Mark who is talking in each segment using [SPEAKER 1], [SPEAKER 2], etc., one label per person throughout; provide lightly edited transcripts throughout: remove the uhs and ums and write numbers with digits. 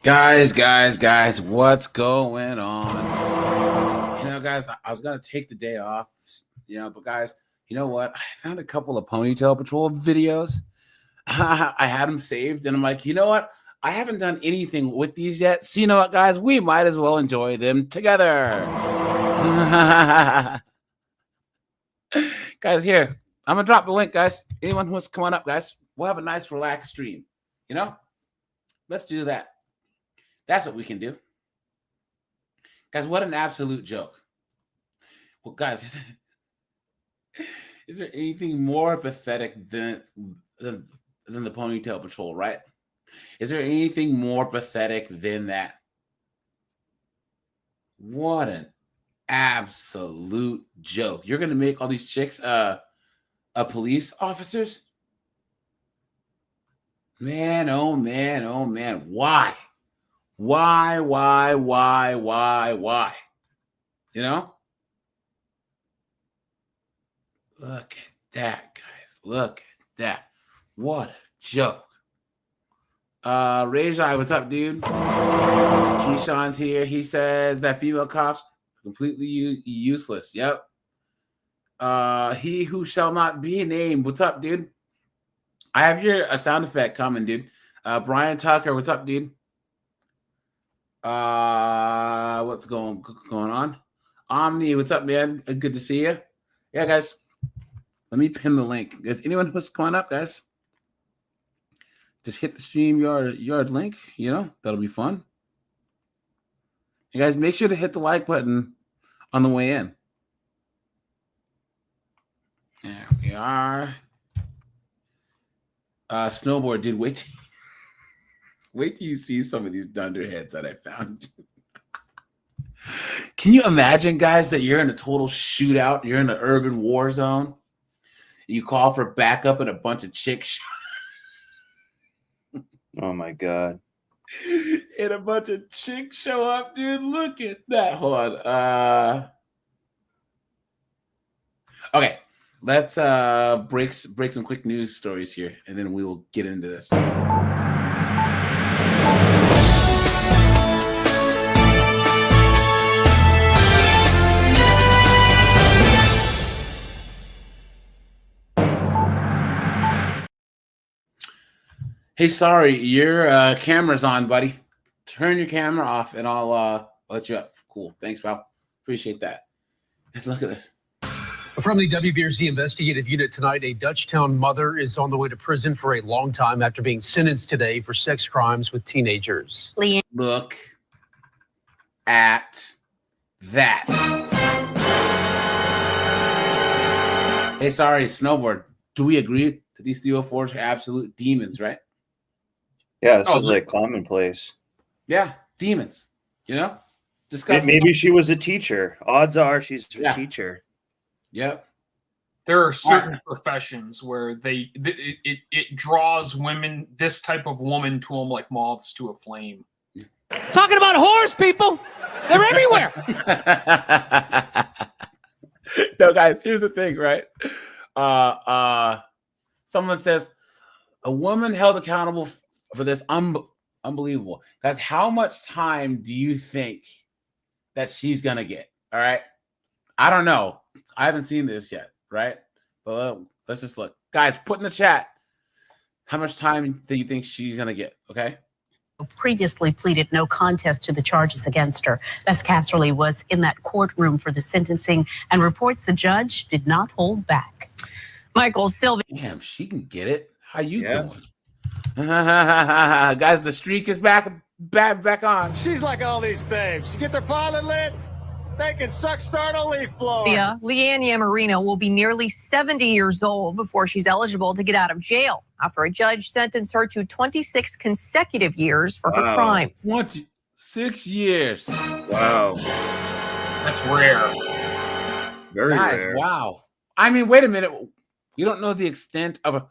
[SPEAKER 1] Guys, what's going on? Guys, I was gonna take the day off, but guys, you know what? I found a couple of Ponytail Patrol videos. I had them saved, and I'm like, you know what? I haven't done anything with these yet, so you know what, guys? We might as well enjoy them together. Guys, here, I'm gonna drop the link, guys. Anyone who's coming up, guys, we'll have a nice, relaxed stream. Let's do that. That's what we can do. Guys, what an absolute joke. Well, guys, is there anything more pathetic than the Ponytail Patrol, right? Is there anything more pathetic than that? What an absolute joke. You're going to make all these chicks police officers? Man, oh man, oh man. Why? Why? Look at that, guys. Look at that. What a joke. Rajai, what's up, dude? Keyshawn's here. He says that female cops are completely useless. Yep. He who shall not be named. What's up, dude? I have here a sound effect coming, dude. Brian Tucker, what's up, dude? What's going on? Omni, what's up, man? Good to see you. Yeah, guys. Let me pin the link. Is anyone who's coming up, guys? Just hit the StreamYard link. That'll be fun. You guys, make sure to hit the like button on the way in. There we are. Snowboard, dude. Wait till you see some of these dunderheads that I found. Can you imagine, guys, that you're in a total shootout? You're in an urban war zone. You call for backup and a bunch of chicks.
[SPEAKER 2] Oh, my God.
[SPEAKER 1] And a bunch of chicks show up, dude. Look at that. Hold on. Okay. Let's break some quick news stories here, and then we will get into this. Hey, sorry, your camera's on, buddy. Turn your camera off, and I'll let you up. Cool. Thanks, pal. Appreciate that. Let's look at this.
[SPEAKER 3] From the WBRZ investigative unit tonight, a Dutchtown mother is on the way to prison for a long time after being sentenced today for sex crimes with teenagers.
[SPEAKER 1] Look at that. Hey, sorry, Snowboard. Do we agree that these 304s are absolute demons, right?
[SPEAKER 2] Yeah, this is like commonplace.
[SPEAKER 1] Yeah, demons. Disgusting.
[SPEAKER 2] Maybe she was a teacher. Odds are she's a teacher.
[SPEAKER 1] Yep.
[SPEAKER 4] There are certain professions where it draws women, this type of woman, to them like moths to a flame.
[SPEAKER 5] Talking about whores, people. They're everywhere.
[SPEAKER 1] No, guys, here's the thing, right? Someone says a woman held accountable for this. Unbelievable. Guys, how much time do you think that she's going to get? All right. I don't know. I haven't seen this yet, right? But let's just look. Guys, put in the chat how much time do you think she's going to get, okay?
[SPEAKER 6] Previously pleaded no contest to the charges against her. Bess Casserly was in that courtroom for the sentencing and reports the judge did not hold back. Michael Sylvia.
[SPEAKER 1] Damn, she can get it. How you doing? Guys, the streak is back on.
[SPEAKER 5] She's like all these babes. You get their pilot lit, they can start a leaf blower.
[SPEAKER 7] Leanne Yamarino will be nearly 70 years old before she's eligible to get out of jail after a judge sentenced her to 26 consecutive years for her crimes.
[SPEAKER 1] 26 years.
[SPEAKER 2] Wow.
[SPEAKER 4] That's rare.
[SPEAKER 2] Very rare.
[SPEAKER 1] Wow. I mean, wait a minute. You don't know the extent of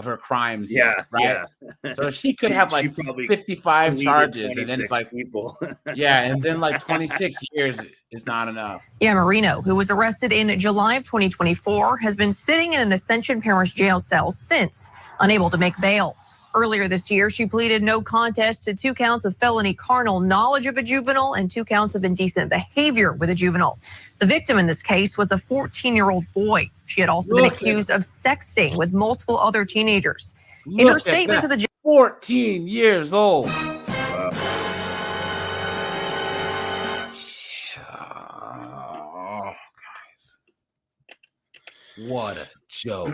[SPEAKER 1] her crimes.
[SPEAKER 2] Yeah,
[SPEAKER 1] right? Yeah. So she could have like 55 charges, and then it's like
[SPEAKER 2] people.
[SPEAKER 1] Yeah, and then like 26 years is not enough.
[SPEAKER 7] Yamarino, who was arrested in July of 2024, has been sitting in an Ascension Parish jail cell since, unable to make bail. Earlier this year, she pleaded no contest to 2 counts of felony carnal knowledge of a juvenile and 2 counts of indecent behavior with a juvenile. The victim in this case was a 14-year-old boy. She had also been accused of sexting with multiple other teenagers. In her statement to the judge,
[SPEAKER 1] 14 years old. Oh, guys. What a joke.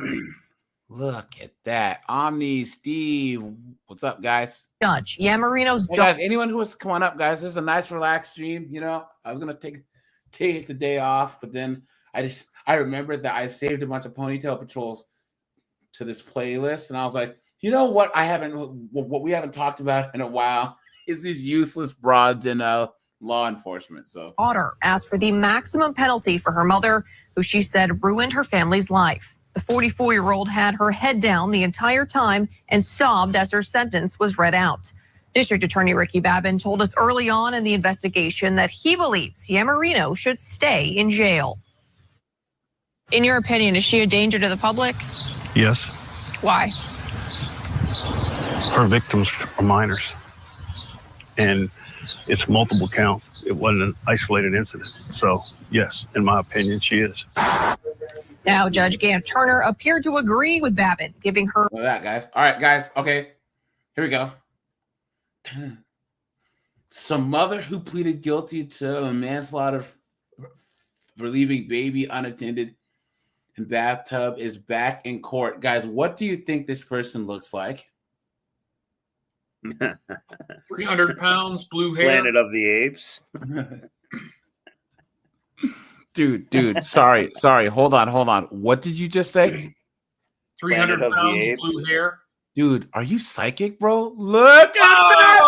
[SPEAKER 1] Look at that. Omni Steve. What's up, guys?
[SPEAKER 7] Judge Yamarino's
[SPEAKER 1] hey, guys, anyone who wants to come on up, guys, this is a nice relaxed stream. You know, I was gonna take the day off, but then I remembered that I saved a bunch of Ponytail patrols to this playlist, and I was like, you know what what we haven't talked about in a while is these useless broads in law enforcement. So
[SPEAKER 7] daughter asked for the maximum penalty for her mother, who she said ruined her family's life. The 44-year-old had her head down the entire time and sobbed as her sentence was read out. District Attorney Ricky Babin told us early on in the investigation that he believes Yamarino should stay in jail. In your opinion, is she a danger to the public?
[SPEAKER 3] Yes.
[SPEAKER 7] Why?
[SPEAKER 3] Her victims are minors. And it's multiple counts. It wasn't an isolated incident. So, yes, in my opinion, she is.
[SPEAKER 7] Now, Judge Gant Turner appeared to agree with Babin, giving her...
[SPEAKER 1] Look at that, guys. All right, guys. Okay, here we go. Some mother who pleaded guilty to a manslaughter for leaving baby unattended in bathtub is back in court. Guys, what do you think this person looks like?
[SPEAKER 4] 300 pounds, blue hair.
[SPEAKER 2] Planet of the Apes.
[SPEAKER 1] Dude, sorry. Hold on. What did you just say?
[SPEAKER 4] 300
[SPEAKER 2] Planet of the
[SPEAKER 4] pounds,
[SPEAKER 2] Apes.
[SPEAKER 4] blue hair.
[SPEAKER 1] Dude, are you psychic, bro? Look at that!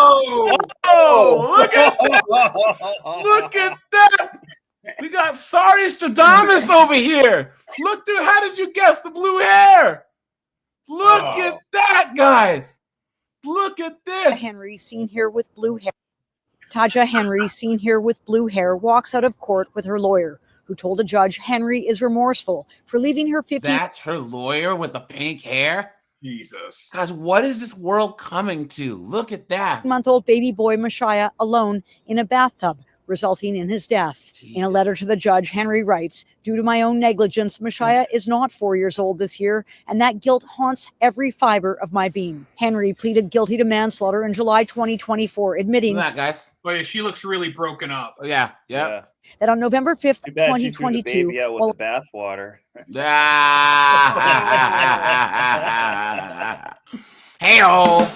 [SPEAKER 1] Oh, look at that! Look at that! We got Sorry Stradamus over here. Look, dude, how did you guess the blue hair? Look at that, guys. Look at this.
[SPEAKER 8] Henry, seen here with blue hair. Taja Henry, seen here with blue hair, walks out of court with her lawyer, who told a judge Henry is remorseful for leaving her 50.
[SPEAKER 1] That's her lawyer with the pink hair?
[SPEAKER 4] Jesus.
[SPEAKER 1] Guys, what is this world coming to? Look at that.
[SPEAKER 8] Month-old baby boy Messiah alone in a bathtub, resulting in his death.
[SPEAKER 1] Jesus.
[SPEAKER 8] In a letter to the judge, Henry writes, due to my own negligence, Messiah is not 4 years old this year, and that guilt haunts every fiber of my being. Henry pleaded guilty to manslaughter in July 2024, admitting
[SPEAKER 1] Look at that, guys.
[SPEAKER 4] But she looks really broken up.
[SPEAKER 1] Yeah.
[SPEAKER 8] that on November 5th,
[SPEAKER 2] Too bad she threw the
[SPEAKER 8] 2022,
[SPEAKER 2] baby out with
[SPEAKER 8] while
[SPEAKER 2] the bathwater.
[SPEAKER 1] Hey-oh.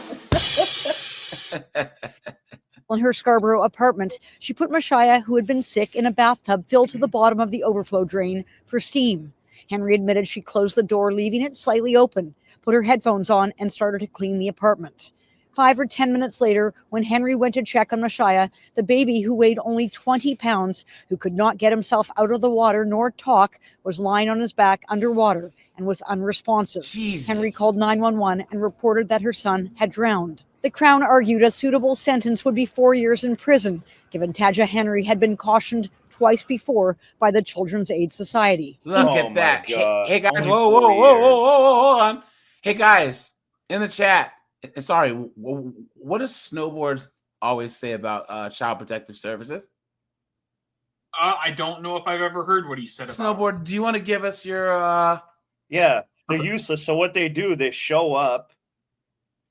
[SPEAKER 8] in her Scarborough apartment, she put Messiah, who had been sick, in a bathtub filled to the bottom of the overflow drain for steam. Henry admitted she closed the door, leaving it slightly open, put her headphones on, and started to clean the apartment. 5 or 10 minutes later, when Henry went to check on Messiah, the baby, who weighed only 20 pounds, who could not get himself out of the water nor talk, was lying on his back underwater and was unresponsive.
[SPEAKER 1] Jesus.
[SPEAKER 8] Henry called 911 and reported that her son had drowned. The Crown argued a suitable sentence would be 4 years in prison, given Taja Henry had been cautioned twice before by the Children's Aid Society.
[SPEAKER 1] Look
[SPEAKER 2] Oh
[SPEAKER 1] at
[SPEAKER 2] my
[SPEAKER 1] that.
[SPEAKER 2] God.
[SPEAKER 1] Hey, guys.
[SPEAKER 2] Only
[SPEAKER 1] Whoa,
[SPEAKER 2] 4 years.
[SPEAKER 1] hold on. Hey, guys, in the chat. Sorry, what does Snowboards always say about Child Protective Services?
[SPEAKER 4] I don't know if I've ever heard what he said about it.
[SPEAKER 1] Snowboard, do you want to give us your
[SPEAKER 2] Yeah, they're useless. So what they do, they show up,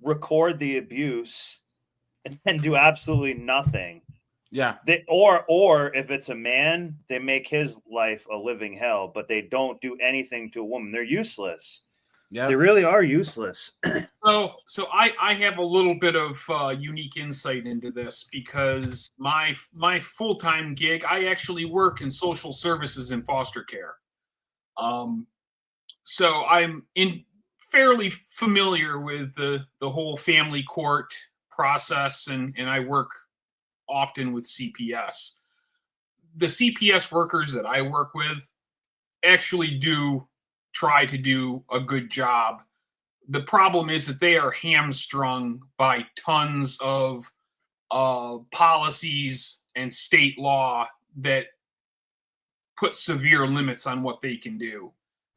[SPEAKER 2] record the abuse, and then do absolutely nothing.
[SPEAKER 1] Yeah.
[SPEAKER 2] They or if it's a man, they make his life a living hell, but they don't do anything to a woman. They're useless.
[SPEAKER 1] Yeah.
[SPEAKER 2] They really are useless.
[SPEAKER 4] So I have a little bit of unique insight into this because my full-time gig, I actually work in social services and foster care. So I'm fairly familiar with the whole family court process, and I work often with CPS. The CPS workers that I work with actually do try to do a good job. The problem is that they are hamstrung by tons of policies and state law that put severe limits on what they can do.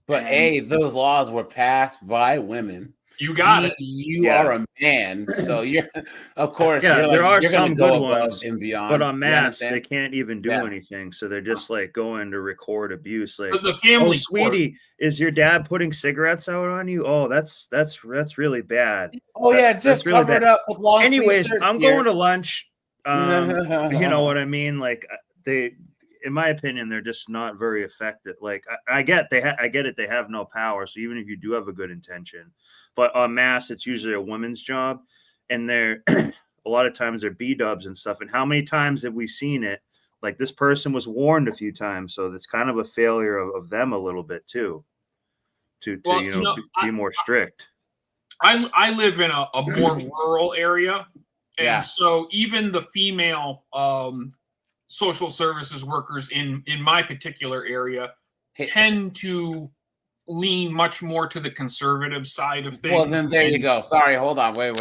[SPEAKER 1] But those laws were passed by women.
[SPEAKER 4] You got it.
[SPEAKER 1] You are a man, so you're, of course,
[SPEAKER 2] Yeah, there are
[SPEAKER 1] you're
[SPEAKER 2] some
[SPEAKER 1] go
[SPEAKER 2] good
[SPEAKER 1] above
[SPEAKER 2] ones,
[SPEAKER 1] and beyond.
[SPEAKER 2] but on
[SPEAKER 1] You
[SPEAKER 2] mass,
[SPEAKER 1] understand?
[SPEAKER 2] they can't even do anything. So they're just like going to record abuse. Like,
[SPEAKER 4] The family
[SPEAKER 2] oh, sweetie, is your dad putting cigarettes out on you? Oh, that's really bad.
[SPEAKER 1] Oh yeah,
[SPEAKER 2] That's
[SPEAKER 1] just
[SPEAKER 2] really
[SPEAKER 1] cover it
[SPEAKER 2] bad.
[SPEAKER 1] up with long sleeve
[SPEAKER 2] Anyways,
[SPEAKER 1] shirts
[SPEAKER 2] I'm
[SPEAKER 1] here.
[SPEAKER 2] going to lunch. You know what I mean? Like they, in my opinion, they're just not very effective. Like I get it. They have no power. So even if you do have a good intention, but en masse, it's usually a woman's job, and they're a lot of times they're B-dubs and stuff. And how many times have we seen it? Like this person was warned a few times, so it's kind of a failure of them a little bit too. To be more strict.
[SPEAKER 4] I live in a more rural area, and so even the female social services workers in my particular area tend to lean much more to the conservative side of things.
[SPEAKER 1] Well, then there you go. Sorry, hold on. Wait.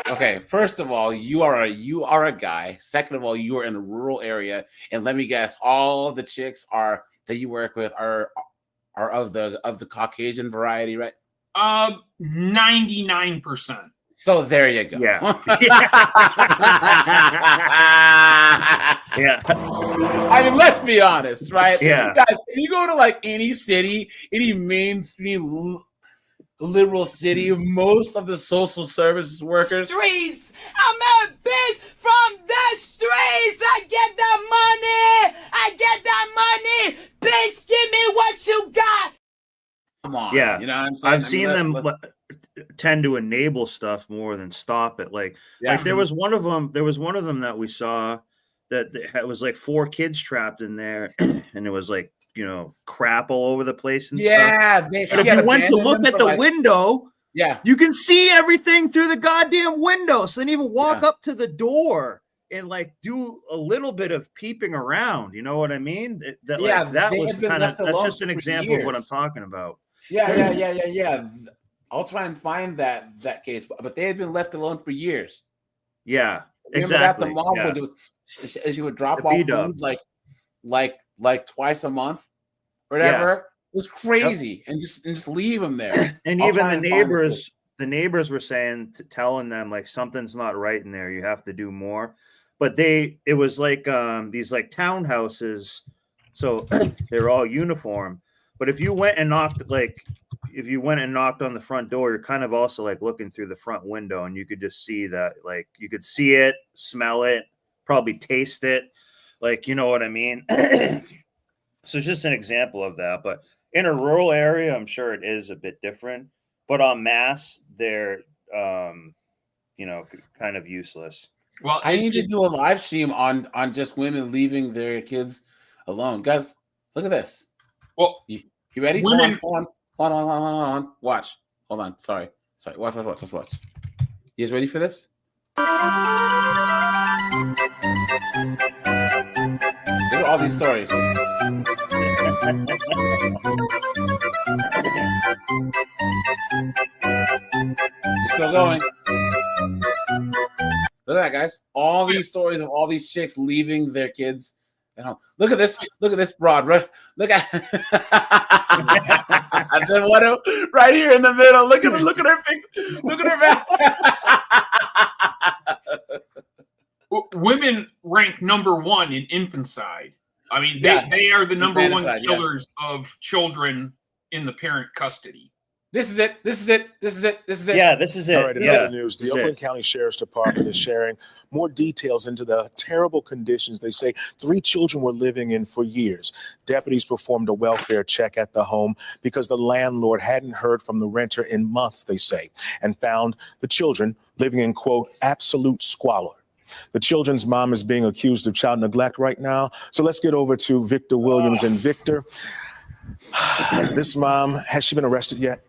[SPEAKER 1] Okay, first of all, you are a guy. Second of all, you are in a rural area, and let me guess, all the chicks that you work with are of the Caucasian variety, right?
[SPEAKER 4] 99%.
[SPEAKER 1] So there you go.
[SPEAKER 2] Yeah. Yeah.
[SPEAKER 1] I mean, let's be honest, right?
[SPEAKER 2] Yeah.
[SPEAKER 1] Guys, if you go to like any city, any mainstream liberal city, most of the social services workers.
[SPEAKER 9] Streets. I'm a bitch from the streets. I get that money. Bitch, give me what you got.
[SPEAKER 1] Come on.
[SPEAKER 2] Yeah.
[SPEAKER 1] You know what I'm saying?
[SPEAKER 2] I've seen them tend to enable stuff more than stop it. Like there was one of them that we saw that was like 4 kids trapped in there, and it was like, you know, crap all over the place and stuff.
[SPEAKER 1] But
[SPEAKER 2] if you went to look at the window, you can see everything through the goddamn window. So then even walk up to the door and like do a little bit of peeping around. You know what I mean? That's just an example of what I'm talking about.
[SPEAKER 1] Yeah. I'll try and find that case, but they had been left alone for years.
[SPEAKER 2] Yeah,
[SPEAKER 1] remember
[SPEAKER 2] exactly.
[SPEAKER 1] That the mom would do, she would drop off food like twice a month or whatever. It was crazy, and just leave them there.
[SPEAKER 2] And even the neighbors were saying, telling them like something's not right in there. You have to do more. But it was like these like townhouses, so they're all uniform. But if you went and knocked on the front door, you're kind of also like looking through the front window, and you could just see that, like you could see it, smell it, probably taste it. Like, you know what I mean? So it's just an example of that. But in a rural area, I'm sure it is a bit different. But en masse, they're, kind of useless.
[SPEAKER 1] Well, I need to do a live stream on just women leaving their kids alone. Guys, look at this.
[SPEAKER 4] Well,
[SPEAKER 1] you ready?
[SPEAKER 4] Women,
[SPEAKER 1] hold on. Watch. Hold on. Sorry. Watch. You guys ready for this? Look at all these stories. You're still going. Look at that, guys. All these stories of all these chicks leaving their kids at home. Look at this broad. Look at then what right here in the middle. Look at her face. Look at her back.
[SPEAKER 4] Women rank number 1 in infanticide. I mean, they are the number 1 killers of children in the parent custody.
[SPEAKER 1] This is it.
[SPEAKER 2] Yeah, this is it.
[SPEAKER 10] All right, in other news, the Oakland County Sheriff's Department is sharing more details into the terrible conditions they say 3 children were living in for years. Deputies performed a welfare check at the home because the landlord hadn't heard from the renter in months, they say, and found the children living in, quote, absolute squalor. The children's mom is being accused of child neglect right now. So let's get over to Victor Williams. And Victor, this mom, has she been arrested yet?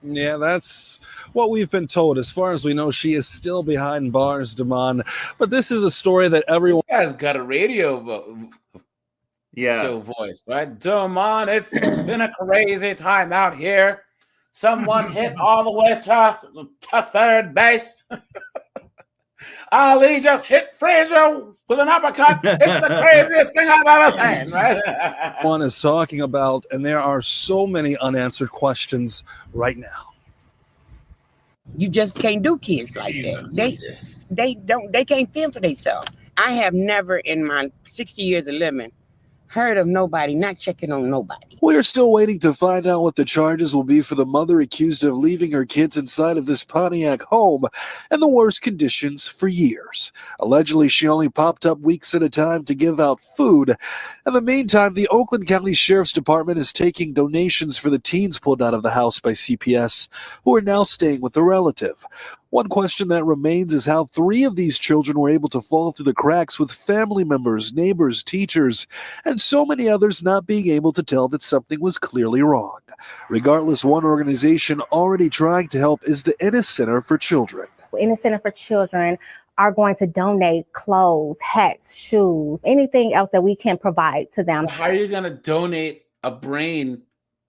[SPEAKER 11] Yeah, that's what we've been told. As far as we know, she is still behind bars, Damon. But this is a story that everyone...
[SPEAKER 1] This guy's got a radio show voice, right? Damon, it's been a crazy time out here. Someone hit all the way to third base. Ali just hit Frazier with an uppercut. It's the craziest thing I've ever seen, right?
[SPEAKER 11] One is talking about, and there are so many unanswered questions right now.
[SPEAKER 12] You just can't do kids like that. They can't fend for themselves. I have never in my 60 years of living heard of nobody not checking on nobody.
[SPEAKER 11] We are still waiting to find out what the charges will be for the mother accused of leaving her kids inside of this Pontiac home in the worst conditions for years. Allegedly, she only popped up weeks at a time to give out food. In the meantime, the Oakland County Sheriff's Department is taking donations for the teens pulled out of the house by CPS, who are now staying with a relative. One question that remains is how 3 of these children were able to fall through the cracks with family members, neighbors, teachers, and so many others not being able to tell that something was clearly wrong. Regardless, one organization already trying to help is the Ennis Center for Children.
[SPEAKER 13] Ennis Center for Children are going to donate clothes, hats, shoes, anything else that we can provide to them.
[SPEAKER 1] How are you going to donate a brain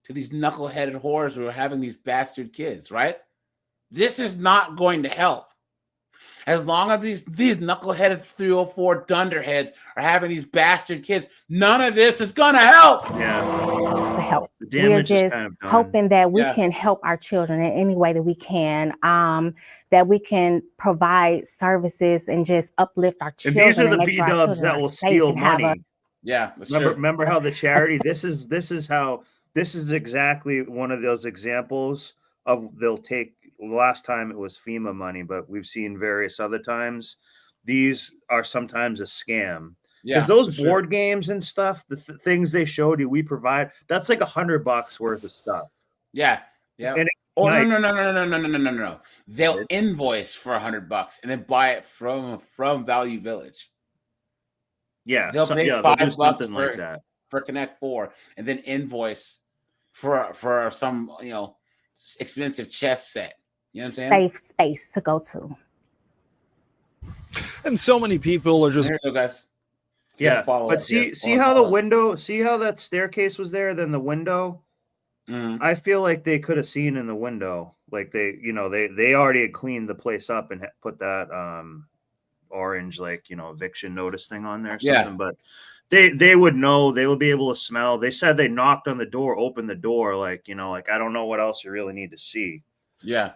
[SPEAKER 1] to these knuckleheaded whores who are having these bastard kids, right? This is not going to help. As long as these knuckleheaded 304 dunderheads are having these bastard kids, none of this is going to help.
[SPEAKER 2] Yeah.
[SPEAKER 13] To help.
[SPEAKER 2] The
[SPEAKER 13] We're
[SPEAKER 2] damage is
[SPEAKER 13] just
[SPEAKER 2] kind of done.
[SPEAKER 13] hoping that we can help our children in any way that we can, that we can provide services and just uplift our
[SPEAKER 2] And
[SPEAKER 13] children.
[SPEAKER 2] these are the
[SPEAKER 13] and make sure our
[SPEAKER 2] B-dubs
[SPEAKER 13] children
[SPEAKER 2] that
[SPEAKER 13] are
[SPEAKER 2] will
[SPEAKER 13] safe
[SPEAKER 2] steal
[SPEAKER 13] and have
[SPEAKER 2] money.
[SPEAKER 1] Yeah, that's
[SPEAKER 2] Remember how the charity, this is exactly one of those examples of they'll take, last time it was FEMA money, but we've seen various other times. These are sometimes a scam.
[SPEAKER 1] Yeah,
[SPEAKER 2] Because those
[SPEAKER 1] for
[SPEAKER 2] board games and stuff, the things they showed you, we provide, that's like $100 worth of stuff.
[SPEAKER 1] Yeah, yeah.
[SPEAKER 2] And
[SPEAKER 1] Oh no. They'll invoice for $100 and then buy it from Value Village.
[SPEAKER 2] Yeah,
[SPEAKER 1] They'll pay
[SPEAKER 2] they'll do
[SPEAKER 1] $5
[SPEAKER 2] something like that.
[SPEAKER 1] for Connect 4 and then invoice for some expensive chess set. You know what I'm saying?
[SPEAKER 13] safe space to go to.
[SPEAKER 11] And so many people are just...
[SPEAKER 1] There you go, guys.
[SPEAKER 2] Yeah,
[SPEAKER 1] Follow
[SPEAKER 2] but
[SPEAKER 1] up here.
[SPEAKER 2] see how the window, see how that staircase was there, then the window? I feel like they could have seen in the window, like they already had cleaned the place up and put that orange eviction notice thing on there or something. But they would know, they would be able to smell. They said they knocked on the door, opened the door, like I don't know what else you really need to see.
[SPEAKER 1] Yeah.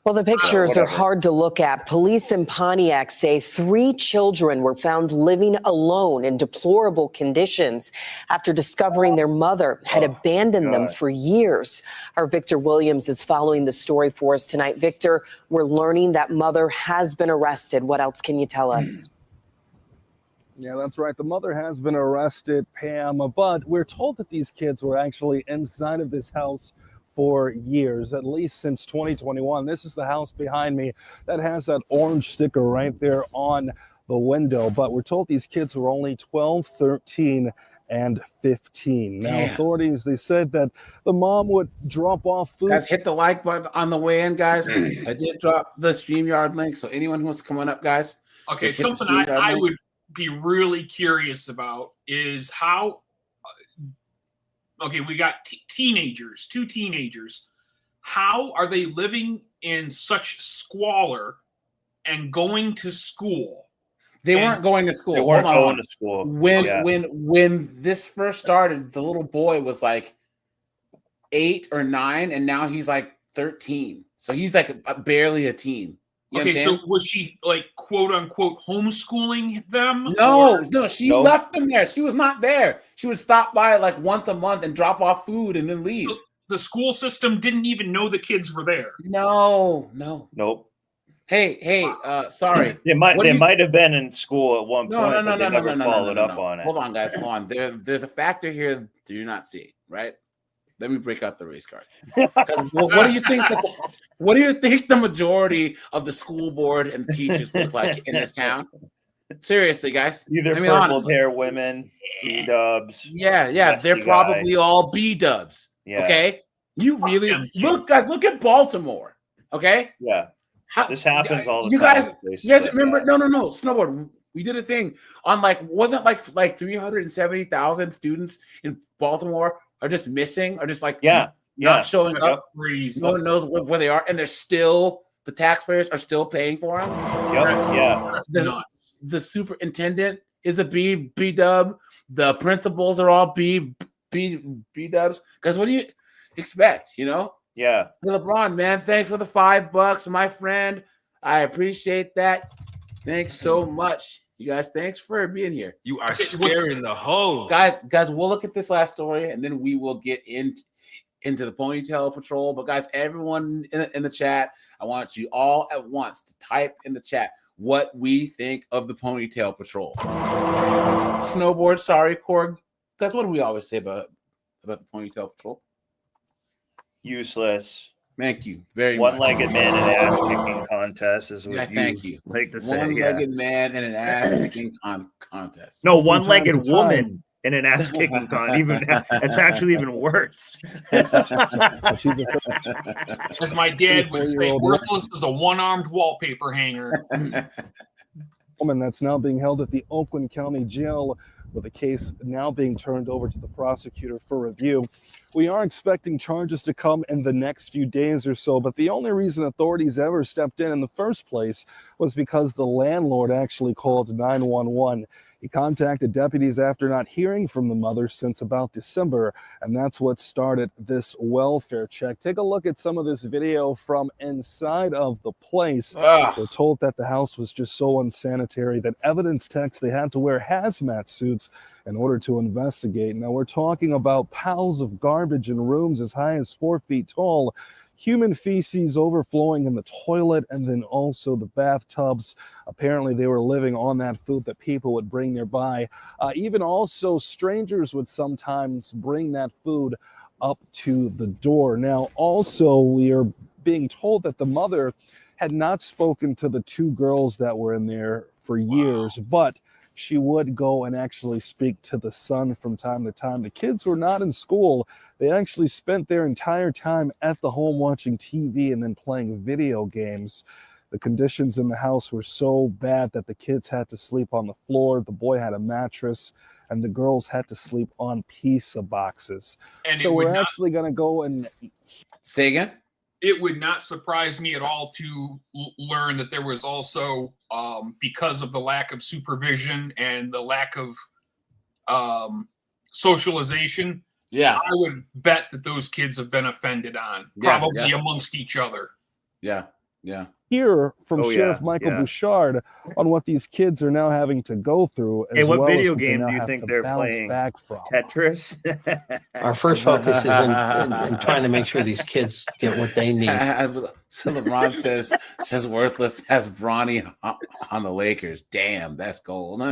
[SPEAKER 14] Well, the pictures are hard to look at. Police in Pontiac say 3 children were found living alone in deplorable conditions after discovering their mother had abandoned them for years. Our Victor Williams is following the story for us tonight. Victor, we're learning that mother has been arrested. What else can you tell us?
[SPEAKER 11] Yeah, that's right. The mother has been arrested, Pam, but we're told that these kids were actually inside of this house for years, at least since 2021. This is the house behind me that has that orange sticker right there on the window. But we're told these kids were only 12, 13, and 15. Now, authorities, they said that the mom would drop off food.
[SPEAKER 1] Guys, hit the like button on the way in, guys. I did drop the StreamYard link, so anyone who's coming up, guys.
[SPEAKER 4] Okay, something I would be really curious about is how. Okay, we got teenagers, 2 teenagers. How are they living in such squalor and going to school?
[SPEAKER 1] They weren't going to school.
[SPEAKER 2] They weren't going to school.
[SPEAKER 1] When this first started, the little boy was like 8 or 9, and now he's like 13. So he's like barely a teen. You know
[SPEAKER 4] so was she like quote unquote homeschooling them?
[SPEAKER 1] No, she left them there. She was not there. She would stop by like once a month and drop off food and then leave.
[SPEAKER 4] The school system didn't even know the kids were there.
[SPEAKER 1] No.
[SPEAKER 2] Nope.
[SPEAKER 1] Hey, sorry.
[SPEAKER 2] They might have been in school at one point, but they never followed up on it.
[SPEAKER 1] Hold on, guys. Hold on. There's a factor here that you do not see, right? Let me break out the race card. What do you think? What do you think the majority of the school board and teachers look like in this town? Seriously, guys.
[SPEAKER 2] Either purple hair women, B-dubs.
[SPEAKER 1] Yeah. They're probably all B-dubs.
[SPEAKER 2] Yeah.
[SPEAKER 1] Okay. You really look, guys. Look at Baltimore. Okay.
[SPEAKER 2] Yeah. This happens all the
[SPEAKER 1] you
[SPEAKER 2] time.
[SPEAKER 1] You guys remember? No. Snowboard. We did a thing on wasn't like 370,000 students in Baltimore are just missing, or just not showing up. No one knows where they are, and they're still the taxpayers are still paying for them.
[SPEAKER 4] That's nuts.
[SPEAKER 1] The superintendent is a B-dub. The principals are all B-dubs. Because what do you expect, you know?
[SPEAKER 2] Yeah.
[SPEAKER 1] LeBron, man, thanks for the $5, my friend. I appreciate that. Thanks so much. You guys, thanks for being here.
[SPEAKER 15] You are scaring the hoes.
[SPEAKER 1] Guys, we'll look at this last story and then we will get into the Ponytail Patrol. But guys, everyone in the chat, I want you all at once to type in the chat what we think of the Ponytail Patrol. Snowboard, sorry, Korg. Guys, what do we always say about the Ponytail Patrol?
[SPEAKER 2] Useless.
[SPEAKER 1] Thank you very much.
[SPEAKER 2] One-legged man in an ass-kicking contest is what
[SPEAKER 1] thank you.
[SPEAKER 2] like to say.
[SPEAKER 1] One-legged man in an ass-kicking contest.
[SPEAKER 2] No, one-legged woman in an ass-kicking contest. It's actually even worse.
[SPEAKER 4] As my dad would say, worthless as a one-armed wallpaper hanger.
[SPEAKER 16] Woman that's now being held at the Oakland County Jail with a case now being turned over to the prosecutor for review. We are expecting charges to come in the next few days or so, but the only reason authorities ever stepped in the first place was because the landlord actually called 911. He contacted deputies after not hearing from the mother since about December, and that's what started this welfare check. Take a look at some of this video from inside of the place. We're told that the house was just so unsanitary that evidence techs, they had to wear hazmat suits in order to investigate. Now, we're talking about piles of garbage in rooms as high as 4 feet tall, human feces overflowing in the toilet, and then also the bathtubs. Apparently, they were living on that food that people would bring nearby. Even also, strangers would sometimes bring that food up to the door. Now, also, we are being told that the mother had not spoken to the 2 girls that were in there for years, but she would go and actually speak to the son from time to time. The kids were not in school. They actually spent their entire time at the home watching TV and then playing video games. The conditions in the house were so bad that the kids had to sleep on the floor. The boy had a mattress, and the girls had to sleep on pizza boxes.
[SPEAKER 4] And
[SPEAKER 16] so we're actually going to go and...
[SPEAKER 1] Say again?
[SPEAKER 4] It would not surprise me at all to learn that there was also, because of the lack of supervision and the lack of socialization, I would bet that those kids have been offended on, probably amongst each other.
[SPEAKER 1] Yeah.
[SPEAKER 16] Hear from Sheriff Michael Bouchard on what these kids are now having to go through.
[SPEAKER 2] Hey, what video game do you think they're playing?
[SPEAKER 16] Back from.
[SPEAKER 2] Tetris?
[SPEAKER 17] Our first focus is in trying to make sure these kids get what they need.
[SPEAKER 1] So LeBron says worthless has Bronny on the Lakers. Damn, that's gold.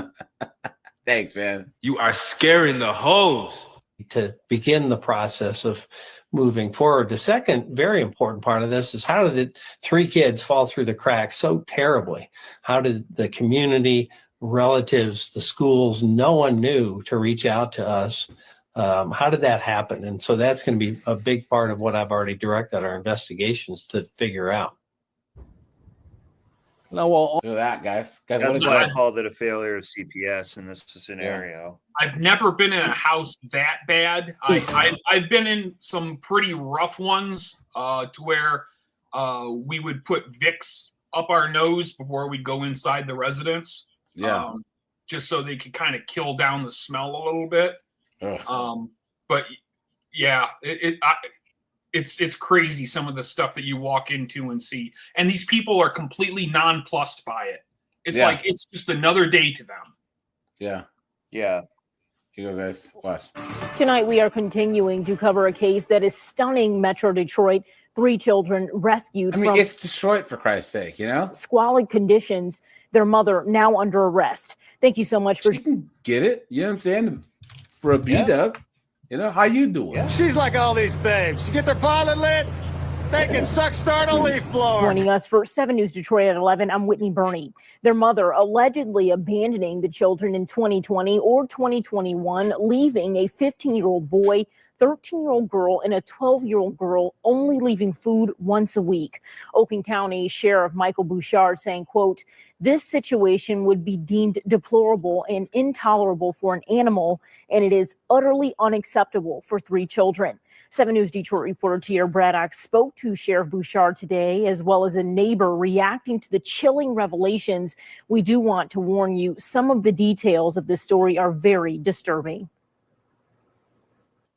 [SPEAKER 1] Thanks, man.
[SPEAKER 15] You are scaring the hoes.
[SPEAKER 17] To begin the process of moving forward. The second very important part of this is how did the 3 kids fall through the cracks so terribly? How did the community, relatives, the schools, no one knew to reach out to us? How did that happen? And so that's going to be a big part of what I've already directed our investigations to figure out.
[SPEAKER 16] No, well,
[SPEAKER 1] do that, guys.
[SPEAKER 2] That's why I called it a failure of CPS in this scenario.
[SPEAKER 4] I've never been in a house that bad. I've been in some pretty rough ones to where we would put Vicks up our nose before we'd go inside the residence. Just so they could kind of kill down the smell a little bit. But yeah, it's crazy some of the stuff that you walk into and see, and these people are completely nonplussed by it. It's like it's just another day to them.
[SPEAKER 1] Yeah.
[SPEAKER 2] Here
[SPEAKER 1] you go, guys. Watch.
[SPEAKER 18] Tonight we are continuing to cover a case that is stunning Metro Detroit. 3 children rescued from
[SPEAKER 1] it's Detroit, for Christ's sake, you know?
[SPEAKER 18] Squalid conditions. Their mother now under arrest. Thank you so much for...
[SPEAKER 1] You can get it. You know what I'm saying? For a B-dub. You know, how you doing?
[SPEAKER 5] She's like all these babes. You get their pilot lit, they can suck start a leaf blower.
[SPEAKER 18] Joining us for 7 News Detroit at 11, I'm Whitney Burney. Their mother allegedly abandoning the children in 2020 or 2021, leaving a 15-year-old boy 13-year-old girl and a 12-year-old girl only leaving food once a week. Oakland County Sheriff Michael Bouchard saying, quote, "This situation would be deemed deplorable and intolerable for an animal, and it is utterly unacceptable for 3 children." 7 News Detroit reporter Tierra Braddock spoke to Sheriff Bouchard today, as well as a neighbor reacting to the chilling revelations. We do want to warn you, some of the details of this story are very disturbing.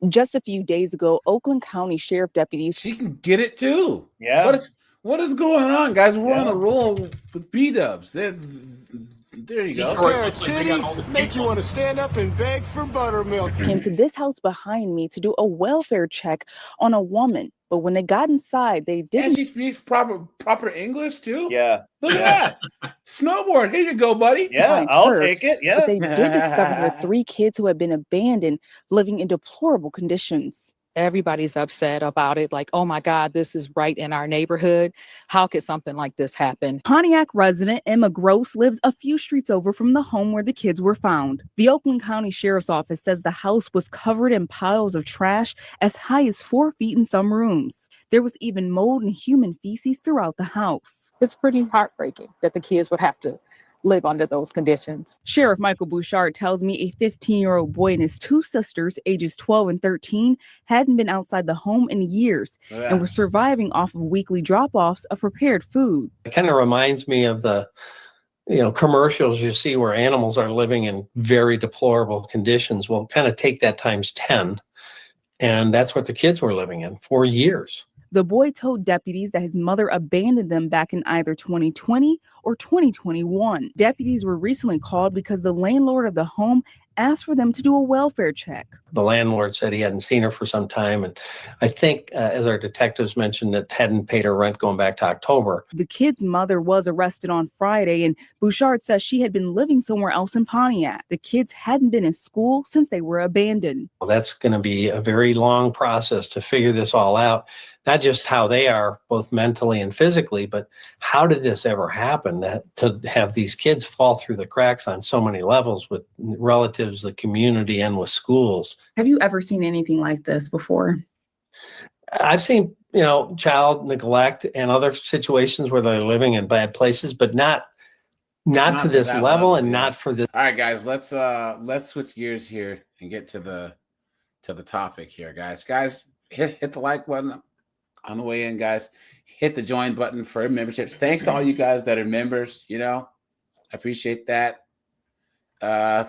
[SPEAKER 19] Just a few days ago, Oakland County Sheriff deputies.
[SPEAKER 1] She can get it too.
[SPEAKER 2] Yeah.
[SPEAKER 1] What is going on, guys? We're on a roll with B-dubs. There you go.
[SPEAKER 5] Pair of titties make you want to stand up and beg for buttermilk.
[SPEAKER 19] Came to this house behind me to do a welfare check on a woman, but when they got inside, they didn't.
[SPEAKER 1] And she speaks proper English too.
[SPEAKER 2] Yeah.
[SPEAKER 1] Look at that. Snowboard. Here you go, buddy.
[SPEAKER 2] Yeah, I'll take it. Yeah.
[SPEAKER 19] But they did discover there 3 kids who had been abandoned, living in deplorable conditions.
[SPEAKER 20] Everybody's upset about it. Like, oh my God, this is right in our neighborhood. How could something like this happen?
[SPEAKER 19] Pontiac resident Emma Gross lives a few streets over from the home where the kids were found. The Oakland County Sheriff's Office says the house was covered in piles of trash as high as 4 feet in some rooms. There was even mold and human feces throughout the house.
[SPEAKER 20] It's pretty heartbreaking that the kids would have to live under those conditions.
[SPEAKER 19] Sheriff Michael Bouchard tells me a 15-year-old boy and his 2 sisters, ages 12 and 13, hadn't been outside the home in years and were surviving off of weekly drop-offs of prepared food.
[SPEAKER 17] It kind of reminds me of the commercials you see where animals are living in very deplorable conditions. Well, kind of take that times 10. And that's what the kids were living in for years.
[SPEAKER 19] The boy told deputies that his mother abandoned them back in either 2020 or 2021. Deputies were recently called because the landlord of the home asked for them to do a welfare check.
[SPEAKER 17] The landlord said he hadn't seen her for some time. And I think, as our detectives mentioned, that hadn't paid her rent going back to October.
[SPEAKER 19] The kid's mother was arrested on Friday, and Bouchard says she had been living somewhere else in Pontiac. The kids hadn't been in school since they were abandoned.
[SPEAKER 17] Well, that's going to be a very long process to figure this all out. Not just how they are, both mentally and physically, but how did this ever happen to have these kids fall through the cracks on so many levels with relatives, the community, and with schools?
[SPEAKER 19] Have you ever seen anything like this before?
[SPEAKER 17] I've seen, child neglect and other situations where they're living in bad places, but not to this level and not for this.
[SPEAKER 1] All right, guys, let's switch gears here and get to the topic here, guys. Guys, hit the like button on the way in, guys. Hit the join button for memberships. Thanks to all you guys that are members. I appreciate that.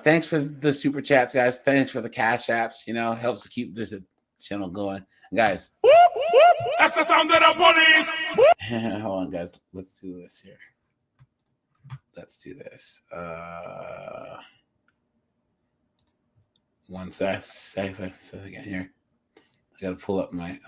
[SPEAKER 1] Thanks for the super chats, guys. Thanks for the cash apps. It helps to keep this channel going. And guys,
[SPEAKER 5] That's the sound of the police.
[SPEAKER 1] hold on, guys. Let's do this here. Let's do this. One second again here. I gotta pull up my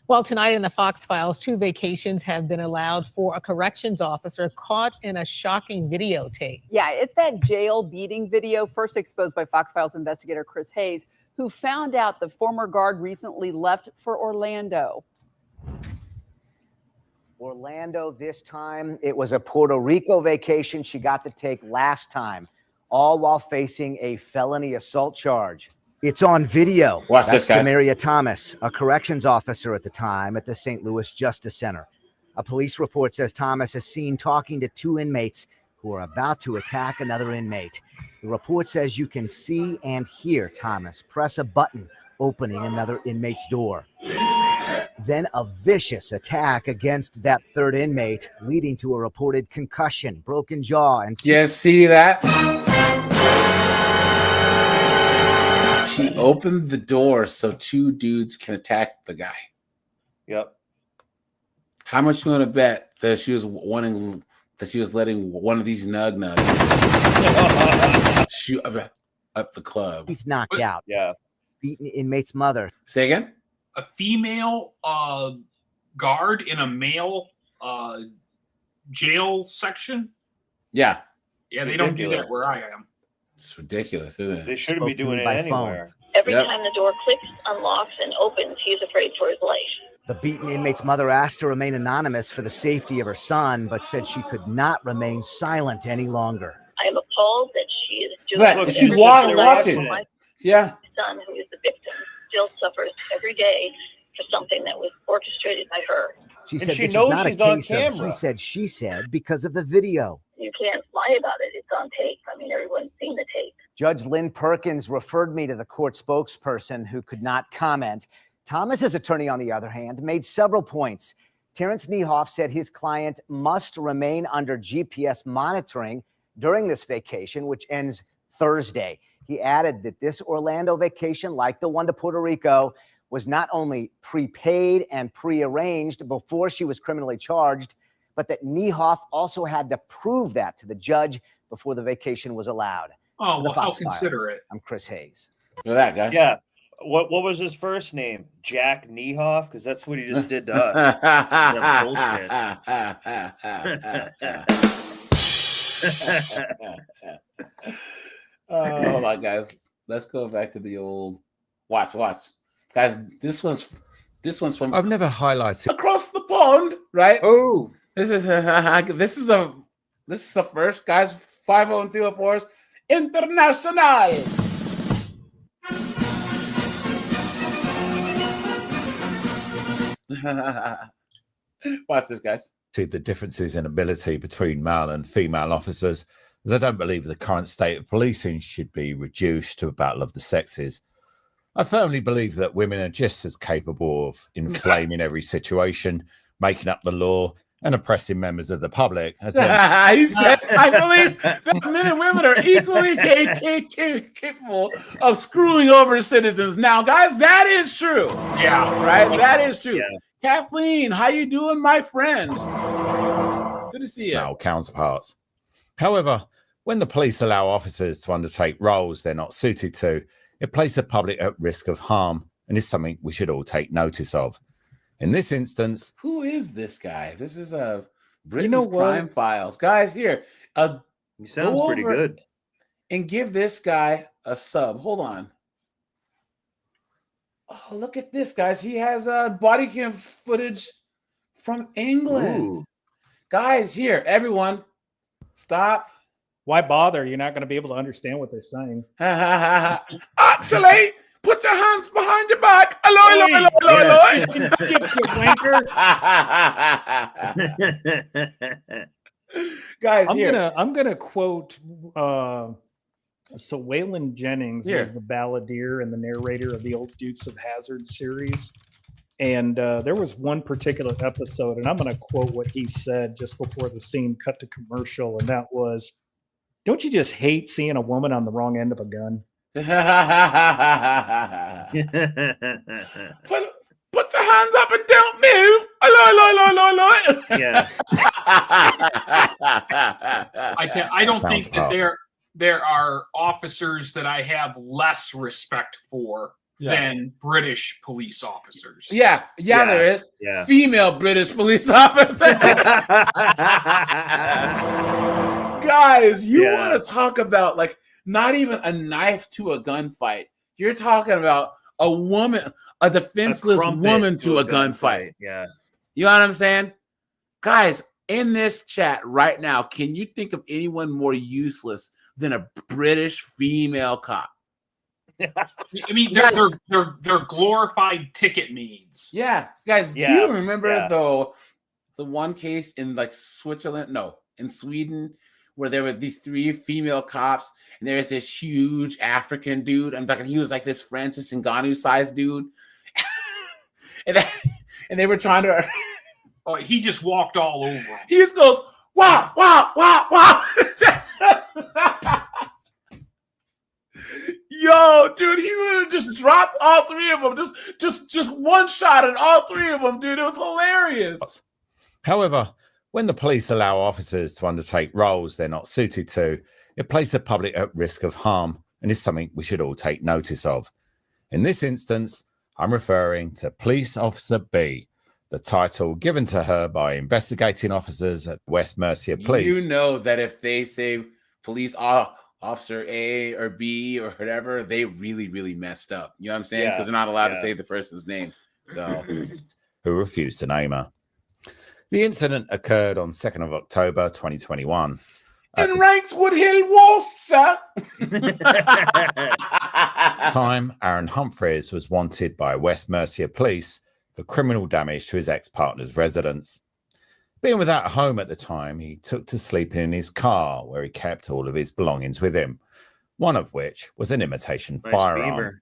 [SPEAKER 21] Well, tonight in the Fox Files, 2 vacations have been allowed for a corrections officer caught in a shocking videotape.
[SPEAKER 22] Yeah, it's that jail beating video first exposed by Fox Files investigator Chris Hayes, who found out the former guard recently left for Orlando.
[SPEAKER 23] Orlando this time. It was a Puerto Rico vacation she got to take last time, all while facing a felony assault charge. It's on video.
[SPEAKER 1] Watch
[SPEAKER 23] That's
[SPEAKER 1] this, guys.
[SPEAKER 23] Jamaria Thomas, a corrections officer at the time at the St. Louis Justice Center. A police report says Thomas is seen talking to 2 inmates who are about to attack another inmate. The report says you can see and hear Thomas press a button, opening another inmate's door. Then a vicious attack against that 3rd inmate, leading to a reported concussion, broken jaw, and...
[SPEAKER 1] You see that? She opened the door so 2 dudes can attack the guy.
[SPEAKER 2] Yep.
[SPEAKER 1] How much you want to bet that she was letting one of these nugs shoot up the club?
[SPEAKER 23] He's knocked out.
[SPEAKER 2] Yeah.
[SPEAKER 23] Beaten inmate's mother.
[SPEAKER 1] Say again?
[SPEAKER 4] A female guard in a male jail section?
[SPEAKER 1] Yeah.
[SPEAKER 4] Yeah, they don't do that where I am.
[SPEAKER 1] It's ridiculous, isn't it?
[SPEAKER 2] They shouldn't be doing it anywhere.
[SPEAKER 24] Every time the door clicks, unlocks, and opens, he's afraid for his life.
[SPEAKER 23] The beaten inmate's mother asked to remain anonymous for the safety of her son, but said she could not remain silent any longer.
[SPEAKER 24] I am appalled that she is doing
[SPEAKER 1] But
[SPEAKER 24] this.
[SPEAKER 1] she's watching.
[SPEAKER 24] My
[SPEAKER 1] Yeah.
[SPEAKER 24] son, who is the victim, still suffers every day for something that was orchestrated by her.
[SPEAKER 23] She
[SPEAKER 24] And
[SPEAKER 23] said
[SPEAKER 24] she
[SPEAKER 23] this is
[SPEAKER 24] knows
[SPEAKER 23] not a
[SPEAKER 24] she's on
[SPEAKER 23] case of
[SPEAKER 24] camera.
[SPEAKER 23] she said because of the video.
[SPEAKER 24] You can't lie about it. It's on tape. I mean, everyone's seen the tape.
[SPEAKER 23] Judge Lynn Perkins referred me to the court spokesperson who could not comment. Thomas's attorney, on the other hand, made several points. Terrence Niehoff said his client must remain under GPS monitoring during this vacation, which ends Thursday. He added that this Orlando vacation, like the one to Puerto Rico, was not only prepaid and prearranged before she was criminally charged, but that Niehoff also had to prove that to the judge before the vacation was allowed.
[SPEAKER 4] Oh,
[SPEAKER 23] For the
[SPEAKER 4] well, how
[SPEAKER 23] Fox Files,
[SPEAKER 4] considerate.
[SPEAKER 23] I'm Chris Hayes.
[SPEAKER 1] Look at that guy.
[SPEAKER 2] Yeah. What was his first name? Jack Niehoff? Because that's what he just did to us. That bullshit.
[SPEAKER 1] Hold on, guys. Let's go back to the old. Watch, guys. This one's from.
[SPEAKER 3] I've never highlighted
[SPEAKER 1] across the pond, right?
[SPEAKER 2] Oh,
[SPEAKER 1] this is a first, guys. 50304's International. Watch this, guys.
[SPEAKER 3] the differences in ability between male and female officers, as I don't believe the current state of policing should be reduced to a battle of the sexes. I firmly believe that women are just as capable of inflaming every situation, making up the law, and oppressing members of the public as
[SPEAKER 1] He said, I believe that men and women are equally capable of screwing over citizens. Now, guys, that is true.
[SPEAKER 4] Yeah.
[SPEAKER 1] Right? That is true.
[SPEAKER 2] Yeah.
[SPEAKER 1] Kathleen, how you doing, my friend? Good to see you.
[SPEAKER 3] male counterparts. However, when the police allow officers to undertake roles they're not suited to, it places the public at risk of harm and is something we should all take notice of. In this instance,
[SPEAKER 1] who is this guy? This is a Britain's Crime Files. Guys, here.
[SPEAKER 2] He sounds pretty good.
[SPEAKER 1] And give this guy a sub. Hold on. Oh, look at this, guys. He has body cam footage from England.
[SPEAKER 2] Ooh.
[SPEAKER 1] Guys, here, everyone, stop.
[SPEAKER 6] Why bother? You're not going to be able to understand what they're saying.
[SPEAKER 1] Actually, put your hands behind your back. Alloy. Guys,
[SPEAKER 6] I'm gonna quote so Waylon Jennings was the balladeer and the narrator of the old Dukes of Hazzard series. And there was one particular episode, and I'm going to quote what he said just before the scene cut to commercial, and that was, "Don't you just hate seeing a woman on the wrong end of a gun?"
[SPEAKER 1] Put your hands up and don't move.
[SPEAKER 2] Yeah.
[SPEAKER 4] I don't think that there are officers that I have less respect for than British police officers.
[SPEAKER 1] Yeah, there is.
[SPEAKER 2] Yeah.
[SPEAKER 1] Female British police officer. Guys, you want to talk about like not even a knife to a gunfight. You're talking about a woman, a defenseless woman to a gunfight.
[SPEAKER 2] Yeah.
[SPEAKER 1] You know what I'm saying? Guys, in this chat right now, can you think of anyone more useless than a British female cop?
[SPEAKER 4] I mean, they're glorified ticket means.
[SPEAKER 1] Yeah, guys, do you remember the one case in like Switzerland? No, in Sweden, where there were these 3 female cops, and there's this huge African dude. I'm talking, he was like this Francis Ngannou sized dude, and they were trying to.
[SPEAKER 4] Oh, he just walked all over him.
[SPEAKER 1] He just goes, wow, wow, wow, wow. Yo, dude, he would have just dropped all 3 of them. Just one shot at all 3 of them, dude. It was hilarious.
[SPEAKER 3] however, when the police allow officers to undertake roles they're not suited to, it places the public at risk of harm and is something we should all take notice of. In this instance, I'm referring to Police Officer B, the title given to her by investigating officers at West Mercia Police.
[SPEAKER 1] You know that if they say police officer A or B or whatever, they really, really messed up. You know what I'm saying? Because they're not allowed to say the person's name. So,
[SPEAKER 3] who refused to name her. The incident occurred on 2nd of October 2021.
[SPEAKER 1] In ranks Woodhill Wolst, sir.
[SPEAKER 3] Time, Aaron Humphreys was wanted by West Mercia police for criminal damage to his ex-partner's residence. Being without a home at the time, he took to sleeping in his car, where he kept all of his belongings with him, one of which was an imitation firearm.
[SPEAKER 2] Beaver.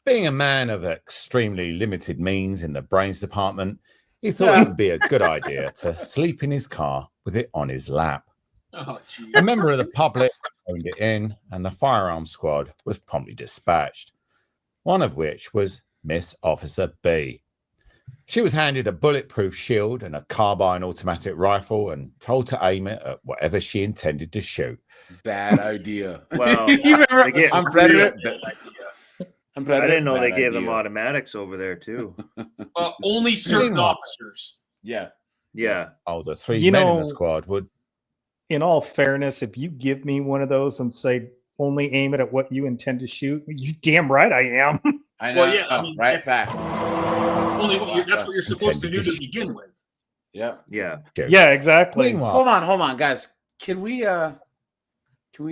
[SPEAKER 3] Being a man of extremely limited means in the brains department, he thought it would be a good idea to sleep in his car with it on his lap.
[SPEAKER 4] Oh, geez.
[SPEAKER 3] A member of the public phoned it in, and the firearm squad was promptly dispatched, one of which was Miss Officer B. She was handed a bulletproof shield and a carbine automatic rifle and told to aim it at whatever she intended to shoot.
[SPEAKER 1] Bad idea.
[SPEAKER 2] Well,
[SPEAKER 1] You remember
[SPEAKER 2] they get
[SPEAKER 1] I'm Predator?
[SPEAKER 2] I didn't know they gave them automatics over there too.
[SPEAKER 4] Only certain officers.
[SPEAKER 1] Yeah.
[SPEAKER 2] Yeah.
[SPEAKER 3] Oh, the three
[SPEAKER 6] You
[SPEAKER 3] men in
[SPEAKER 6] know-
[SPEAKER 3] the squad would.
[SPEAKER 6] In all fairness, if you give me one of those and say only aim it at what you intend to shoot, you damn right I am.
[SPEAKER 1] I know.
[SPEAKER 4] Well, yeah, I mean,
[SPEAKER 1] right fact.
[SPEAKER 4] That's what you're supposed to do to begin with.
[SPEAKER 1] Yeah.
[SPEAKER 2] Yeah.
[SPEAKER 6] Yeah, exactly.
[SPEAKER 1] Hold on, guys. Can we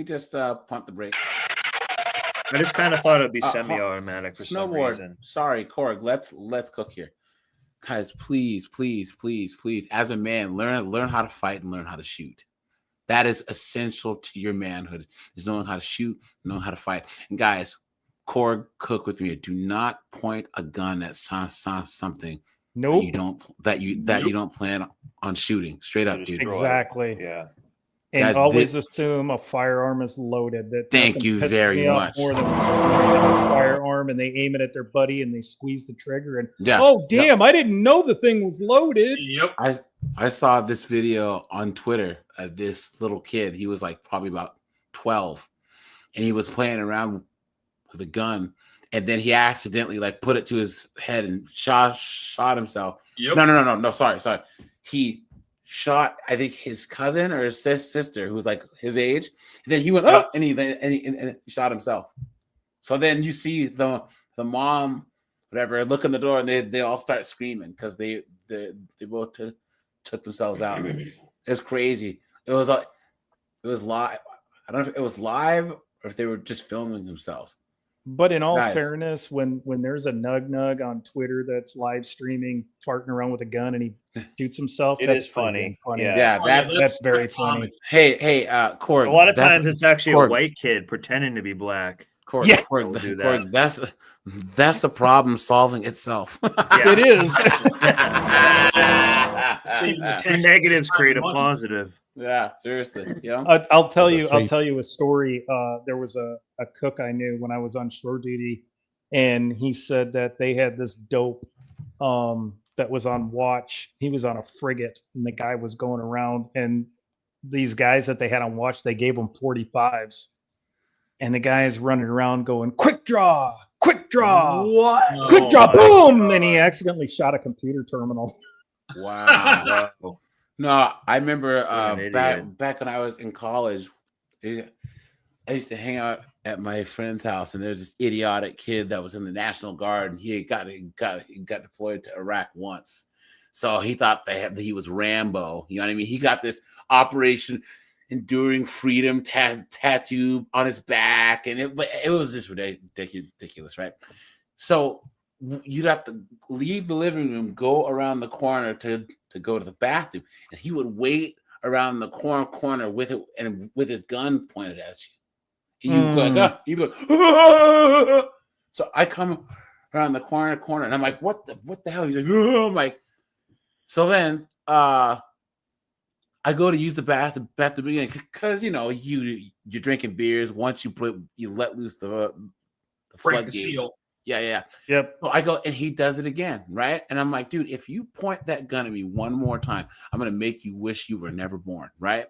[SPEAKER 1] just punt the brakes?
[SPEAKER 2] I just kind of thought it'd be semi-automatic for some
[SPEAKER 1] Snowboard.
[SPEAKER 2] reason.
[SPEAKER 1] Sorry, Korg. Let's cook here, guys. Please, as a man, learn how to fight and learn how to shoot. That is essential to your manhood. Is knowing how to shoot, knowing how to fight. And guys, Korg, cook with me. Do not point a gun at something.
[SPEAKER 6] Nope.
[SPEAKER 1] That you don't plan on shooting. Straight up, dude.
[SPEAKER 6] Exactly.
[SPEAKER 2] Yeah.
[SPEAKER 6] And
[SPEAKER 1] Guys,
[SPEAKER 6] always assume a firearm is loaded. That
[SPEAKER 1] Thank
[SPEAKER 6] nothing
[SPEAKER 1] you
[SPEAKER 6] pisses
[SPEAKER 1] very
[SPEAKER 6] me off
[SPEAKER 1] much.
[SPEAKER 6] More than when somebody has a firearm and they aim it at their buddy and they squeeze the trigger and
[SPEAKER 1] Yeah.
[SPEAKER 6] oh damn, I didn't know the thing was loaded.
[SPEAKER 4] Yep.
[SPEAKER 1] I saw this video on Twitter of this little kid. He was like probably about 12, and he was playing around with a gun, and then he accidentally like put it to his head and shot himself.
[SPEAKER 4] Yep.
[SPEAKER 1] No. Sorry. He shot, I think, his cousin or his sister, who was like his age. And then he went up and he shot himself. So then you see the mom, whatever, look in the door, and they all start screaming because they both took themselves out. It's crazy. It was live. I don't know if it was live or if they were just filming themselves.
[SPEAKER 6] But in all
[SPEAKER 1] Guys.
[SPEAKER 6] fairness, when there's a nug on Twitter that's live streaming, farting around with a gun, and he shoots himself,
[SPEAKER 2] It
[SPEAKER 6] that's
[SPEAKER 2] is funny.
[SPEAKER 6] pretty
[SPEAKER 2] Yeah.
[SPEAKER 1] Yeah,
[SPEAKER 6] that's very funny.
[SPEAKER 1] Hey, Korg.
[SPEAKER 2] A lot of times it's actually
[SPEAKER 1] Korg.
[SPEAKER 2] a white kid pretending to be black.
[SPEAKER 1] Korg,
[SPEAKER 6] Yeah.
[SPEAKER 1] Korg,
[SPEAKER 2] Don't do
[SPEAKER 1] Korg, that's the problem solving itself.
[SPEAKER 2] Yeah.
[SPEAKER 6] It is.
[SPEAKER 2] Two negatives create a positive.
[SPEAKER 1] Yeah, seriously. Yeah.
[SPEAKER 6] I'll tell you a story. There was a cook I knew when I was on shore duty, and he said that they had this dope that was on watch. He was on a frigate, and the guy was going around, and these guys that they had on watch, they gave him 45s, and the guy's running around going, quick draw, quick draw,
[SPEAKER 1] What?
[SPEAKER 6] quick draw, boom, and he accidentally shot a computer terminal.
[SPEAKER 1] Wow. No, I remember
[SPEAKER 2] an
[SPEAKER 1] back when I was in college, I used to hang out at my friend's house, and there's this idiotic kid that was in the National Guard, and he got deployed to Iraq once. So he thought he was Rambo. You know what I mean? He got this Operation Enduring Freedom tattoo on his back, and it was just ridiculous, right? So you'd have to leave the living room, go around the corner to go to the bathroom, and he would wait around the corner with it and with his gun pointed at you. And you go, ah! So I come around the corner, and I'm like, what the hell? He's like, oh, I'm like, so then I go to use the bathroom again because you're drinking beers. Once you let loose the floodgates.
[SPEAKER 4] seal.
[SPEAKER 1] Yeah.
[SPEAKER 6] Yep.
[SPEAKER 1] So I go, and he does it again, right? And I'm like, dude, if you point that gun at me one more time, I'm gonna make you wish you were never born, right?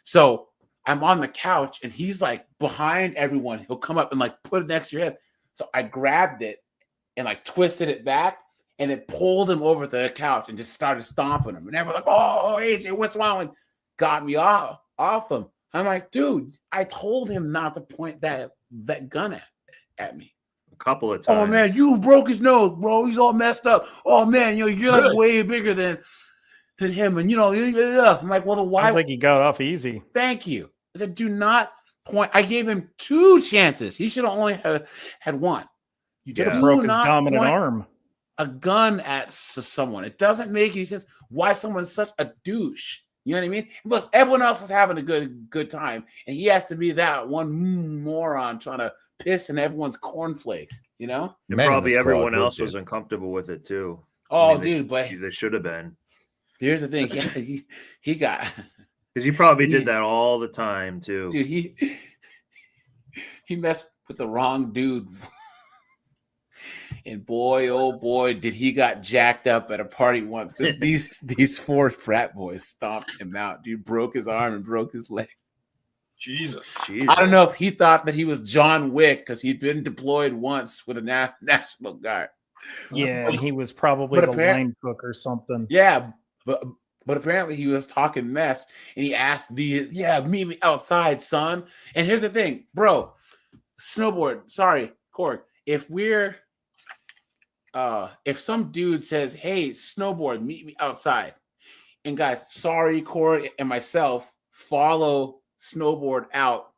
[SPEAKER 1] So I'm on the couch, and he's like behind everyone. He'll come up and like put it next to your head. So I grabbed it and like twisted it back, and it pulled him over to the couch and just started stomping him. And everyone's like, "Oh, AJ, what's wrong?" And got me off him. I'm like, dude, I told him not to point that gun at me.
[SPEAKER 2] Couple of times.
[SPEAKER 1] Oh man, you broke his nose, bro. He's all messed up. Oh man, you're like way bigger than him, and yeah. I'm like, well, then why?
[SPEAKER 6] Sounds like he got off easy.
[SPEAKER 1] Thank you. I said, do not point. I gave him 2 chances. He should have only had 1.
[SPEAKER 6] You should have broke his dominant
[SPEAKER 1] point
[SPEAKER 6] arm.
[SPEAKER 1] a gun at someone. It doesn't make any sense why someone's such a douche. You know what I mean? Plus, everyone else is having a good time, and he has to be that one moron trying to piss in everyone's cornflakes. You know?
[SPEAKER 2] And probably everyone else was uncomfortable with it too.
[SPEAKER 1] Oh, dude, but
[SPEAKER 2] they should have been.
[SPEAKER 1] Here's the thing. He got
[SPEAKER 2] because he probably did that all the time too.
[SPEAKER 1] Dude, he messed with the wrong dude. And boy, oh boy, did he got jacked up at a party once. These 4 frat boys stomped him out. Dude broke his arm and broke his leg.
[SPEAKER 4] Jesus.
[SPEAKER 1] I don't know if he thought that he was John Wick because he'd been deployed once with a National Guard.
[SPEAKER 6] Yeah, and he was probably the line cook or something.
[SPEAKER 1] Yeah, but apparently he was talking mess, and he asked meet me outside, son. And here's the thing, bro, snowboard. Sorry, Corey. If some dude says, hey, snowboard, meet me outside. And guys, sorry, Corey and myself follow snowboard out.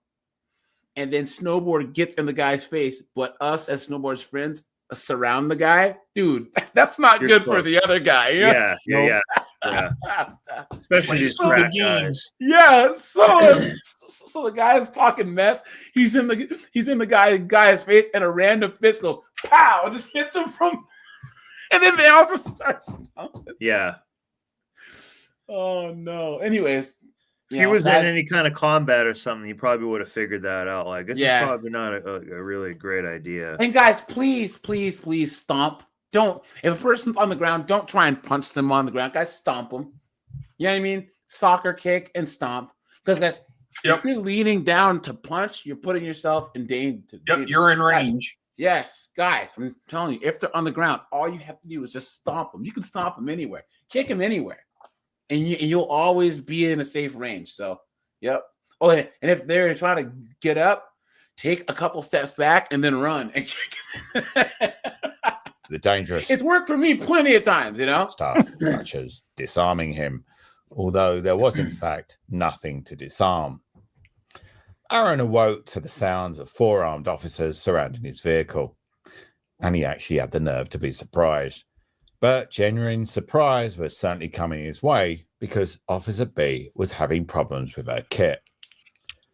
[SPEAKER 1] And then snowboard gets in the guy's face, but us as snowboard's friends surround the guy. Dude, that's not good for the other guy.
[SPEAKER 2] Yeah. Especially these frat guys.
[SPEAKER 1] Yeah, so the guy's talking mess. He's in the guy's face, and a random fist goes pow, and just hits him and then they all just start stomping.
[SPEAKER 2] Yeah.
[SPEAKER 1] Oh no. Anyways,
[SPEAKER 2] if he was in any kind of combat or something, he probably would have figured that out. Like this is probably not a really great idea.
[SPEAKER 1] And guys, please stomp. Don't, if a person's on the ground, don't try and punch them on the ground. Guys, stomp them. You know what I mean? Soccer kick and stomp. Because guys, if you're leaning down to punch, you're putting yourself in danger.
[SPEAKER 4] Yep, you're in range.
[SPEAKER 1] Yes, guys, I'm telling you, if they're on the ground, all you have to do is just stomp them. You can stomp them anywhere, kick them anywhere, and you'll always be in a safe range. So, yep. Oh, and if they're trying to get up, take a couple steps back and then run and kick.
[SPEAKER 3] The dangerous.
[SPEAKER 1] It's worked for me plenty of times, you know.
[SPEAKER 3] Stuff such as disarming him, although there was in fact nothing to disarm. Aaron awoke to the sounds of 4 armed officers surrounding his vehicle, and he actually had the nerve to be surprised. But genuine surprise was certainly coming his way because Officer B was having problems with her kit.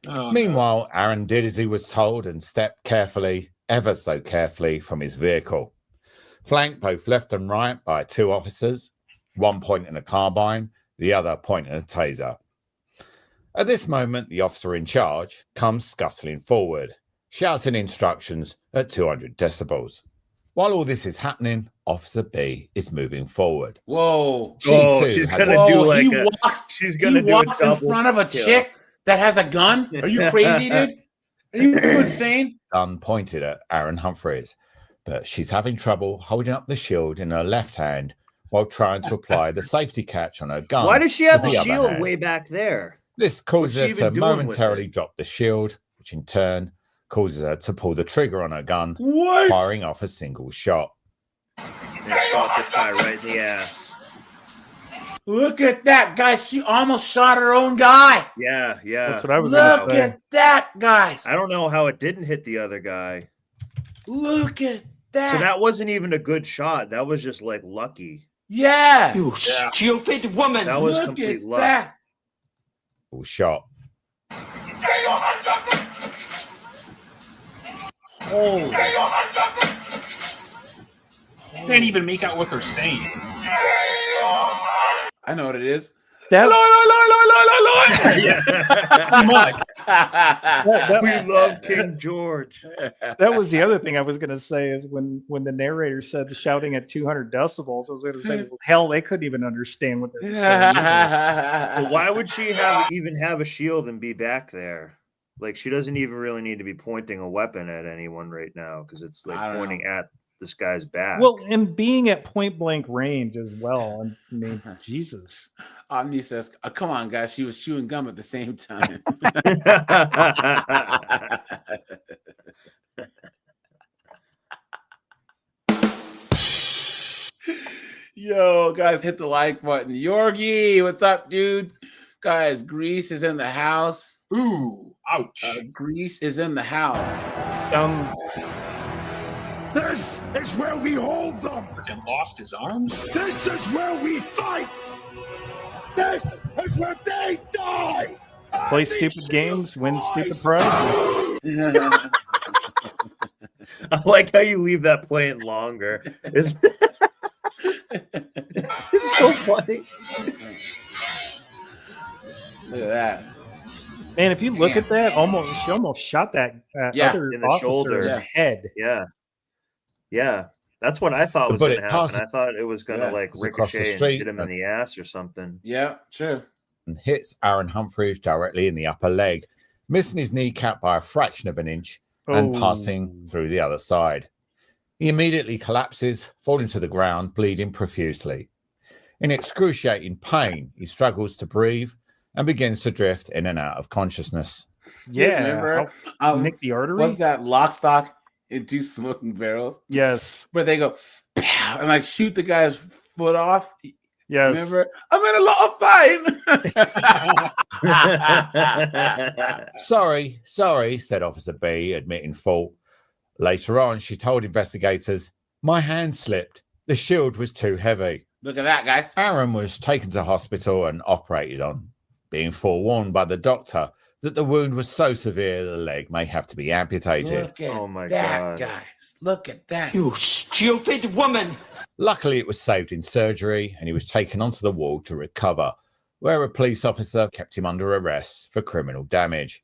[SPEAKER 3] Meanwhile, Aaron did as he was told and stepped carefully, ever so carefully, from his vehicle. Flanked both left and right by 2 officers, one pointing a carbine, the other pointing a taser. At this moment, the officer in charge comes scuttling forward, shouting instructions at 200 decibels. While all this is happening, Officer B is moving forward.
[SPEAKER 1] Whoa.
[SPEAKER 2] She's going to do like
[SPEAKER 1] he walks in front of a chick that has a gun? Are you crazy, dude? Are you insane?
[SPEAKER 3] Gun pointed at Aaron Humphreys, but she's having trouble holding up the shield in her left hand while trying to apply the safety catch on her gun.
[SPEAKER 2] Why does she have
[SPEAKER 3] with
[SPEAKER 2] the
[SPEAKER 3] other
[SPEAKER 2] shield
[SPEAKER 3] hand.
[SPEAKER 2] way back there?
[SPEAKER 3] This causes her
[SPEAKER 2] What's she
[SPEAKER 3] to
[SPEAKER 2] even doing with
[SPEAKER 3] momentarily drop the shield, which in turn causes her to pull the trigger on her gun,
[SPEAKER 1] What?
[SPEAKER 3] firing off a single shot.
[SPEAKER 2] They shot this guy right in the ass.
[SPEAKER 1] Look at that, guys. She almost shot her own guy.
[SPEAKER 2] Yeah.
[SPEAKER 6] That's what I was
[SPEAKER 1] Look
[SPEAKER 6] going to say.
[SPEAKER 1] at that, guys.
[SPEAKER 2] I don't know how it didn't hit the other guy.
[SPEAKER 1] Look at that.
[SPEAKER 2] So that wasn't even a good shot. That was just like lucky.
[SPEAKER 1] Yeah.
[SPEAKER 15] You stupid woman.
[SPEAKER 2] That was
[SPEAKER 1] Look
[SPEAKER 2] complete
[SPEAKER 1] at
[SPEAKER 2] luck.
[SPEAKER 1] that.
[SPEAKER 3] Shot.
[SPEAKER 1] Holy.
[SPEAKER 4] Can't even make out what they're saying.
[SPEAKER 1] I know what it is.
[SPEAKER 6] That,
[SPEAKER 2] We love King George.
[SPEAKER 6] that was the other thing I was going to say is when the narrator said shouting at 200 decibels, I was going to say, well, hell, they couldn't even understand what they were saying.
[SPEAKER 2] But why would she even have a shield and be back there? Like she doesn't even really need to be pointing a weapon at anyone right now because it's like pointing at this guy's back.
[SPEAKER 6] Well, and being at point blank range as well. I mean, Jesus.
[SPEAKER 1] Omni says, come on, guys. She was chewing gum at the same time. Yo, guys, hit the like button. Yorgi, what's up, dude? Guys, Grease is in the house.
[SPEAKER 4] Ooh, ouch.
[SPEAKER 1] Grease is in the house.
[SPEAKER 5] This is where we hold them.
[SPEAKER 4] Freaking lost his arms.
[SPEAKER 5] This is where we fight. This is where they die.
[SPEAKER 6] Play stupid games, win stupid prizes.
[SPEAKER 2] I like how you leave that playing longer. It's so funny.
[SPEAKER 1] Look at that.
[SPEAKER 6] Man, if you look at that, she almost shot that other
[SPEAKER 2] in the
[SPEAKER 6] officer
[SPEAKER 2] shoulder.
[SPEAKER 6] in the head.
[SPEAKER 2] Yeah. That's what I thought
[SPEAKER 3] The
[SPEAKER 2] was going to
[SPEAKER 3] bullet
[SPEAKER 2] happen.
[SPEAKER 3] passes-
[SPEAKER 2] I thought it was going to like
[SPEAKER 3] across the
[SPEAKER 2] ricochet and
[SPEAKER 3] street
[SPEAKER 2] hit him in the ass or something.
[SPEAKER 1] Yeah, sure.
[SPEAKER 3] And hits Aaron Humphreys directly in the upper leg, missing his kneecap by a fraction of an inch and passing through the other side. He immediately collapses, falling to the ground, bleeding profusely. In excruciating pain, he struggles to breathe and begins to drift in and out of consciousness.
[SPEAKER 1] Yeah, remember
[SPEAKER 6] Nick the Artery?
[SPEAKER 1] What's that? Lock, Stock, and Two Smoking Barrels.
[SPEAKER 6] Yes.
[SPEAKER 1] Where they go pow, and like shoot the guy's foot off.
[SPEAKER 6] Yes.
[SPEAKER 1] Remember? I'm in a lot of pain.
[SPEAKER 3] Sorry, said Officer B, admitting fault. Later on, she told investigators, "My hand slipped. The shield was too heavy."
[SPEAKER 1] Look at that, guys.
[SPEAKER 3] Aaron was taken to hospital and operated on, being forewarned by the doctor that the wound was so severe the leg may have to be amputated.
[SPEAKER 1] Look at that, guys. Look at that.
[SPEAKER 15] You stupid woman.
[SPEAKER 3] Luckily, it was saved in surgery and he was taken onto the ward to recover, where a police officer kept him under arrest for criminal damage.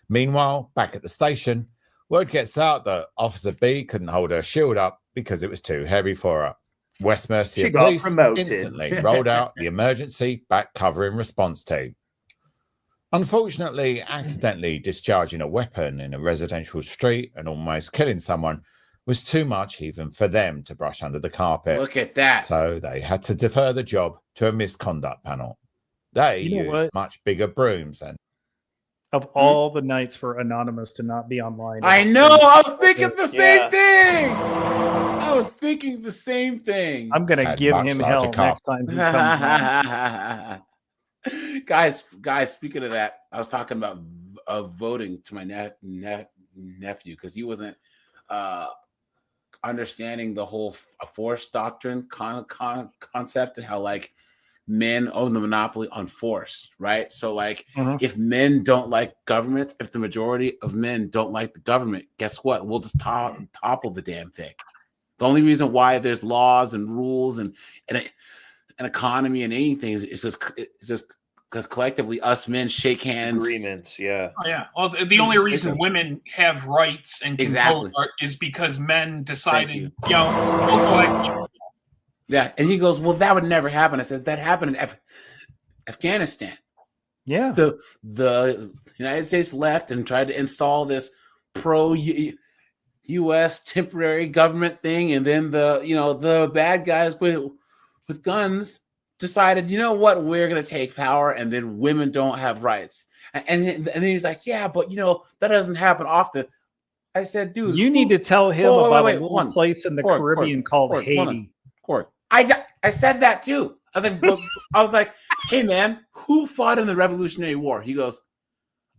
[SPEAKER 3] Meanwhile, back at the station, word gets out that Officer B couldn't hold her shield up because it was too heavy for her. West Mercia
[SPEAKER 2] She got
[SPEAKER 3] Police
[SPEAKER 2] promoted.
[SPEAKER 3] instantly rolled out the emergency back covering response team. Unfortunately, accidentally discharging a weapon in a residential street and almost killing someone was too much even for them to brush under the carpet.
[SPEAKER 1] Look at that.
[SPEAKER 3] So they had to defer the job to a misconduct panel. They
[SPEAKER 6] You know
[SPEAKER 3] used
[SPEAKER 6] what?
[SPEAKER 3] much bigger brooms and
[SPEAKER 6] Of all the nights for Anonymous to not be online.
[SPEAKER 1] I know. I was thinking the same thing. I was thinking the same thing.
[SPEAKER 6] I'm going to
[SPEAKER 3] Had
[SPEAKER 6] give
[SPEAKER 3] much
[SPEAKER 6] him
[SPEAKER 3] larger
[SPEAKER 6] hell
[SPEAKER 3] car.
[SPEAKER 6] next time he comes on.
[SPEAKER 1] guys, speaking of that, I was talking about voting to my nephew because he wasn't understanding the whole force doctrine concept and how like men own the monopoly on force, right? So like if men don't like government, if the majority of men don't like the government, guess what? We'll just topple the damn thing. The only reason why there's laws and rules and an economy and anything is just because collectively us men shake hands.
[SPEAKER 2] Agreements, yeah.
[SPEAKER 4] Oh, yeah. Well, the only reason women have rights and can
[SPEAKER 1] Exactly.
[SPEAKER 4] vote is because men decided,
[SPEAKER 1] you.
[SPEAKER 4] we'll go ahead.
[SPEAKER 1] Yeah, and he goes, well, that would never happen. I said, that happened in Afghanistan.
[SPEAKER 6] Yeah.
[SPEAKER 1] The United States left and tried to install this pro-U.S. temporary government thing, and then the bad guys with guns decided, you know what, we're going to take power, and then women don't have rights. And then he's like, yeah, but that doesn't happen often. I said, dude,
[SPEAKER 6] You need to tell him about a little
[SPEAKER 1] one.
[SPEAKER 6] place in the
[SPEAKER 1] Cord,
[SPEAKER 6] Caribbean called
[SPEAKER 1] hold on.
[SPEAKER 6] Haiti.
[SPEAKER 1] Cord. I said that too. I was like, hey man, who fought in the Revolutionary War? He goes,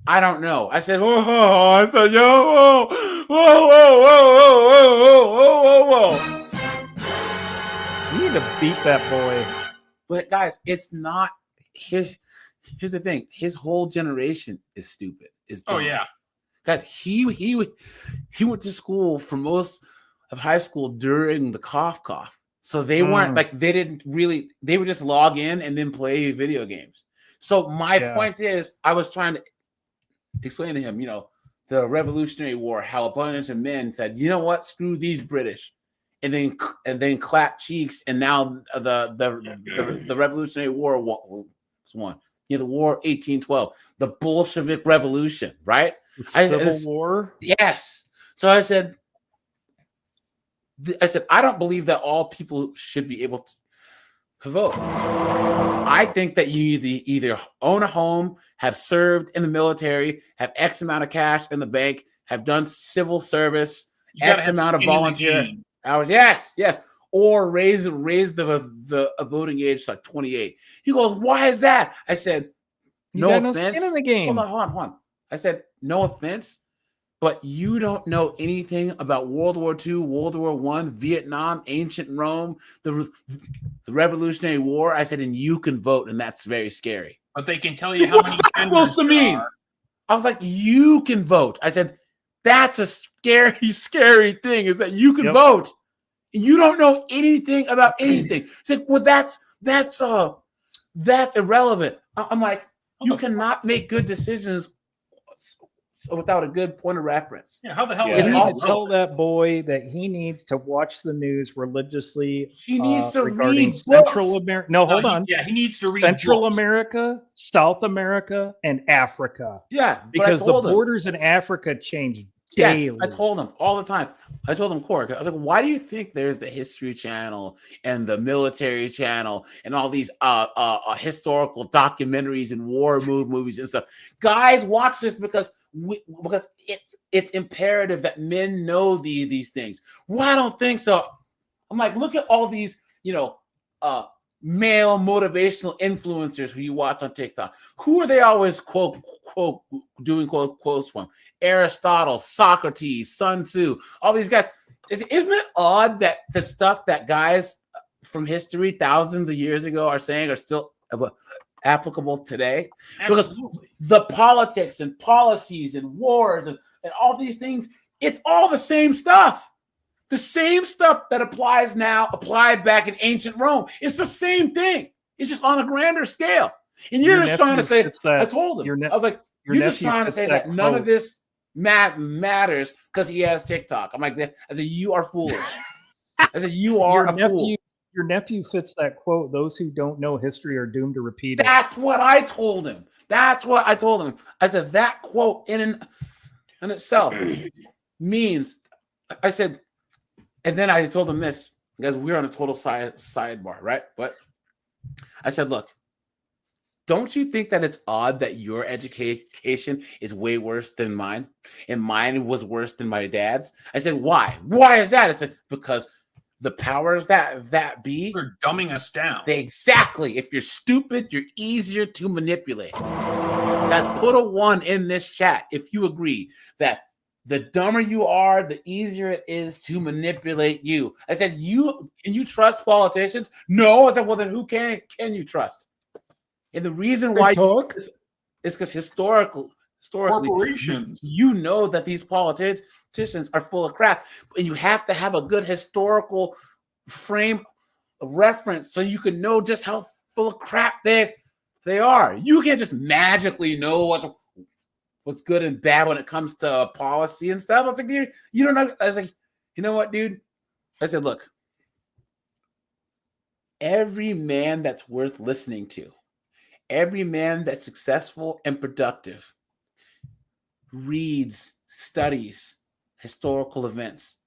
[SPEAKER 1] I don't know. I said, whoa. I said, yo, whoa.
[SPEAKER 6] You need to beat that boy.
[SPEAKER 1] But guys, it's not. Here's the thing. His whole generation is stupid. Is dumb.
[SPEAKER 4] Oh yeah,
[SPEAKER 1] guys. He went to school for most of high school during the cough. So they weren't like they were just log in and then play video games. So my point is, I was trying to explain to him, the Revolutionary War, how a bunch of men said, you know what, screw these British, and then clap cheeks, and now the Revolutionary War was won. The War 1812, the Bolshevik Revolution, right?
[SPEAKER 6] Civil War.
[SPEAKER 1] Yes. So I said, I don't believe that all people should be able to vote. I think that you either own a home, have served in the military, have X amount of cash in the bank, have done civil service, X amount of volunteer hours. Yes. Or raise the voting age to like 28. He goes, why is that? I said,
[SPEAKER 6] You
[SPEAKER 1] no
[SPEAKER 6] got no
[SPEAKER 1] offense.
[SPEAKER 6] skin in the game.
[SPEAKER 1] Hold on. I said, no offense, but you don't know anything about World War II, World War I, Vietnam, ancient Rome, the Revolutionary War. I said, and you can vote, and that's very scary.
[SPEAKER 4] But they can tell you
[SPEAKER 1] Dude,
[SPEAKER 4] how
[SPEAKER 1] what's
[SPEAKER 4] many
[SPEAKER 1] that
[SPEAKER 4] genders
[SPEAKER 1] supposed to
[SPEAKER 4] there
[SPEAKER 1] mean?
[SPEAKER 4] are.
[SPEAKER 1] I was like, you can vote. I said, that's a scary, scary thing, is that you can vote. And you don't know anything about anything. It's like, well, that's irrelevant. I'm like, you cannot make good decisions without a good point of reference.
[SPEAKER 4] Yeah, how the hell
[SPEAKER 6] You
[SPEAKER 4] is
[SPEAKER 6] need
[SPEAKER 4] that
[SPEAKER 6] to tell that boy that he needs to watch the news religiously.
[SPEAKER 1] He needs to
[SPEAKER 6] regarding
[SPEAKER 1] read
[SPEAKER 6] Central
[SPEAKER 1] books.
[SPEAKER 6] America. No, hold on.
[SPEAKER 4] Yeah, he needs to read
[SPEAKER 6] Central
[SPEAKER 4] books.
[SPEAKER 6] America, South America, and Africa.
[SPEAKER 1] Yeah, but I
[SPEAKER 6] because the
[SPEAKER 1] told him.
[SPEAKER 6] borders in Africa change
[SPEAKER 1] Yes,
[SPEAKER 6] daily.
[SPEAKER 1] I told him all the time. I told him, Cork, I was like, why do you think there's the History Channel and the Military Channel and all these historical documentaries and war movies and stuff? Guys, watch this because it's imperative that men know these things. Well, I don't think so. I'm like, look at all these, male motivational influencers who you watch on TikTok. Who are they always doing quotes from? Aristotle, Socrates, Sun Tzu, all these guys. Isn't it odd that the stuff that guys from history thousands of years ago are saying are still applicable today?
[SPEAKER 4] Absolutely.
[SPEAKER 1] Because the politics and policies and wars and all these things, it's all the same stuff. The same stuff that applies now applied back in ancient Rome. It's the same thing. It's just on a grander scale. And you're just trying to say, I told him, I was like, you're just trying to say that none of this matters because he has TikTok. I'm like, I said, you are foolish. I said, you are fool.
[SPEAKER 6] Your nephew fits that quote. Those who don't know history are doomed to repeat it.
[SPEAKER 1] That's what I told him. I said, that quote in itself means, I said, and then I told him this, because we're on a total sidebar, right? But I said, look, don't you think that it's odd that your education is way worse than mine? And mine was worse than my dad's? I said, why? Why is that? I said, because the powers that be
[SPEAKER 4] are dumbing us down.
[SPEAKER 1] Exactly. If you're stupid, you're easier to manipulate. Guys, put a 1 in this chat if you agree that the dumber you are, the easier it is to manipulate you. I said, can you trust politicians? No. I said, well, then who can you trust? And the reason why is because historically,
[SPEAKER 4] corporations,
[SPEAKER 1] you know that these politicians are full of crap, and you have to have a good historical frame of reference so you can know just how full of crap they are. You can't just magically know what's good and bad when it comes to policy and stuff. I was like, you don't know. I was like, you know what, dude? I said, look, every man that's worth listening to, every man that's successful and productive reads, studies historical events,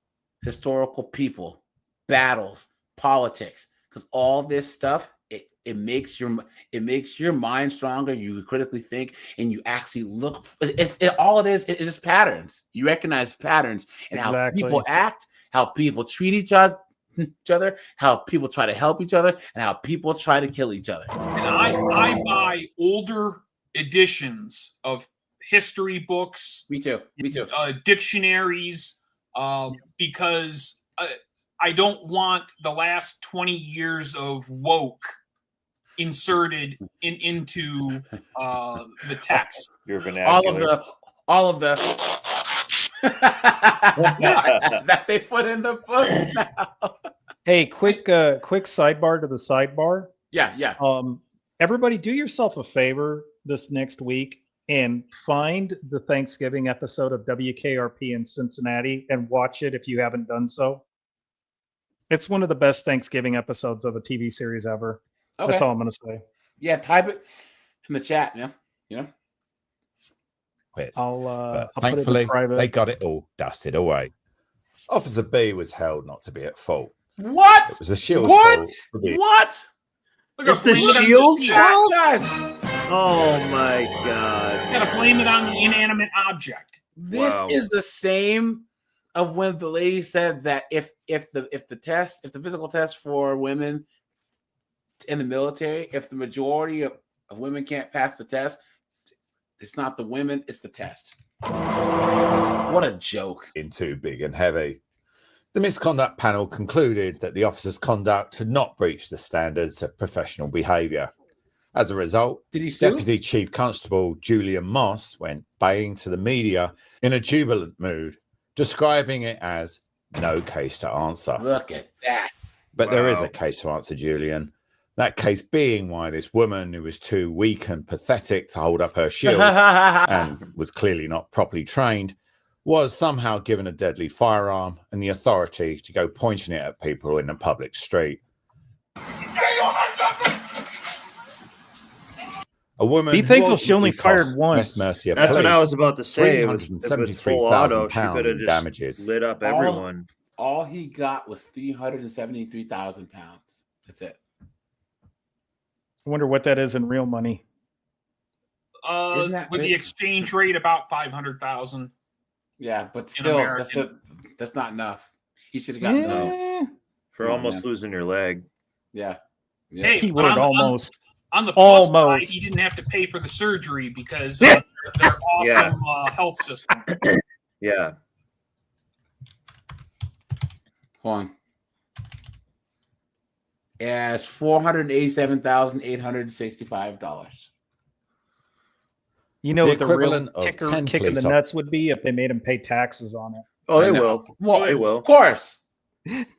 [SPEAKER 1] historical people, battles, politics, because all this stuff, it makes your mind stronger. You critically think, and you actually look. All it is just patterns. You recognize patterns and how people act, how people treat each other, how people try to help each other, and how people try to kill each other.
[SPEAKER 4] And I buy older editions of history books.
[SPEAKER 1] Me too.
[SPEAKER 4] Dictionaries, because I don't want the last 20 years of woke inserted into the text.
[SPEAKER 2] Your vernacular.
[SPEAKER 1] All of the that they put in the books now.
[SPEAKER 6] Hey, quick sidebar to the sidebar.
[SPEAKER 1] Yeah.
[SPEAKER 6] Everybody, do yourself a favor this next week and find the Thanksgiving episode of WKRP in Cincinnati and watch it if you haven't done so. It's one of the best Thanksgiving episodes of a TV series ever.
[SPEAKER 1] Okay.
[SPEAKER 6] That's all I'm going to say.
[SPEAKER 1] Yeah, type it in the chat, man.
[SPEAKER 6] I'll
[SPEAKER 3] thankfully,
[SPEAKER 6] put it in private.
[SPEAKER 3] they got it all dusted away. Officer B was held not to be at fault.
[SPEAKER 1] What?
[SPEAKER 3] It was the shield's
[SPEAKER 1] What?
[SPEAKER 3] fault for being-
[SPEAKER 1] What?
[SPEAKER 2] It's the shield's fault?
[SPEAKER 1] Guys.
[SPEAKER 2] Oh my god!
[SPEAKER 4] You gotta blame it on the inanimate object.
[SPEAKER 1] This is the same of when the lady said that if the physical test for women in the military, if the majority of women can't pass the test, It's not the women, it's the test. What a joke.
[SPEAKER 3] In too big and heavy. The misconduct panel concluded that the officer's conduct had not breached the standards of professional behaviour. As a result,
[SPEAKER 1] Did he sue?
[SPEAKER 3] Deputy Chief Constable Julian Moss went baying to the media in a jubilant mood, describing it as no case to answer.
[SPEAKER 1] Look at that.
[SPEAKER 3] But there is a case to answer, Julian. That case being why this woman, who was too weak and pathetic to hold up her shield and was clearly not properly trained, was somehow given a deadly firearm and the authority to go pointing it at people in a public street. A woman
[SPEAKER 6] Be thankful she only fired once.
[SPEAKER 3] West Mercia
[SPEAKER 2] That's
[SPEAKER 3] Police
[SPEAKER 2] what I was about to say. It was full auto. She
[SPEAKER 3] £373,000
[SPEAKER 2] could have
[SPEAKER 3] in
[SPEAKER 2] just
[SPEAKER 3] damages.
[SPEAKER 2] lit up everyone.
[SPEAKER 1] All he got was 373,000 pounds. That's it.
[SPEAKER 6] I wonder what that is in real money.
[SPEAKER 4] With the exchange rate, about 500,000.
[SPEAKER 1] Yeah, but still, that's not enough. He should have gotten those.
[SPEAKER 2] For almost losing your leg.
[SPEAKER 1] Yeah.
[SPEAKER 4] Hey,
[SPEAKER 6] Keyword almost.
[SPEAKER 4] On the plus side, he didn't have to pay for the surgery because of their awesome health system.
[SPEAKER 2] Yeah.
[SPEAKER 1] Hold on. Yeah, it's $487,865.
[SPEAKER 6] You know
[SPEAKER 3] The
[SPEAKER 6] what the real
[SPEAKER 3] equivalent of 10
[SPEAKER 6] kick in the
[SPEAKER 3] police
[SPEAKER 6] nuts would be if they made him pay taxes on it.
[SPEAKER 2] Oh, they will.
[SPEAKER 1] Well,
[SPEAKER 2] they will.
[SPEAKER 1] Of course.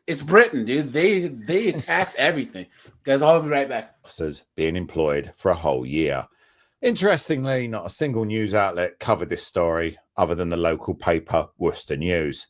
[SPEAKER 1] It's Britain, dude. They tax everything. Guys, I'll be right back.
[SPEAKER 3] Officers being employed for a whole year. Interestingly, not a single news outlet covered this story other than the local paper Worcester News.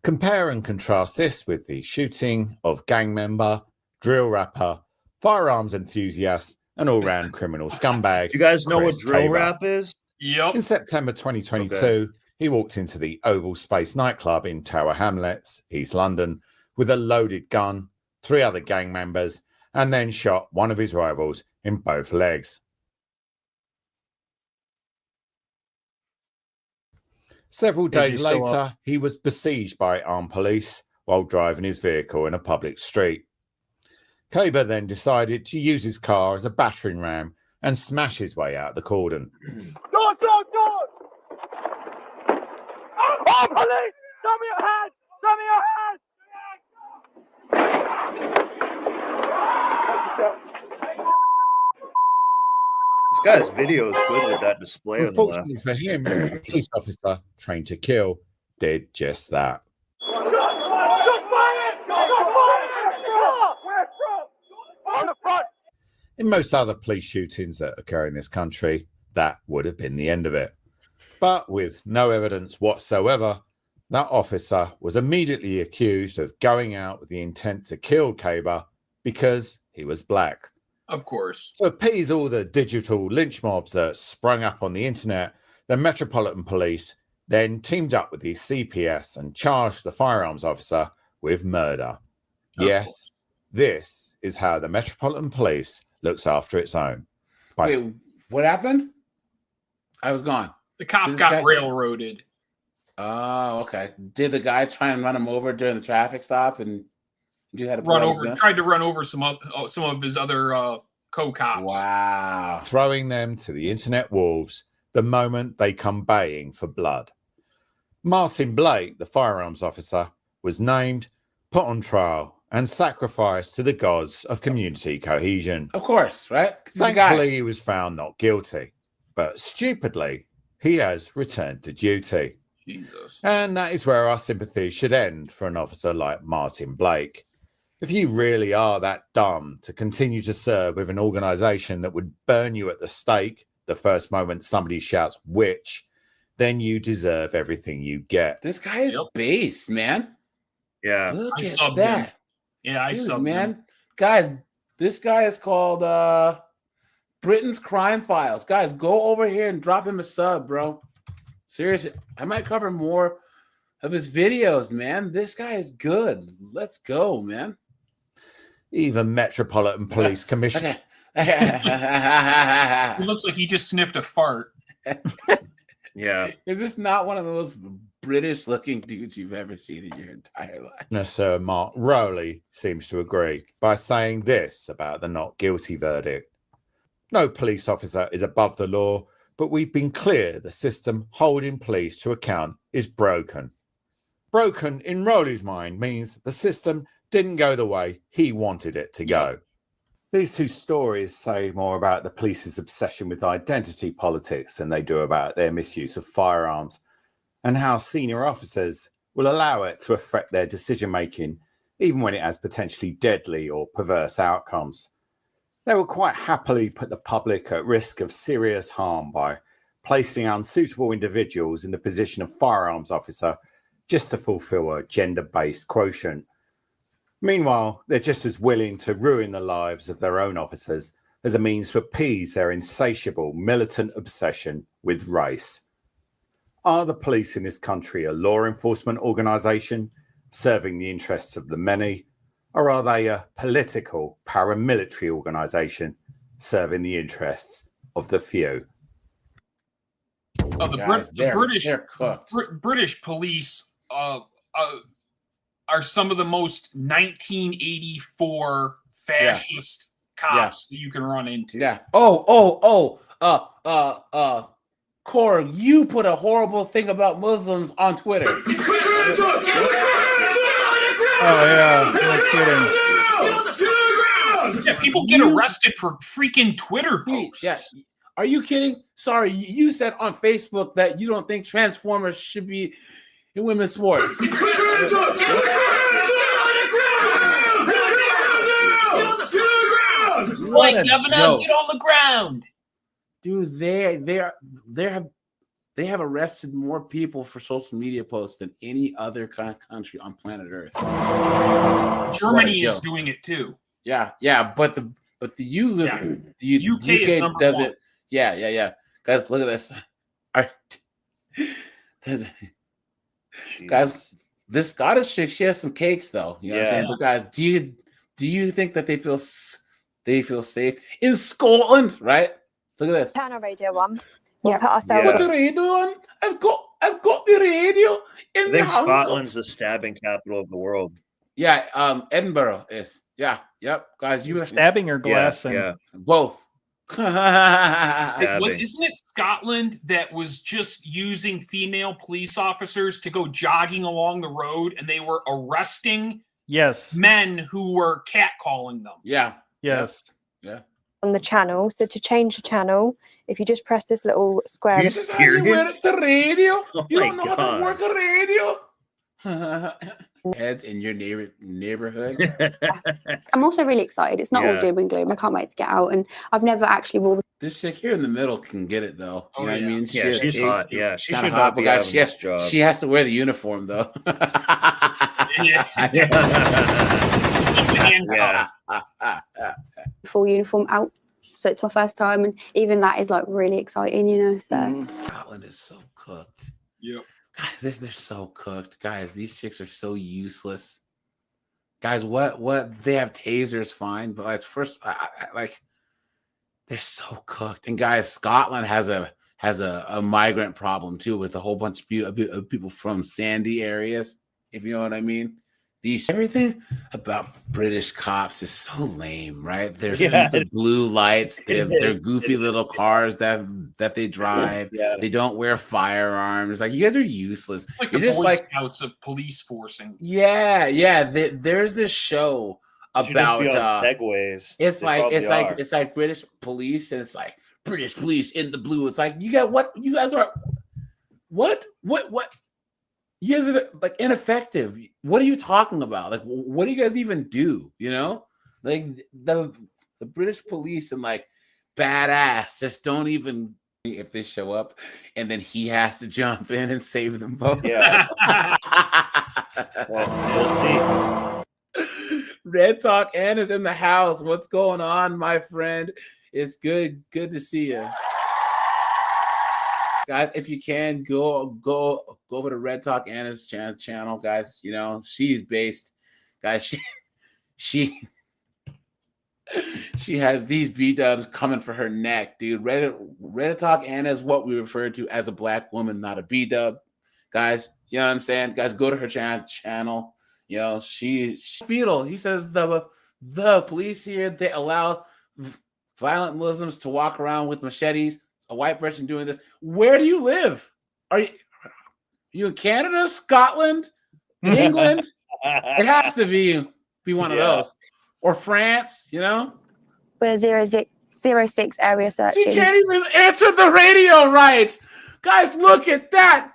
[SPEAKER 3] Compare and contrast this with the shooting of gang member, drill rapper, firearms enthusiast, and all-round criminal scumbag.
[SPEAKER 2] You guys know
[SPEAKER 3] Chris
[SPEAKER 2] what drill
[SPEAKER 3] Tabor.
[SPEAKER 2] rap is?
[SPEAKER 4] Yep.
[SPEAKER 3] In September 2022, he walked into the Oval Space nightclub in Tower Hamlets, East London, with a loaded gun, 3 other gang members, and then shot one of his rivals in both legs. Several days later, he was besieged by armed police while driving his vehicle in a public street. Tabor then decided to use his car as a battering ram and smash his way out the cordon.
[SPEAKER 5] Go! Oh, police! Show me your hands! Show me your hands!
[SPEAKER 2] This guy's video is good with that display on the left.
[SPEAKER 3] Unfortunately for him, a police officer trained to kill did just that.
[SPEAKER 5] On the front!
[SPEAKER 3] In most other police shootings that occur in this country, that would have been the end of it. But with no evidence whatsoever, that officer was immediately accused of going out with the intent to kill Tabor because he was black.
[SPEAKER 4] Of course.
[SPEAKER 3] To appease all the digital lynch mobs that sprung up on the internet, the Metropolitan Police then teamed up with the CPS and charged the firearms officer with murder. Yes, this is how the Metropolitan Police looks after its own.
[SPEAKER 1] Wait, what happened? I was gone.
[SPEAKER 4] The cop got railroaded.
[SPEAKER 1] Oh, okay. Did the guy try and run him over during the traffic stop, and you had to
[SPEAKER 4] tried to run over some of his other co-cops.
[SPEAKER 1] Wow.
[SPEAKER 3] Throwing them to the internet wolves the moment they come baying for blood. Martin Blake, the firearms officer, was named, put on trial, and sacrificed to the gods of community cohesion.
[SPEAKER 1] Of course, right?
[SPEAKER 3] Thankfully, he was found not guilty. But stupidly, he has returned to duty.
[SPEAKER 4] Jesus.
[SPEAKER 3] And that is where our sympathy should end for an officer like Martin Blake. If you really are that dumb to continue to serve with an organisation that would burn you at the stake the first moment somebody shouts witch, then you deserve everything you get.
[SPEAKER 1] This guy is based, man.
[SPEAKER 2] Yeah.
[SPEAKER 1] Look
[SPEAKER 4] I
[SPEAKER 1] at
[SPEAKER 4] subbed
[SPEAKER 1] that.
[SPEAKER 4] him. Yeah, I subbed
[SPEAKER 1] man.
[SPEAKER 4] him.
[SPEAKER 1] Guys, this guy is called Britain's Crime Files. Guys, go over here and drop him a sub, bro. Seriously, I might cover more of his videos, man. This guy is good. Let's go, man.
[SPEAKER 3] Even Metropolitan Police Commissioner.
[SPEAKER 4] He looks like he just sniffed a fart.
[SPEAKER 2] Yeah.
[SPEAKER 1] Is this not one of the most British-looking dudes you've ever seen in your entire life?
[SPEAKER 3] Sir Mark Rowley seems to agree by saying this about the not guilty verdict. No police officer is above the law, but we've been clear the system holding police to account is broken. Broken in Rowley's mind means the system didn't go the way he wanted it to go. These two stories say more about the police's obsession with identity politics than they do about their misuse of firearms and how senior officers will allow it to affect their decision-making even when it has potentially deadly or perverse outcomes. They will quite happily put the public at risk of serious harm by placing unsuitable individuals in the position of firearms officer just to fulfill a gender-based quotient. Meanwhile, they're just as willing to ruin the lives of their own officers as a means to appease their insatiable militant obsession with race. Are the police in this country a law enforcement organisation serving the interests of the many, or are they a political paramilitary organisation serving the interests of the few?
[SPEAKER 4] Oh, the British police are some of the most 1984 fascist cops that you can run into.
[SPEAKER 1] Yeah. Cor, you put a horrible thing about Muslims on Twitter.
[SPEAKER 6] Oh yeah, no kidding.
[SPEAKER 4] Yeah, people get arrested for freaking Twitter posts.
[SPEAKER 1] Yeah. Are you kidding? Sorry, you said on Facebook that you don't think Transformers should be in women's sports.
[SPEAKER 4] Like, Governor, get on the ground.
[SPEAKER 1] Dude, they have arrested more people for social media posts than any other country on planet Earth.
[SPEAKER 4] Germany is doing it too.
[SPEAKER 1] Yeah, but the
[SPEAKER 4] UK is number
[SPEAKER 1] does
[SPEAKER 4] one.
[SPEAKER 1] it. Yeah. Guys, look at this. Guys, this Scottish chick, she has some cakes though. You know what I'm saying? But guys, do you think that they feel safe in Scotland? Right? Look at this.
[SPEAKER 7] Turn on Radio 1. We'll put ourselves.
[SPEAKER 1] What's the radio on? I've got the radio in
[SPEAKER 2] I
[SPEAKER 1] the
[SPEAKER 2] think
[SPEAKER 1] house.
[SPEAKER 2] Scotland's the stabbing capital of the world.
[SPEAKER 1] Yeah, Edinburgh is. Yeah, yep. Guys, you
[SPEAKER 6] stabbing or glassing?
[SPEAKER 2] Yeah.
[SPEAKER 1] Both.
[SPEAKER 4] Isn't it Scotland that was just using female police officers to go jogging along the road, and they were arresting men who were catcalling them?
[SPEAKER 1] Yeah.
[SPEAKER 6] Yes.
[SPEAKER 1] Yeah.
[SPEAKER 7] On the channel. So to change the channel, if you just press this little square.
[SPEAKER 1] You work the radio?
[SPEAKER 2] Oh
[SPEAKER 1] You don't know how to work a radio? Heads in your neighborhood.
[SPEAKER 7] I'm also really excited. It's not all doom and gloom. I can't wait to get out. And I've never actually wore
[SPEAKER 1] This chick here in the middle can get it though. You know what I mean?
[SPEAKER 2] She's hot. Yeah, she
[SPEAKER 1] kinda
[SPEAKER 2] should
[SPEAKER 1] hot,
[SPEAKER 2] not be
[SPEAKER 1] but guys,
[SPEAKER 2] having this job.
[SPEAKER 1] she has to wear the uniform though.
[SPEAKER 7] full uniform out. So it's my first time. And even that is like really exciting, you know. So
[SPEAKER 1] Scotland is so cooked.
[SPEAKER 4] Yep.
[SPEAKER 1] Guys, they're so cooked. Guys, these chicks are so useless. Guys, what they have tasers, fine, but like first, they're so cooked. And guys, Scotland has a migrant problem too, with a whole bunch of people from sandy areas. If you know what I mean. Everything about British cops is so lame, right? Their stupid blue lights, their goofy little cars that they drive. They don't wear firearms. Like, you guys are useless.
[SPEAKER 4] Like
[SPEAKER 1] You're
[SPEAKER 4] the
[SPEAKER 1] just
[SPEAKER 4] Boy
[SPEAKER 1] like
[SPEAKER 4] Scouts of police forcing.
[SPEAKER 1] There's this show about
[SPEAKER 2] segways.
[SPEAKER 1] It's like British police, and it's like British police in the blue. It's like you guys are what? You guys are like ineffective. What are you talking about? Like, what do you guys even do? You know, like the British police and like badass just don't even. If they show up, and then he has to jump in and save them both.
[SPEAKER 2] Yeah. Well, we'll see.
[SPEAKER 1] Red Talk Anna's in the house. What's going on, my friend? It's good to see you. Guys, if you can, go over to Red Talk Anna's channel, guys. You know, she's based. Guys, she has these B-dubs coming for her neck, dude. Red Talk Anna is what we refer to as a black woman, not a B-dub. Guys, you know what I'm saying? Guys, go to her channel. You know, she's fetal. He says the police here, they allow violent Muslims to walk around with machetes. a white person doing this. Where do you live? Are you in Canada, Scotland, England? It has to be one of those, or France. You know,
[SPEAKER 7] we're 06 area searching.
[SPEAKER 1] She can't even answer the radio right, guys. Look at that.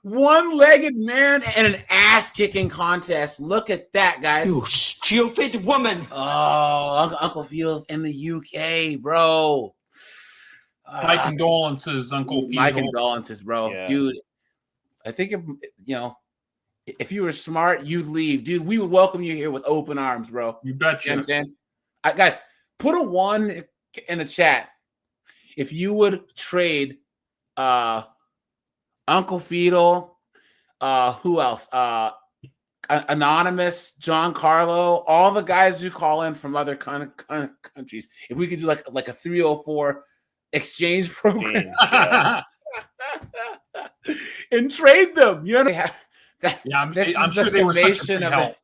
[SPEAKER 1] One-legged man and an ass-kicking contest. Look at that, guys.
[SPEAKER 15] You stupid woman.
[SPEAKER 1] Oh, Uncle Feel's in the UK, bro.
[SPEAKER 4] My condolences, Uncle Feel.
[SPEAKER 1] My condolences, bro.
[SPEAKER 2] Yeah.
[SPEAKER 1] Dude, I think if you were smart, you'd leave. Dude, we would welcome you here with open arms, bro.
[SPEAKER 4] You betcha.
[SPEAKER 1] You know what I'm saying? Guys, put a 1 in the chat. If you would trade Uncle Fiedel, who else? Anonymous, John Carlo, all the guys who call in from other countries. If we could do like a 304 exchange program and trade them, you know.
[SPEAKER 4] I'm sure they were such a big help.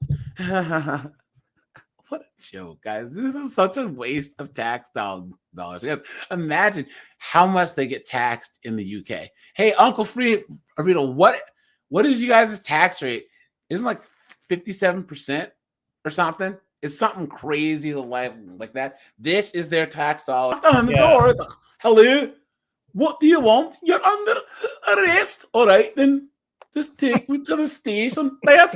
[SPEAKER 1] What a joke, guys. This is such a waste of tax dollars. Guys, imagine how much they get taxed in the UK. Hey, Uncle Frito, what is you guys' tax rate? Isn't like 57% or something? It's something crazy like that. This is their tax dollar. On the door. It's like, hello, what do you want? You're under arrest. All right, then. Just take me to the station. Go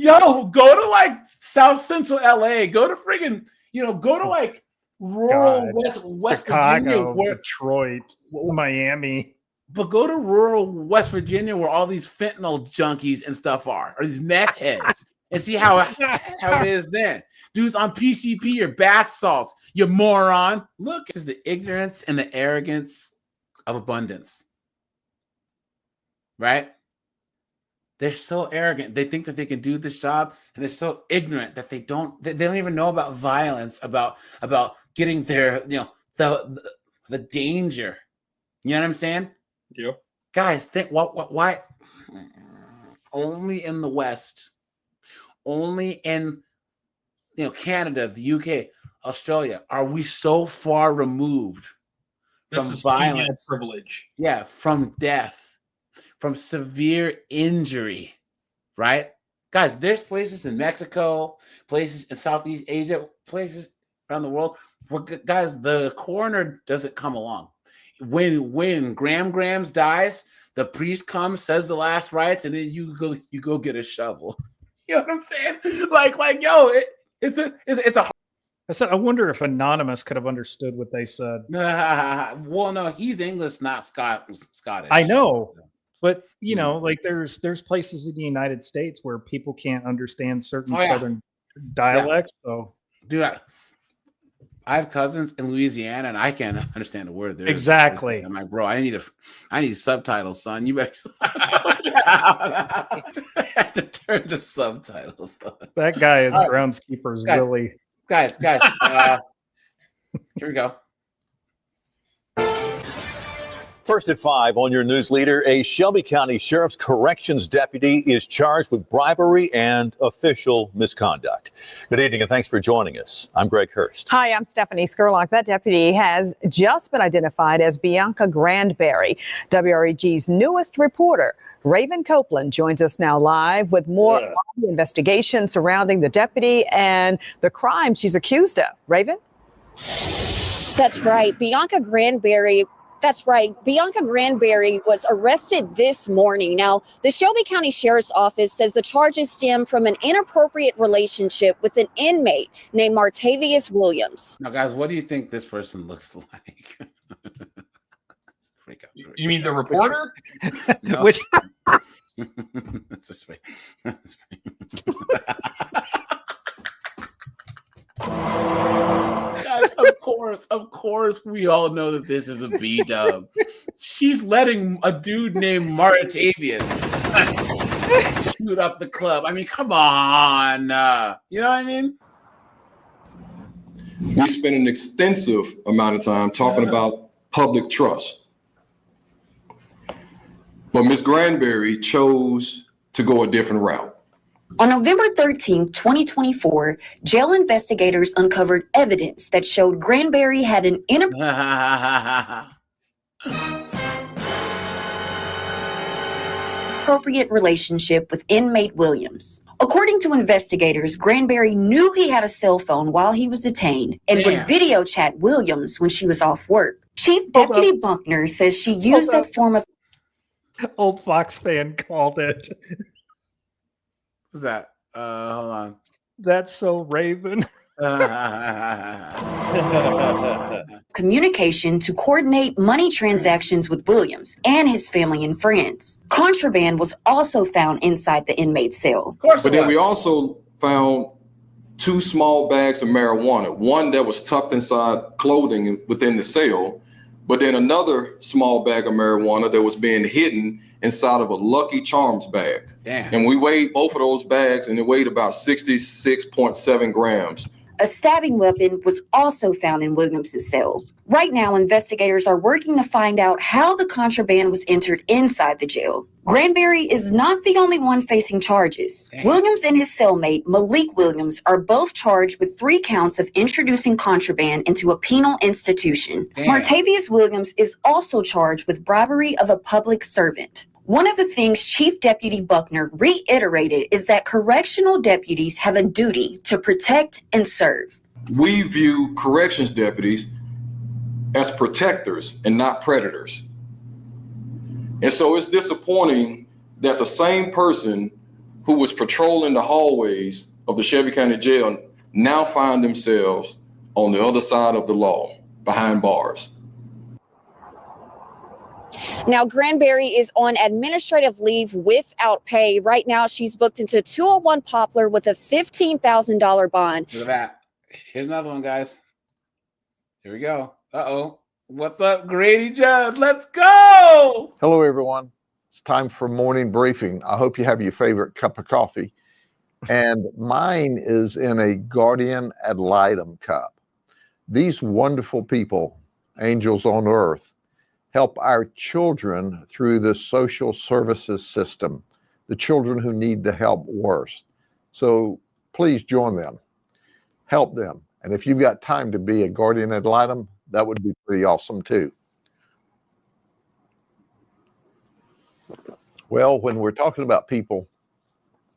[SPEAKER 1] to like South Central LA. Go to friggin', go to like rural West
[SPEAKER 6] Chicago,
[SPEAKER 1] Virginia,
[SPEAKER 6] Detroit, Miami.
[SPEAKER 1] But go to rural West Virginia where all these fentanyl junkies and stuff are, or these meth heads, and see how it is then. Dudes on PCP or bath salts, you moron. Look, this is the ignorance and the arrogance of abundance. Right? They're so arrogant. They think that they can do this job, and they're so ignorant that they don't even know about violence, about getting their, the danger. You know what I'm saying?
[SPEAKER 4] Yep.
[SPEAKER 1] Guys, think why only in the West, only in Canada, the UK, Australia, are we so far removed
[SPEAKER 4] This
[SPEAKER 1] from
[SPEAKER 4] is
[SPEAKER 1] violence,
[SPEAKER 4] privilege.
[SPEAKER 1] Yeah, from death, from severe injury, right? Guys, there's places in Mexico, places in Southeast Asia, places around the world where, guys, the coroner doesn't come along. When Grams dies, the priest comes, says the last rites, and then you go get a shovel. You know what I'm saying? Like, it's a.
[SPEAKER 6] I wonder if Anonymous could have understood what they said.
[SPEAKER 1] Well, no, he's English, not Scottish.
[SPEAKER 6] I know. But like there's places in the United States where people can't understand certain Southern dialects. So,
[SPEAKER 1] dude, I have cousins in Louisiana, and I can't understand a word there.
[SPEAKER 6] Exactly.
[SPEAKER 1] I'm like, bro, I need subtitles, son. You better. I have to turn to subtitles.
[SPEAKER 6] That guy is groundskeepers, really.
[SPEAKER 1] Guys, here we go.
[SPEAKER 8] First at 5 on your news leader, a Shelby County Sheriff's Corrections deputy is charged with bribery and official misconduct. Good evening and thanks for joining us. I'm Greg Hurst.
[SPEAKER 9] Hi, I'm Stephanie Skurlock. That deputy has just been identified as Bianca Grandberry, WREG's newest reporter. Raven Copeland joins us now live with more on the investigation surrounding the deputy and the crime she's accused of. Raven?
[SPEAKER 10] That's right. Bianca Grandberry was arrested this morning. Now, the Shelby County Sheriff's Office says the charges stem from an inappropriate relationship with an inmate named Martavius Williams.
[SPEAKER 1] Now, guys, what do you think this person looks like? Freak out.
[SPEAKER 4] You mean the reporter?
[SPEAKER 1] No.
[SPEAKER 6] Which?
[SPEAKER 1] That's just fake. Guys, of course, we all know that this is a B-dub. She's letting a dude named Martavius shoot up the club. I mean, come on. You know what I mean?
[SPEAKER 12] We spent an extensive amount of time talking about public trust. But Ms. Grandberry chose to go a different route.
[SPEAKER 25] On November 13, 2024, jail investigators uncovered evidence that showed Grandberry had an Appropriate relationship with inmate Williams. According to investigators, Granberry knew he had a cell phone while he was detained and would video chat Williams when she was off work. Chief Deputy Buckner says she used that form of...
[SPEAKER 6] Old Fox fan called it.
[SPEAKER 1] What's that? Hold on.
[SPEAKER 6] That's so Raven.
[SPEAKER 25] communication to coordinate money transactions with Williams and his family and friends. Contraband was also found inside the inmate's cell.
[SPEAKER 12] But then we also found 2 small bags of marijuana, one that was tucked inside clothing within the cell, but then another small bag of marijuana that was being hidden inside of a Lucky Charms bag.
[SPEAKER 1] Damn.
[SPEAKER 12] And we weighed both of those bags, and it weighed about 66.7 grams.
[SPEAKER 25] A stabbing weapon was also found in Williams' cell. Right now, investigators are working to find out how the contraband was entered inside the jail. Granberry is not the only one facing charges.
[SPEAKER 1] Damn.
[SPEAKER 25] Williams and his cellmate, Malik Williams, are both charged with 3 counts of introducing contraband into a penal institution.
[SPEAKER 1] Damn.
[SPEAKER 25] Martavius Williams is also charged with bribery of a public servant. One of the things Chief Deputy Buckner reiterated is that correctional deputies have a duty to protect and serve.
[SPEAKER 12] We view corrections deputies as protectors and not predators. And so it's disappointing that the same person who was patrolling the hallways of the Shelby County Jail now find themselves on the other side of the law, behind bars.
[SPEAKER 10] Now, Granberry is on administrative leave without pay. Right now, she's booked into 201 Poplar with a $15,000 bond.
[SPEAKER 1] Look at that. Here's another one, guys. Here we go. Uh-oh. What's up, Grady Judd? Let's go!
[SPEAKER 11] Hello, everyone. It's time for morning briefing. I hope you have your favorite cup of coffee. And mine is in a Guardian ad litem cup. These wonderful people, angels on earth, help our children through the social services system, the children who need the help worse. So please join them, help them. And if you've got time to be a Guardian ad litem, that would be pretty awesome too. Well, when we're talking about people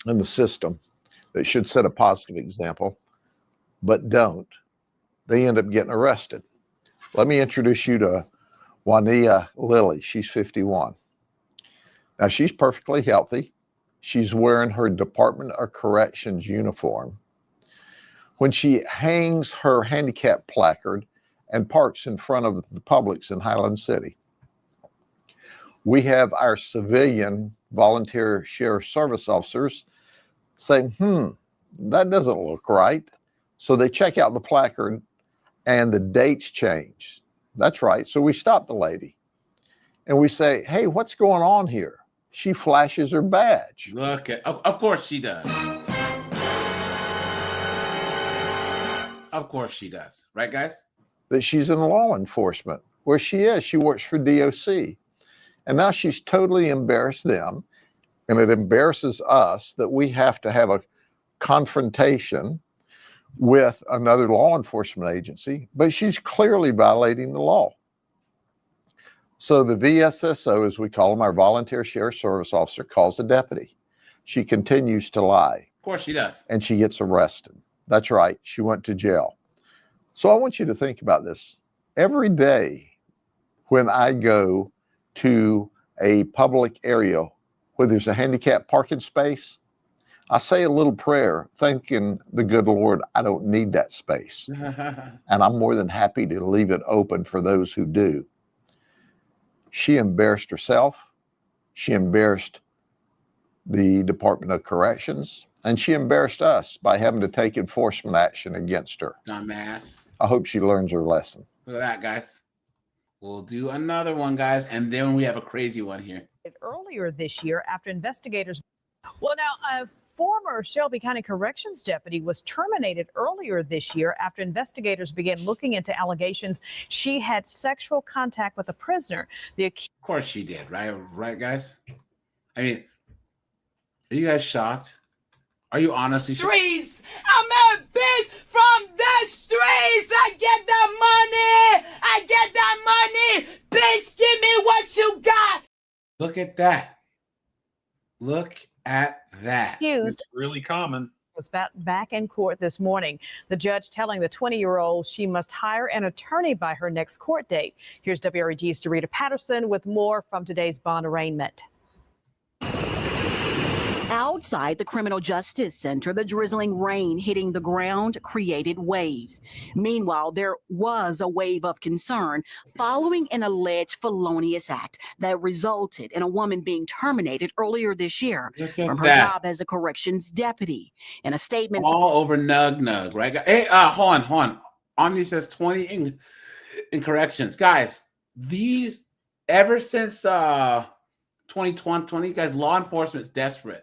[SPEAKER 11] in the system that should set a positive example, but don't, they end up getting arrested. Let me introduce you to Juanita Lilly. She's 51. Now, she's perfectly healthy. She's wearing her Department of Corrections uniform. When she hangs her handicap placard and parks in front of the Publix in Highland City, we have our civilian volunteer sheriff service officers say, that doesn't look right. So they check out the placard and the dates change. That's right. So we stop the lady and we say, hey, what's going on here? She flashes her badge.
[SPEAKER 1] Look at, of course she does. Of course she does. Right, guys?
[SPEAKER 11] That she's in law enforcement. Where she is, she works for DOC. And now she's totally embarrassed them. And it embarrasses us that we have to have a confrontation with another law enforcement agency, but she's clearly violating the law. So the VSSO, as we call them, our volunteer sheriff service officer, calls the deputy. She continues to lie.
[SPEAKER 1] Of course she does.
[SPEAKER 11] And she gets arrested. That's right. She went to jail. So I want you to think about this. Every day when I go to a public area where there's a handicapped parking space, I say a little prayer, thanking the good Lord, I don't need that space. And I'm more than happy to leave it open for those who do. She embarrassed herself. She embarrassed the Department of Corrections. And she embarrassed us by having to take enforcement action against her.
[SPEAKER 1] Dumbass.
[SPEAKER 11] I hope she learns her lesson.
[SPEAKER 1] Look at that, guys. We'll do another one, guys. And then we have a crazy one here.
[SPEAKER 9] Earlier this year, after investigators... Well, now, a former Shelby County Corrections deputy was terminated earlier this year after investigators began looking into allegations she had sexual contact with a prisoner. Of
[SPEAKER 1] course she did, right? Right, guys? I mean, are you guys shocked? Are you honestly
[SPEAKER 13] streets? I'm a bitch from the streets. I get that money. I get that money. Bitch, give me what you got.
[SPEAKER 1] Look at that. Look at that.
[SPEAKER 9] Accused
[SPEAKER 4] It's really common.
[SPEAKER 9] was back in court this morning. The judge telling the 20-year-old she must hire an attorney by her next court date. Here's WREG's Dorita Patterson with more from today's bond arraignment.
[SPEAKER 14] Outside the Criminal Justice Center, the drizzling rain hitting the ground created waves. Meanwhile, there was a wave of concern following an alleged felonious act that resulted in a woman being terminated earlier this year from her job as a corrections deputy. In a statement,
[SPEAKER 1] all over Nug, right? Hey, hold on. Omni says 20 in corrections. Guys, these, ever since 2020, guys, law enforcement's desperate.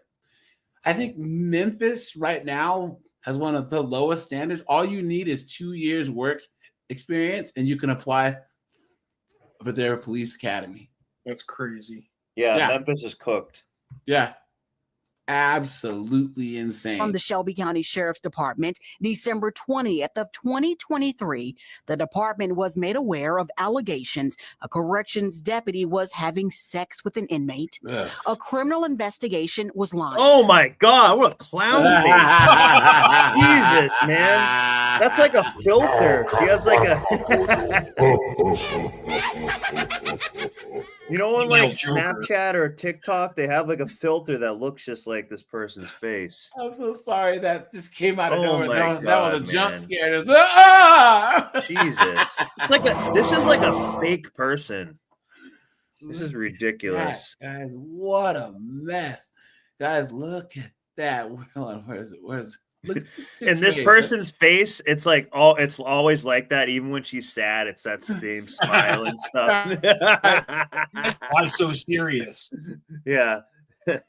[SPEAKER 1] I think Memphis right now has one of the lowest standards. All you need is 2 years work experience, and you can apply for their police academy.
[SPEAKER 4] That's crazy.
[SPEAKER 2] Yeah, Memphis is cooked.
[SPEAKER 1] Yeah. Absolutely insane.
[SPEAKER 14] from the Shelby County Sheriff's Department, December 20th of 2023, the department was made aware of allegations a corrections deputy was having sex with an inmate.
[SPEAKER 1] Ugh.
[SPEAKER 14] A criminal investigation was launched.
[SPEAKER 2] Oh my God, what a clown face. Jesus, man. That's like a filter. She has like a You know, on like Snapchat or TikTok, they have like a filter that looks just like this person's face.
[SPEAKER 1] I'm so sorry that just came out of
[SPEAKER 2] Oh
[SPEAKER 1] nowhere.
[SPEAKER 2] my
[SPEAKER 1] That was a
[SPEAKER 2] God,
[SPEAKER 1] jump
[SPEAKER 2] man.
[SPEAKER 1] scare. It was,
[SPEAKER 2] Jesus. It's like this is like a fake person. This is ridiculous.
[SPEAKER 1] Guys, what a mess. Guys, look at that. Hold on, where is it? Look at
[SPEAKER 2] And this
[SPEAKER 1] face.
[SPEAKER 2] person's face, it's like it's always like that. Even when she's sad, it's that same smile and stuff.
[SPEAKER 4] Why so serious?
[SPEAKER 2] Yeah. He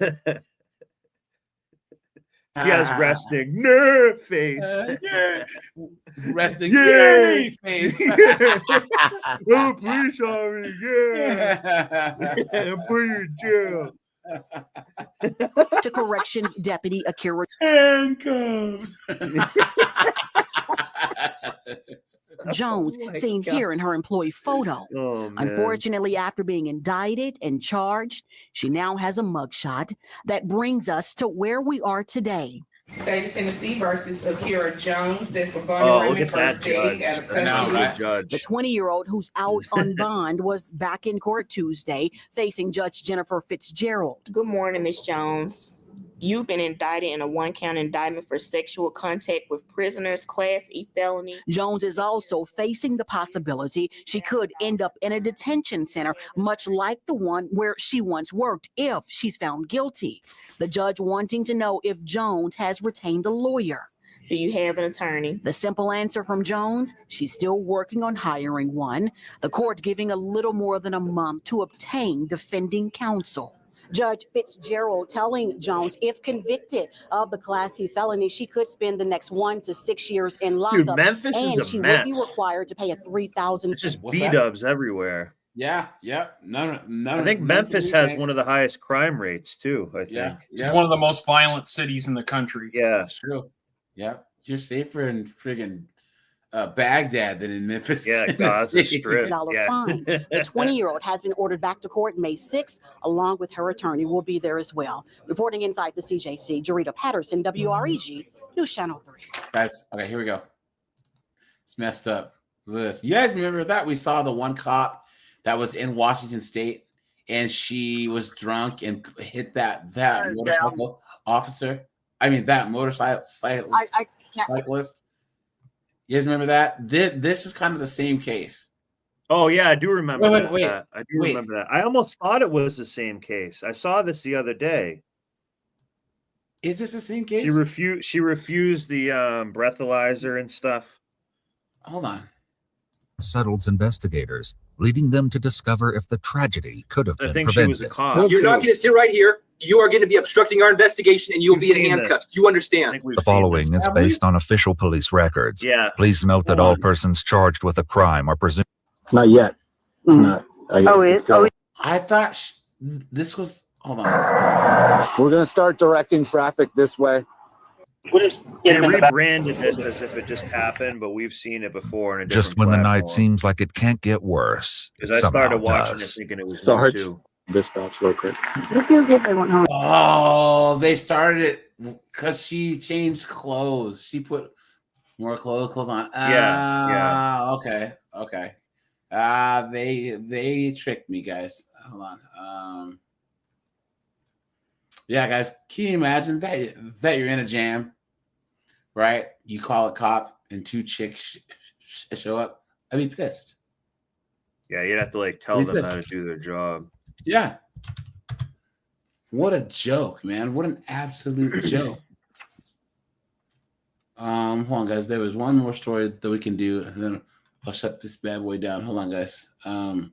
[SPEAKER 2] has resting no face.
[SPEAKER 1] Resting
[SPEAKER 2] Yay!
[SPEAKER 1] yay face.
[SPEAKER 2] Oh, please, sorry. Yeah. Put you in jail.
[SPEAKER 14] To corrections deputy Akira
[SPEAKER 1] Handcuffs.
[SPEAKER 14] Jones, seen here in her employee photo.
[SPEAKER 2] Oh, man.
[SPEAKER 14] Unfortunately, after being indicted and charged, she now has a mugshot that brings us to where we are today.
[SPEAKER 16] State of Tennessee versus Akira Jones. That's for bond
[SPEAKER 2] Oh, look
[SPEAKER 16] arraignment
[SPEAKER 2] at
[SPEAKER 16] for
[SPEAKER 2] that
[SPEAKER 16] sitting
[SPEAKER 2] judge.
[SPEAKER 16] out of
[SPEAKER 2] That's
[SPEAKER 16] custody.
[SPEAKER 2] a good judge.
[SPEAKER 14] The 20-year-old who's out on bond was back in court Tuesday facing Judge Jennifer Fitzgerald.
[SPEAKER 18] Good morning, Ms. Jones. You've been indicted in a one-count indictment for sexual contact with prisoners, Class E felony.
[SPEAKER 14] Jones is also facing the possibility she could end up in a detention center, much like the one where she once worked, if she's found guilty. The judge wanting to know if Jones has retained a lawyer.
[SPEAKER 18] Do you have an attorney?
[SPEAKER 14] The simple answer from Jones, she's still working on hiring one. The court giving a little more than a month to obtain defending counsel. Judge Fitzgerald telling Jones if convicted of the Class C felony, she could spend the next 1 to 6 years in lockup.
[SPEAKER 2] Memphis is
[SPEAKER 14] and
[SPEAKER 2] a
[SPEAKER 14] she would be
[SPEAKER 2] mess.
[SPEAKER 14] required to pay a $3,000.
[SPEAKER 2] It's just B-dubs everywhere.
[SPEAKER 1] Yeah. None
[SPEAKER 2] I think Memphis has one of the highest crime rates too. I think.
[SPEAKER 1] Yeah.
[SPEAKER 4] It's one of the most violent cities in the country.
[SPEAKER 2] Yeah.
[SPEAKER 1] True. Yeah. You're safer in friggin' Baghdad than in Memphis.
[SPEAKER 2] Yeah, Gaza Strip.
[SPEAKER 14] $1 fine. The 20-year-old has been ordered back to court May 6th, along with her attorney will be there as well. Reporting inside the CJC, Dorita Patterson, WREG, News Channel 3.
[SPEAKER 1] Guys, okay, here we go. It's messed up. This. You guys remember that? We saw the one cop that was in Washington State, and she was drunk and hit that motorcycle officer. I mean, that motorcycle cyclist. You guys remember that? This is kind of the same case.
[SPEAKER 2] Oh yeah, I do remember
[SPEAKER 1] Wait.
[SPEAKER 2] that. I do remember that. I almost thought it was the same case. I saw this the other day.
[SPEAKER 1] Is this the same case?
[SPEAKER 2] She refused the breathalyzer and stuff.
[SPEAKER 1] Hold on.
[SPEAKER 19] Settles investigators, leading them to discover if the tragedy could have been
[SPEAKER 2] think
[SPEAKER 19] prevented.
[SPEAKER 2] she was a cop.
[SPEAKER 20] You're not going to sit right here. You are going to be obstructing our investigation, and you'll be in handcuffs. You understand?
[SPEAKER 19] The following is based on official police records.
[SPEAKER 2] Yeah.
[SPEAKER 19] Please note that all persons charged with a crime are presumed.
[SPEAKER 26] Not yet. It's not.
[SPEAKER 1] I thought this was. Hold on.
[SPEAKER 26] We're going to start directing traffic this way.
[SPEAKER 2] They rebranded this as if it just happened, but we've seen it before in a different
[SPEAKER 19] Just when the night
[SPEAKER 2] platform.
[SPEAKER 19] seems like it can't get worse, it
[SPEAKER 2] Because I started
[SPEAKER 19] somehow
[SPEAKER 2] watching
[SPEAKER 19] does.
[SPEAKER 2] it thinking it was
[SPEAKER 26] Sarge,
[SPEAKER 2] too.
[SPEAKER 26] dispatch local.
[SPEAKER 1] Oh, they started it because she changed clothes. She put more clothes on.
[SPEAKER 2] Yeah.
[SPEAKER 1] Okay. They tricked me, guys. Hold on. Yeah, guys, can you imagine that you're in a jam, right? You call a cop and two chicks show up. I'd be pissed.
[SPEAKER 2] Yeah, you'd have to like tell them how to do their job.
[SPEAKER 1] Yeah. What a joke, man. What an absolute joke. Hold on, guys. There was one more story that we can do, and then I'll shut this bad boy down. Hold on, guys. But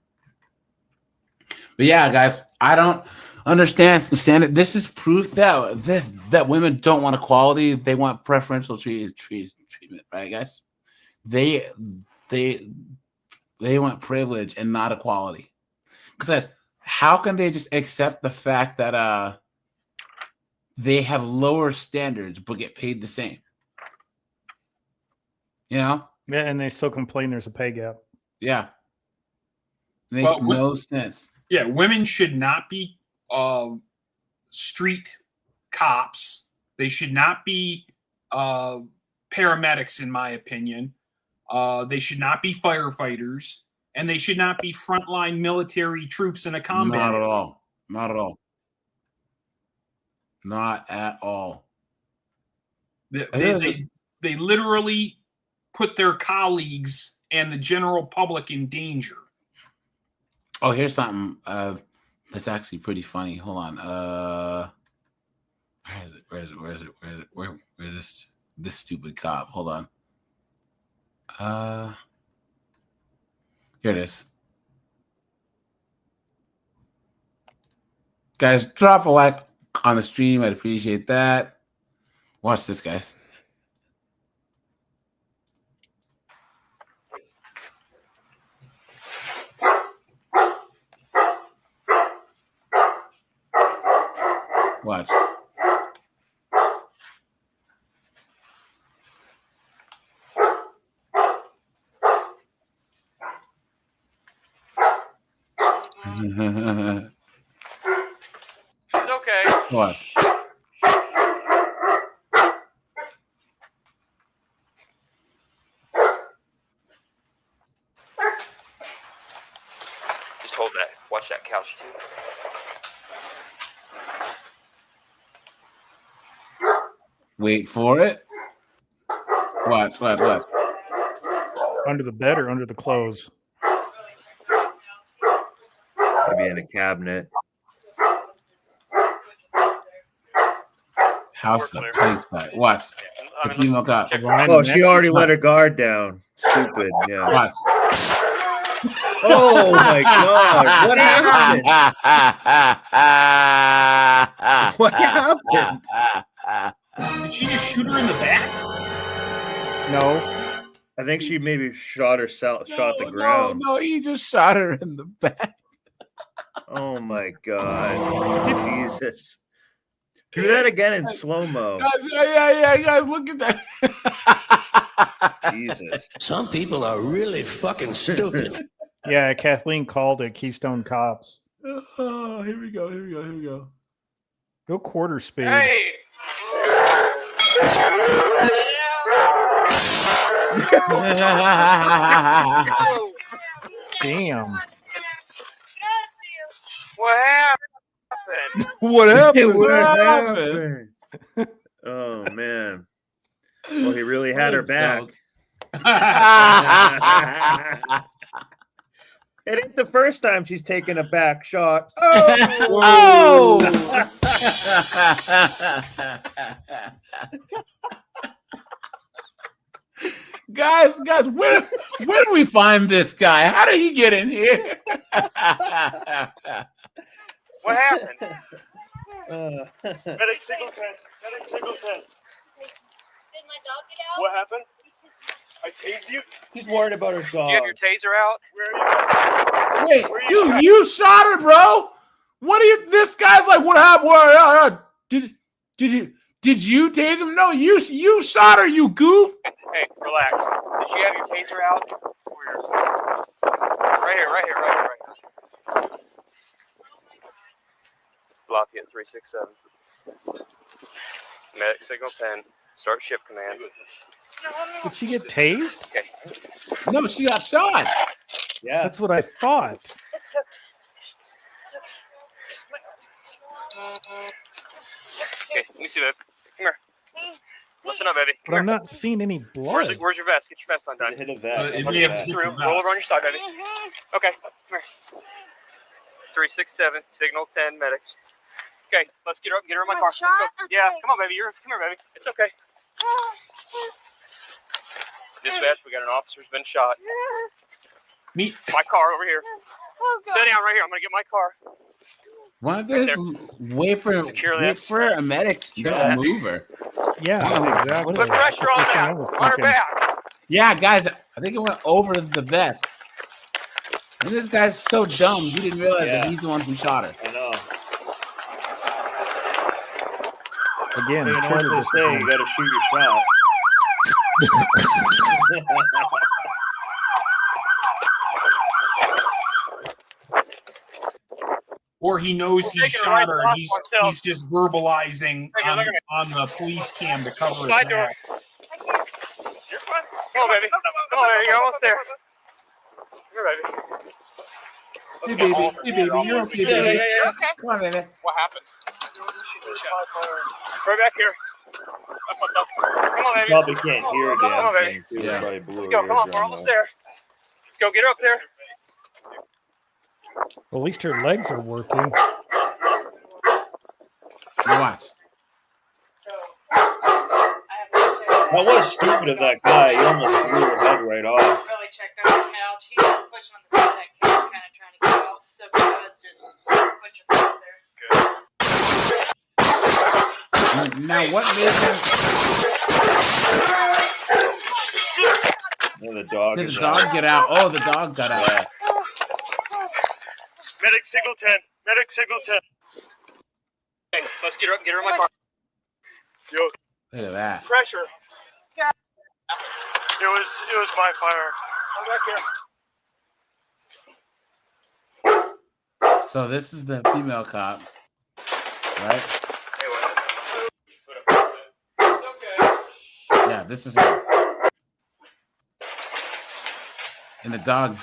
[SPEAKER 1] yeah, guys, I don't understand it. This is proof that women don't want equality; they want preferential treatment, right, guys? They want privilege and not equality. Because how can they just accept the fact that they have lower standards but get paid the same? You know?
[SPEAKER 6] Yeah, and they still complain there's a pay gap.
[SPEAKER 1] Yeah. Makes no sense.
[SPEAKER 4] Yeah, women should not be street cops. They should not be paramedics, in my opinion. They should not be firefighters, and they should not be frontline military troops in a combat.
[SPEAKER 1] Not at all. Not at all. Not at all.
[SPEAKER 4] They literally put their colleagues and the general public in danger.
[SPEAKER 1] Oh, here's something that's actually pretty funny. Hold on. Where is this stupid cop? Hold on. Here it is. Guys, drop a like on the stream. I'd appreciate that. Watch this, guys. Watch.
[SPEAKER 5] She's okay.
[SPEAKER 1] Watch.
[SPEAKER 5] Just hold that. Watch that couch too.
[SPEAKER 1] Wait for it. Watch.
[SPEAKER 6] Under the bed or under the clothes?
[SPEAKER 2] Maybe in a cabinet.
[SPEAKER 1] House the place back. Watch. The female cop.
[SPEAKER 2] Oh, she already let her guard down. Stupid. Yeah.
[SPEAKER 1] Watch.
[SPEAKER 2] Oh my God! What happened? What happened?
[SPEAKER 4] Did she just shoot her in the back?
[SPEAKER 2] No. I think she maybe shot the ground.
[SPEAKER 1] No, he just shot her in the back.
[SPEAKER 2] Oh my God. Jesus. Do that again in slow-mo.
[SPEAKER 1] Guys, yeah, guys, look at that.
[SPEAKER 2] Jesus.
[SPEAKER 17] Some people are really fucking stupid.
[SPEAKER 6] Yeah, Kathleen called it Keystone Cops.
[SPEAKER 1] Oh, here we go.
[SPEAKER 6] Go quarter speed.
[SPEAKER 5] Hey!
[SPEAKER 6] Damn.
[SPEAKER 5] What happened?
[SPEAKER 6] What happened?
[SPEAKER 2] What happened? Oh man. Well, he really had her back. It ain't the first time she's taken a back shot. Oh!
[SPEAKER 1] Guys, where do we find this guy? How did he get in here?
[SPEAKER 5] What happened?
[SPEAKER 21] Medic Singleton. Did my dog get out? What happened? I tased you?
[SPEAKER 2] He's worried about her
[SPEAKER 5] Do
[SPEAKER 2] dog.
[SPEAKER 5] you have your taser out?
[SPEAKER 1] Wait, dude, you shot her, bro. What are you? This guy's like, what happened? Did Did you tase him? No, you shot her, you goof.
[SPEAKER 20] Hey, relax. Did you have your taser out? Right here. Lafayette 367. Medic signal 10. Start ship command.
[SPEAKER 6] Did she get tased?
[SPEAKER 20] Okay.
[SPEAKER 1] No, she got shot.
[SPEAKER 2] Yeah.
[SPEAKER 6] That's what I thought.
[SPEAKER 10] It's hooked.
[SPEAKER 20] Okay, let me see, babe. Come here. Listen up, baby.
[SPEAKER 6] But I'm not seeing any blood.
[SPEAKER 20] Where's your vest? Get your vest undone.
[SPEAKER 2] Hit a vet.
[SPEAKER 4] It
[SPEAKER 20] Let's
[SPEAKER 4] may
[SPEAKER 20] see
[SPEAKER 4] have
[SPEAKER 20] this
[SPEAKER 4] hit
[SPEAKER 20] through.
[SPEAKER 4] the
[SPEAKER 20] Roll
[SPEAKER 4] vest.
[SPEAKER 20] over on your side, baby. Okay, come here. 367, signal 10, medics. Okay, let's get her up and get her in my car. Let's go. Yeah, come on, baby. Come here, baby. It's okay. Dispatch, we got an officer who's been shot.
[SPEAKER 4] Meet
[SPEAKER 20] my car over here. Sit down right here. I'm gonna get my car.
[SPEAKER 1] Why don't they wait for a medic to move her?
[SPEAKER 6] Yeah, exactly.
[SPEAKER 20] Put pressure on that. On her back.
[SPEAKER 1] Yeah, guys, I think it went over the vest. And this guy's so dumb, he didn't realize that he's the one who shot her.
[SPEAKER 2] I know.
[SPEAKER 6] Again,
[SPEAKER 2] you know what they say, you gotta shoot your shot.
[SPEAKER 4] Or he knows he shot her and he's just verbalizing on the police cam to cover his
[SPEAKER 20] Side door.
[SPEAKER 4] act.
[SPEAKER 20] You're fine. Come on, baby. Come on, baby. You're almost there. Here, baby.
[SPEAKER 1] Hey, baby. Hey, baby. You're okay, baby.
[SPEAKER 20] You're okay.
[SPEAKER 1] Come on, baby.
[SPEAKER 20] What happened? She's been shot. Right back here. Come on, baby.
[SPEAKER 2] Probably can't hear a
[SPEAKER 20] Come on,
[SPEAKER 2] damn
[SPEAKER 20] baby.
[SPEAKER 2] thing, too. Probably blew
[SPEAKER 20] Let's
[SPEAKER 2] her
[SPEAKER 20] go. Come on, we're
[SPEAKER 2] eardrum
[SPEAKER 20] almost
[SPEAKER 2] out.
[SPEAKER 20] there. Let's go. Get her up there.
[SPEAKER 6] Well, at least her legs are working.
[SPEAKER 1] Watch.
[SPEAKER 2] That was stupid of that guy. He almost blew her head right off.
[SPEAKER 3] Really checked on the couch. He's pushing on the side of that couch, kind of trying to get out. So if he does, just put your foot there.
[SPEAKER 1] Now, what made him?
[SPEAKER 2] Yeah, the dog.
[SPEAKER 1] Did the dog get out? Oh, the dog got out.
[SPEAKER 2] Yeah.
[SPEAKER 21] Medic signal 10. Medic signal 10.
[SPEAKER 20] Okay, let's get her up and get her in my car.
[SPEAKER 21] Yo,
[SPEAKER 1] Look at that.
[SPEAKER 20] Pressure.
[SPEAKER 21] it was my fire.
[SPEAKER 20] Come back here.
[SPEAKER 1] So this is the female cop, right? Yeah, this is her. And the dog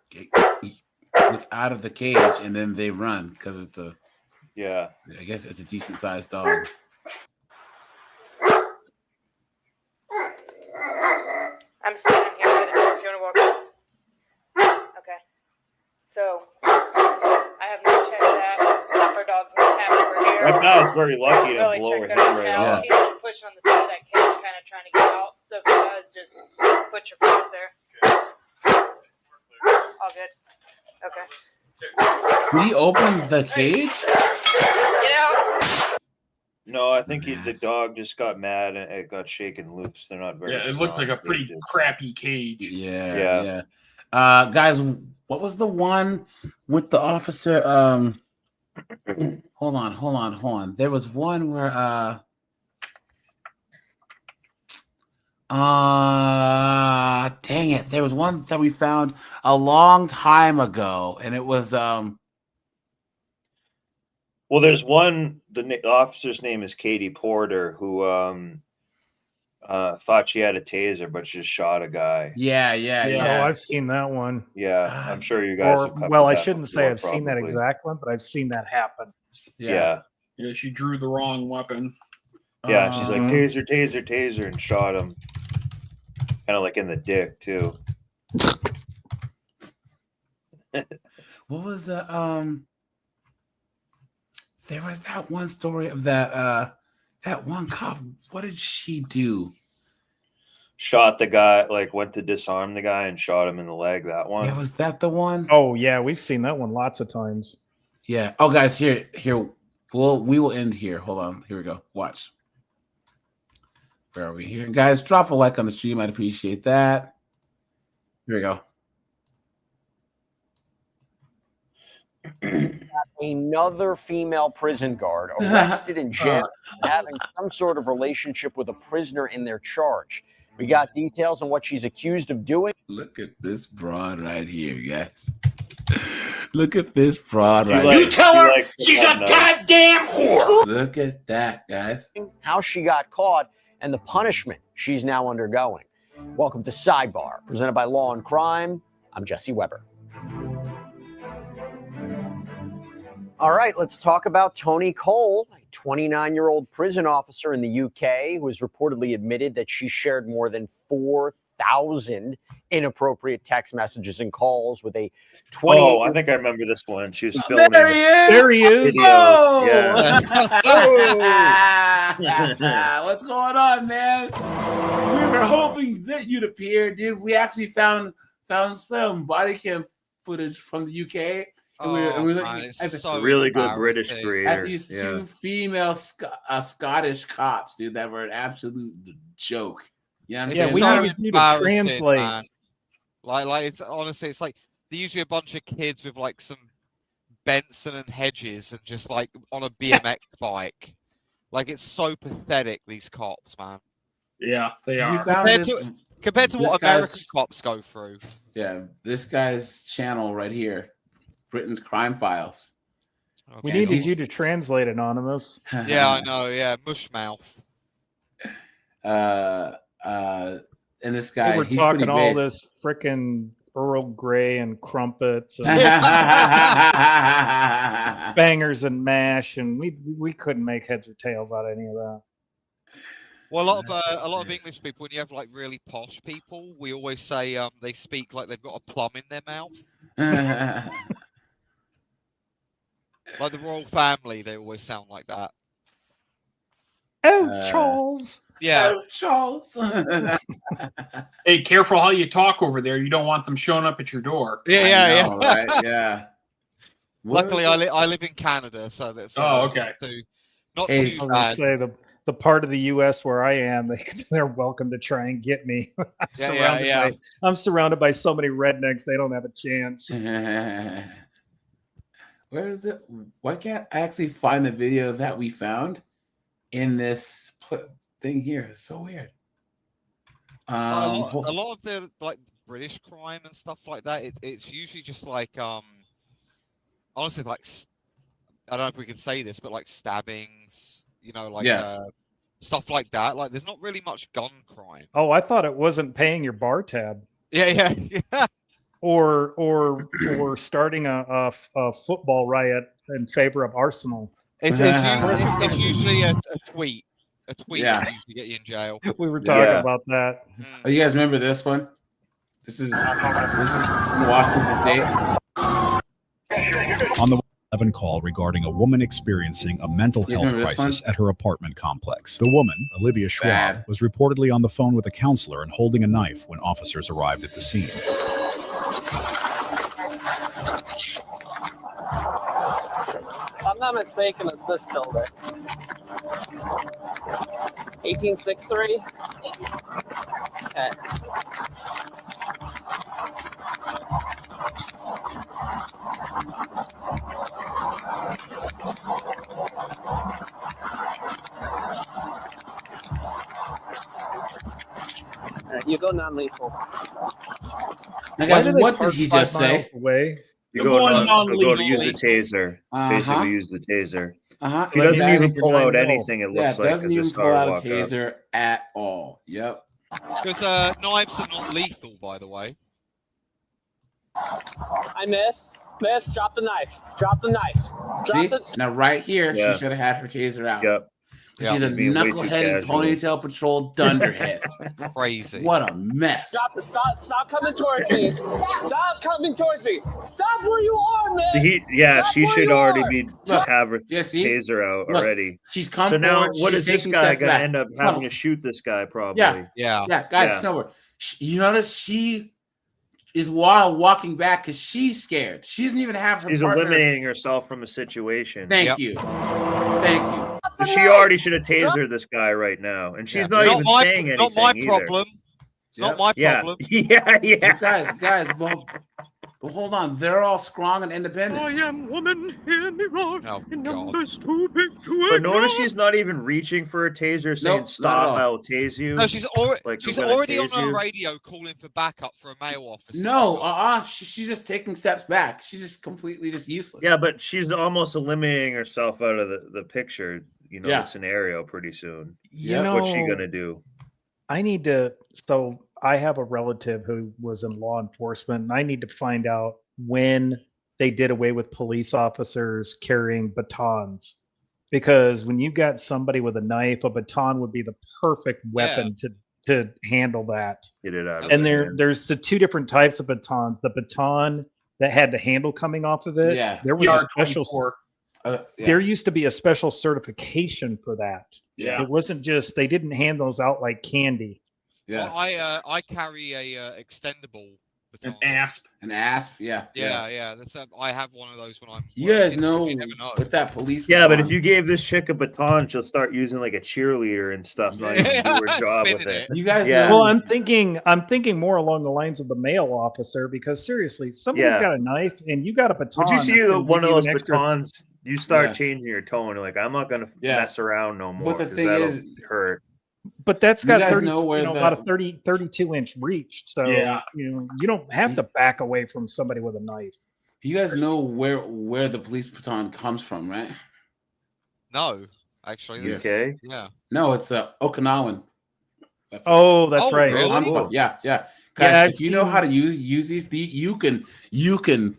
[SPEAKER 1] gets out of the cage, and then they run because it's a.
[SPEAKER 2] Yeah.
[SPEAKER 1] I guess it's a decent sized dog.
[SPEAKER 3] I'm standing here by the door if you want to walk up. Okay. So, I have not checked that. Our dog's not happy we're here.
[SPEAKER 2] That guy was very lucky to
[SPEAKER 3] Really
[SPEAKER 2] blow her
[SPEAKER 3] checked
[SPEAKER 2] head
[SPEAKER 3] on the
[SPEAKER 2] right
[SPEAKER 3] couch.
[SPEAKER 2] off.
[SPEAKER 3] He's been pushing on the side of that cage, kind of trying to get out. So if he does, just put your foot there. All good. Okay.
[SPEAKER 1] Did he open the cage?
[SPEAKER 3] Get out.
[SPEAKER 2] No, I think the dog just got mad and it got shaken loose. They're not very.
[SPEAKER 4] Yeah, it looked like a pretty
[SPEAKER 2] strong.
[SPEAKER 4] crappy cage.
[SPEAKER 1] Yeah. Guys, what was the one with the officer? Hold on. There was one where dang it. There was one that we found a long time ago, and it was
[SPEAKER 2] Well, there's one. The officer's name is Katie Porter, who thought she had a taser, but just shot a guy.
[SPEAKER 1] Yeah.
[SPEAKER 6] Oh, I've seen that one.
[SPEAKER 2] Yeah, I'm sure you guys
[SPEAKER 6] Or,
[SPEAKER 2] have covered
[SPEAKER 6] well, I
[SPEAKER 2] that
[SPEAKER 6] shouldn't say
[SPEAKER 2] before,
[SPEAKER 6] I've seen that
[SPEAKER 2] probably.
[SPEAKER 6] exact one, but I've seen that happen.
[SPEAKER 2] Yeah.
[SPEAKER 4] Yeah, she drew the wrong weapon.
[SPEAKER 2] Yeah, she's like taser, and shot him. Kind of like in the dick too.
[SPEAKER 1] what was the there was that one story of that one cop. What did she do?
[SPEAKER 2] Shot the guy, like went to disarm the guy and shot him in the leg. That one.
[SPEAKER 1] Yeah, was that the one?
[SPEAKER 6] Oh yeah, we've seen that one lots of times.
[SPEAKER 1] Yeah. Oh, guys, here. We will end here. Hold on. Here we go. Watch. Where are we here? Guys, drop a like on the stream. I'd appreciate that. Here we go.
[SPEAKER 7] Another female prison guard arrested in jail for having some sort of relationship with a prisoner in their charge. We got details on what she's accused of doing.
[SPEAKER 1] Look at this broad right here, guys. Look at this broad
[SPEAKER 7] You
[SPEAKER 1] right
[SPEAKER 7] like-
[SPEAKER 1] here.
[SPEAKER 7] you tell
[SPEAKER 1] her
[SPEAKER 7] like
[SPEAKER 1] she's
[SPEAKER 7] a
[SPEAKER 1] goddamn whore. Look at that, guys.
[SPEAKER 7] How she got caught and the punishment she's now undergoing. Welcome to Sidebar, presented by Law and Crime. I'm Jesse Weber. All right, let's talk about Tony Cole, a 29-year-old prison officer in the UK who has reportedly admitted that she shared more than 4,000 inappropriate text messages and calls with a 28.
[SPEAKER 2] Oh, I think I remember this one. She was filming.
[SPEAKER 1] There he is.
[SPEAKER 6] There he is.
[SPEAKER 1] Oh!
[SPEAKER 2] Yeah.
[SPEAKER 1] What's going on, man? We were hoping that you'd appear, dude. We actually found some body cam footage from the UK. And we're looking
[SPEAKER 8] man, it's
[SPEAKER 1] at
[SPEAKER 8] so
[SPEAKER 2] really good British
[SPEAKER 8] embarrassing.
[SPEAKER 2] creator.
[SPEAKER 1] at these two female Scottish cops, dude, that were an absolute joke. You know what I'm
[SPEAKER 8] It's
[SPEAKER 6] Yeah,
[SPEAKER 1] saying?
[SPEAKER 6] we
[SPEAKER 8] so
[SPEAKER 6] needed you to
[SPEAKER 8] embarrassing,
[SPEAKER 6] translate.
[SPEAKER 8] man. Like it's honestly, it's like they're usually a bunch of kids with like some Benson and Hedges and just like on a BMX bike. Like it's so pathetic. These cops, man.
[SPEAKER 4] Yeah, they
[SPEAKER 1] You
[SPEAKER 4] are.
[SPEAKER 1] found
[SPEAKER 8] Compared to
[SPEAKER 1] this
[SPEAKER 8] what
[SPEAKER 1] guy's-
[SPEAKER 8] American cops go through.
[SPEAKER 1] Yeah, this guy's channel right here, Britain's Crime Files.
[SPEAKER 6] We
[SPEAKER 8] Okay.
[SPEAKER 6] needed you to translate, Anonymous.
[SPEAKER 8] Yeah, I know. Yeah, mushmouth.
[SPEAKER 1] And this guy,
[SPEAKER 6] We were
[SPEAKER 1] he's
[SPEAKER 6] talking
[SPEAKER 1] pretty
[SPEAKER 6] all
[SPEAKER 1] based.
[SPEAKER 6] this frickin' Earl Grey and crumpets and bangers and mash, and we couldn't make heads or tails out of any of that.
[SPEAKER 8] Well, a lot of English people, when you have like really posh people, we always say they speak like they've got a plum in their mouth. Like the royal family, they always sound like that.
[SPEAKER 6] Oh, Charles.
[SPEAKER 8] Yeah.
[SPEAKER 1] Oh, Charles.
[SPEAKER 4] Hey, careful how you talk over there. You don't want them showing up at your door.
[SPEAKER 8] Yeah.
[SPEAKER 1] I know, right? Yeah.
[SPEAKER 8] Luckily, I live in Canada, so that's
[SPEAKER 4] okay.
[SPEAKER 8] Not
[SPEAKER 1] Hey,
[SPEAKER 8] too
[SPEAKER 6] I was
[SPEAKER 8] bad.
[SPEAKER 6] gonna say the part of the U.S. where I am, they're welcome to try and get me. I'm surrounded by so many rednecks; they don't have a chance.
[SPEAKER 1] Where is it? Why can't I actually find the video that we found in this thing here? It's so weird.
[SPEAKER 8] A lot of the like British crime and stuff like that, it's usually just like honestly like I don't know if we can say this, but like stabbings, you know, like stuff like that. Like there's not really much gun crime.
[SPEAKER 6] Oh, I thought it wasn't paying your bar tab.
[SPEAKER 8] Yeah.
[SPEAKER 6] Or starting a football riot in favor of Arsenal.
[SPEAKER 8] It's usually a tweet. A tweet that usually get you in jail.
[SPEAKER 6] We were talking about that.
[SPEAKER 1] Oh, you guys remember this one? This is Washington State.
[SPEAKER 15] On the 11 call regarding a woman experiencing a mental health crisis at her apartment complex. The woman, Olivia Schwab, was reportedly on the phone with a counselor and holding a knife when officers arrived at the scene.
[SPEAKER 22] If I'm not mistaken, it's this building. 1863? Okay. You go non-lethal.
[SPEAKER 1] Now, guys, what did he just say?
[SPEAKER 2] You go to use the taser. Basically, use the taser.
[SPEAKER 1] So
[SPEAKER 2] He doesn't even pull out anything. It looks like
[SPEAKER 1] doesn't even pull out a taser at all. Yep.
[SPEAKER 8] Because knives are not lethal, by the way.
[SPEAKER 22] I miss. Drop the knife. Drop the knife.
[SPEAKER 1] See? Now, right here, she should have had her taser out.
[SPEAKER 2] Yep.
[SPEAKER 1] She's a knuckleheaded ponytail patrol dunderhead.
[SPEAKER 8] Crazy.
[SPEAKER 1] What a mess.
[SPEAKER 22] Stop coming towards me. Stop coming towards me. Stop where you are, man.
[SPEAKER 2] She should already be have her
[SPEAKER 1] see?
[SPEAKER 2] taser out
[SPEAKER 1] Look,
[SPEAKER 2] already.
[SPEAKER 1] she's come
[SPEAKER 2] So now,
[SPEAKER 1] forward,
[SPEAKER 2] what
[SPEAKER 1] she's
[SPEAKER 2] is this
[SPEAKER 1] taking
[SPEAKER 2] guy
[SPEAKER 1] steps
[SPEAKER 2] going to
[SPEAKER 1] back.
[SPEAKER 2] end up
[SPEAKER 1] Hold
[SPEAKER 2] having
[SPEAKER 1] on.
[SPEAKER 2] to shoot this guy? Probably.
[SPEAKER 1] Yeah, guys, snowboard. You notice she is walking back because she's scared. She doesn't even have her.
[SPEAKER 2] She's
[SPEAKER 1] partner.
[SPEAKER 2] eliminating herself from a situation.
[SPEAKER 1] Thank you.
[SPEAKER 2] She already should have tasered this guy right now, and she's not even saying anything.
[SPEAKER 8] Not my
[SPEAKER 2] either.
[SPEAKER 8] problem. It's not my problem.
[SPEAKER 2] Yeah.
[SPEAKER 1] Guys, Well, hold on. They're all strong and independent.
[SPEAKER 21] I am woman, hear me roar.
[SPEAKER 8] Oh,
[SPEAKER 21] in
[SPEAKER 8] God.
[SPEAKER 21] numbers too big to
[SPEAKER 2] But
[SPEAKER 21] ignore.
[SPEAKER 2] notice she's not even reaching for a taser, saying,
[SPEAKER 1] Nope, not at
[SPEAKER 2] "Stop!
[SPEAKER 1] all.
[SPEAKER 2] I'll tase you."
[SPEAKER 8] No, she's already
[SPEAKER 2] Like,
[SPEAKER 8] she's
[SPEAKER 2] I'm gonna
[SPEAKER 8] already on
[SPEAKER 2] tase
[SPEAKER 8] her
[SPEAKER 2] you.
[SPEAKER 8] radio calling for backup for a male officer.
[SPEAKER 1] No, she's just taking steps back. She's just completely just useless.
[SPEAKER 2] Yeah, but she's almost eliminating herself out of the picture. You know,
[SPEAKER 1] Yeah.
[SPEAKER 2] the scenario pretty soon.
[SPEAKER 6] You know,
[SPEAKER 2] What's she gonna do?
[SPEAKER 6] I need to. So I have a relative who was in law enforcement, and I need to find out when they did away with police officers carrying batons. Because when you got somebody with a knife, a baton would be the perfect weapon to handle that.
[SPEAKER 2] Get it out of
[SPEAKER 6] And
[SPEAKER 2] there.
[SPEAKER 6] there's the two different types of batons. The baton that had the handle coming off of it.
[SPEAKER 1] Yeah.
[SPEAKER 6] There was a special.
[SPEAKER 1] Yeah.
[SPEAKER 6] There used to be a special certification for that.
[SPEAKER 1] Yeah.
[SPEAKER 6] It wasn't just they didn't hand those out like candy.
[SPEAKER 1] Yeah.
[SPEAKER 8] Well, I carry a extendable baton.
[SPEAKER 1] An asp. Yeah.
[SPEAKER 8] Yeah. That's I have one of those when I'm.
[SPEAKER 1] You guys
[SPEAKER 8] working,
[SPEAKER 1] know,
[SPEAKER 8] you never know.
[SPEAKER 1] with that police.
[SPEAKER 2] Yeah, but
[SPEAKER 1] baton-
[SPEAKER 2] if you gave this chick a baton, she'll start using like a cheerleader and stuff. Not even do her job with it.
[SPEAKER 1] You guys
[SPEAKER 2] Yeah.
[SPEAKER 6] Well, I'm thinking more along the lines of the male officer because seriously, somebody's
[SPEAKER 2] Yeah.
[SPEAKER 6] got a knife and you got a baton.
[SPEAKER 2] Would you see
[SPEAKER 6] that can
[SPEAKER 2] one of
[SPEAKER 6] give you
[SPEAKER 2] those
[SPEAKER 6] an extra-
[SPEAKER 2] batons? You start
[SPEAKER 1] Yeah.
[SPEAKER 2] changing your tone. You're like, I'm not gonna
[SPEAKER 1] Yeah.
[SPEAKER 2] mess around no more.
[SPEAKER 1] But the
[SPEAKER 2] 'cause
[SPEAKER 1] thing
[SPEAKER 2] that'll
[SPEAKER 1] is-
[SPEAKER 2] hurt.
[SPEAKER 6] But that's
[SPEAKER 1] You
[SPEAKER 6] got
[SPEAKER 1] guys
[SPEAKER 6] 30,
[SPEAKER 1] know where the-
[SPEAKER 6] about a 32-inch reach. So
[SPEAKER 1] Yeah.
[SPEAKER 6] you don't have to back away from somebody with a knife.
[SPEAKER 1] You guys know where the police baton comes from, right?
[SPEAKER 8] No, actually. This,
[SPEAKER 2] UK?
[SPEAKER 8] Yeah.
[SPEAKER 1] No, it's Okinawan.
[SPEAKER 6] Oh, that's right.
[SPEAKER 8] really?
[SPEAKER 1] Hanfa. Yeah.
[SPEAKER 6] Yeah,
[SPEAKER 1] Guys,
[SPEAKER 6] I've
[SPEAKER 1] if you know
[SPEAKER 6] seen-
[SPEAKER 1] how to use these, you can
[SPEAKER 4] You can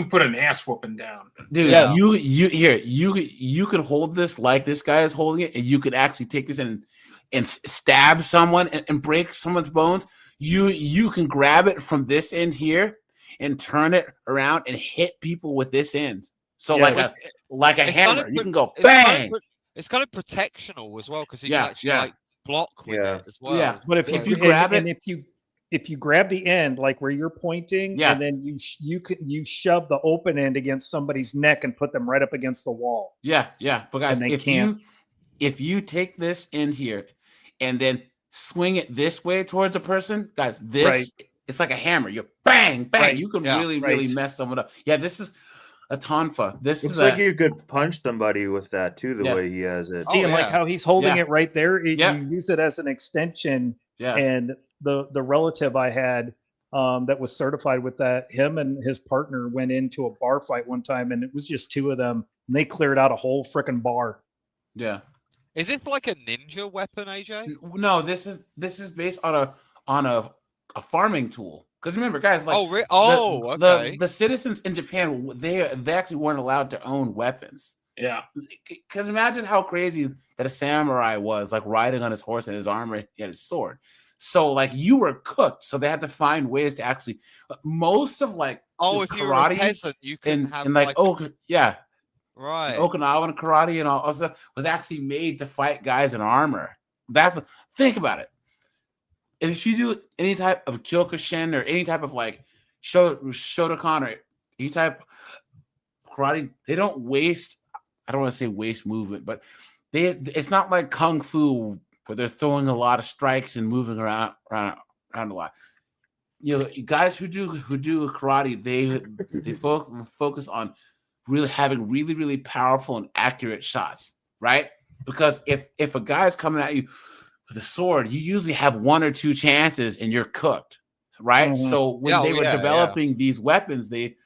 [SPEAKER 4] put an ass whooping down.
[SPEAKER 1] dude.
[SPEAKER 6] Yeah.
[SPEAKER 1] You can hold this like this guy is holding it, and you can actually take this and stab someone and break someone's bones. You can grab it from this end here and turn it around and hit people with this end. So
[SPEAKER 6] Yeah,
[SPEAKER 1] like a
[SPEAKER 8] it's
[SPEAKER 1] hammer,
[SPEAKER 8] kind of
[SPEAKER 1] you
[SPEAKER 8] pro-
[SPEAKER 1] can go
[SPEAKER 8] it's kind of
[SPEAKER 1] bang.
[SPEAKER 8] pro- It's kind of protectional as well because you
[SPEAKER 1] Yeah,
[SPEAKER 8] can actually
[SPEAKER 1] yeah.
[SPEAKER 8] like block with
[SPEAKER 2] Yeah.
[SPEAKER 8] it as well.
[SPEAKER 1] Yeah.
[SPEAKER 6] But if
[SPEAKER 1] If
[SPEAKER 6] you
[SPEAKER 1] you grab
[SPEAKER 6] and
[SPEAKER 1] it-
[SPEAKER 6] if you grab the end like where you're pointing,
[SPEAKER 1] Yeah.
[SPEAKER 6] and then you shove the open end against somebody's neck and put them right up against the wall.
[SPEAKER 1] Yeah. But guys,
[SPEAKER 6] And they can't.
[SPEAKER 1] if you take this end here and then swing it this way towards a person, guys, this
[SPEAKER 6] Right.
[SPEAKER 1] it's like a hammer. You bang, bang.
[SPEAKER 6] Right.
[SPEAKER 1] You can
[SPEAKER 8] Yeah.
[SPEAKER 1] really
[SPEAKER 6] Right.
[SPEAKER 1] mess someone up. Yeah, this is a tonfa. This
[SPEAKER 2] Looks
[SPEAKER 1] is
[SPEAKER 2] like
[SPEAKER 1] a
[SPEAKER 2] you could punch somebody with that too. The
[SPEAKER 1] Yeah.
[SPEAKER 2] way he has it.
[SPEAKER 8] Oh,
[SPEAKER 6] See, and like
[SPEAKER 8] yeah.
[SPEAKER 6] how he's holding
[SPEAKER 1] Yeah.
[SPEAKER 6] it right there,
[SPEAKER 1] Yeah.
[SPEAKER 6] you use it as an extension.
[SPEAKER 1] yeah.
[SPEAKER 6] And the relative I had that was certified with that, him and his partner went into a bar fight one time, and it was just two of them, and they cleared out a whole freaking bar.
[SPEAKER 1] Yeah.
[SPEAKER 8] Is it like a ninja weapon, AJ?
[SPEAKER 1] No, this is based on a farming tool. Because remember, guys, like
[SPEAKER 8] okay.
[SPEAKER 1] the citizens in Japan, they actually weren't allowed to own weapons.
[SPEAKER 4] Yeah.
[SPEAKER 1] Because imagine how crazy that a samurai was, like riding on his horse and his armor, he had his sword. So like you were cooked, so they had to find ways to actually. Most of like
[SPEAKER 8] If you're a
[SPEAKER 1] karate
[SPEAKER 8] peasant, you can have
[SPEAKER 1] and like
[SPEAKER 8] right.
[SPEAKER 1] Okinawan karate and all stuff was actually made to fight guys in armor. Think about it. If you do any type of Kyokushin or any type of like Shotokan or any type of karate, they don't waste. I don't want to say waste movement, but it's not like kung fu where they're throwing a lot of strikes and moving around a lot. You know, guys who do karate, they focus on really having really powerful and accurate shots, right? Because if a guy's coming at you with a sword, you usually have one or two chances and you're cooked, right?
[SPEAKER 6] Mhm.
[SPEAKER 1] So when they were developing these weapons, they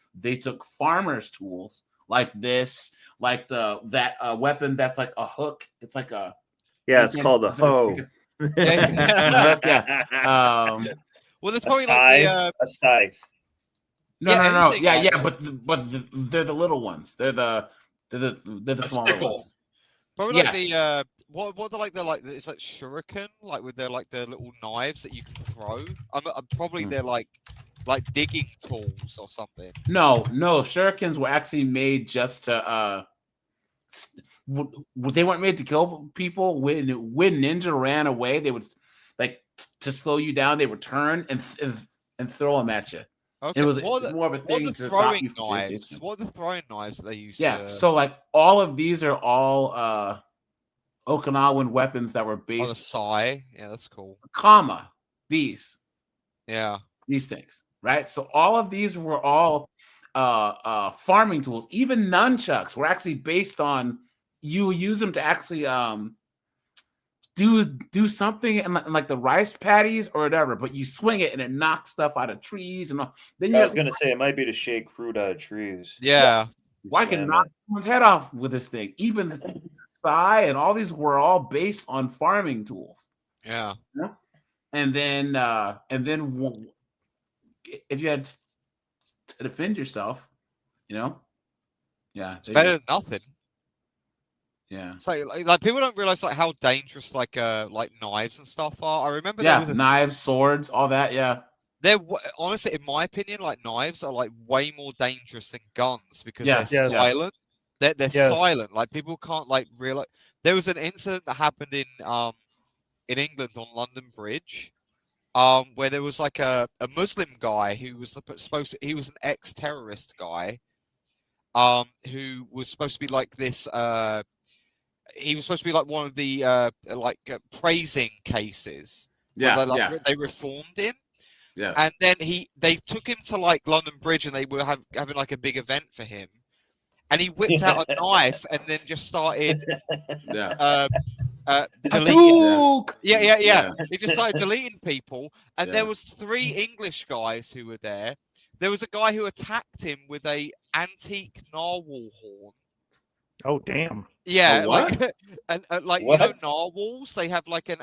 [SPEAKER 1] took farmers' tools like this, like that weapon that's like a hook. It's like a
[SPEAKER 2] it's called a hoe.
[SPEAKER 1] yeah.
[SPEAKER 8] Well, there's
[SPEAKER 2] A
[SPEAKER 8] probably like
[SPEAKER 2] scythe. A scythe.
[SPEAKER 1] No.
[SPEAKER 8] anything
[SPEAKER 1] Yeah,
[SPEAKER 8] like
[SPEAKER 1] yeah,
[SPEAKER 8] that.
[SPEAKER 1] but they're the little ones. They're the smaller
[SPEAKER 4] sickle.
[SPEAKER 1] ones.
[SPEAKER 8] Probably like
[SPEAKER 1] Yes.
[SPEAKER 8] the what they're like it's like shuriken, like with their like the little knives that you can throw. I'm probably they're like digging tools or something.
[SPEAKER 1] No, shurikens were actually made just to they weren't made to kill people. When ninja ran away, they would like to slow you down. They would turn and throw them at you.
[SPEAKER 8] Okay.
[SPEAKER 1] It was
[SPEAKER 8] What are the-
[SPEAKER 1] more of a
[SPEAKER 8] what are
[SPEAKER 1] thing
[SPEAKER 8] the
[SPEAKER 1] to stop
[SPEAKER 8] throwing
[SPEAKER 1] you from
[SPEAKER 8] knives?
[SPEAKER 1] chasing.
[SPEAKER 8] What are the throwing knives that they use?
[SPEAKER 1] Yeah,
[SPEAKER 8] to...
[SPEAKER 1] so like all of these are all Okinawan weapons that were
[SPEAKER 8] Oh,
[SPEAKER 1] based
[SPEAKER 8] the sai. Yeah, that's cool.
[SPEAKER 1] comma these
[SPEAKER 8] Yeah.
[SPEAKER 1] things. right? So all of these were all farming tools. Even nunchucks were actually based on you use them to actually do something in like the rice paddies or whatever, but you swing it and it knocks stuff out of trees and all. Then you
[SPEAKER 2] I
[SPEAKER 1] have
[SPEAKER 2] was gonna say it might be to shake fruit out of trees.
[SPEAKER 8] Yeah.
[SPEAKER 1] Well, I can knock someone's head off with this thing. Even thigh and all these were all based on farming tools.
[SPEAKER 8] Yeah.
[SPEAKER 1] And then if you had to defend yourself, yeah,
[SPEAKER 8] it's better than nothing.
[SPEAKER 1] Yeah.
[SPEAKER 8] So like people don't realize like how dangerous like knives and stuff are. I remember there was
[SPEAKER 1] knives, swords, all that. Yeah.
[SPEAKER 8] They're honestly, in my opinion, like knives are like way more dangerous than guns because they're silent. They're silent. Like people can't like realize. There was an incident that happened in England on London Bridge, where there was like a Muslim guy who was he was an ex-terrorist guy, who was supposed to be like this. He was supposed to be like one of the praising cases.
[SPEAKER 1] Yeah,
[SPEAKER 8] where they reformed him.
[SPEAKER 1] Yeah.
[SPEAKER 8] And then they took him to like London Bridge and they were having like a big event for him. And he whipped out a knife and then just started deleting. Yeah. He just started deleting people. And there was 3 English guys who were there. There was a guy who attacked him with a antique narwhal horn.
[SPEAKER 6] Oh damn!
[SPEAKER 1] A
[SPEAKER 6] Yeah,
[SPEAKER 1] what?
[SPEAKER 8] like you know narwhals, they have like they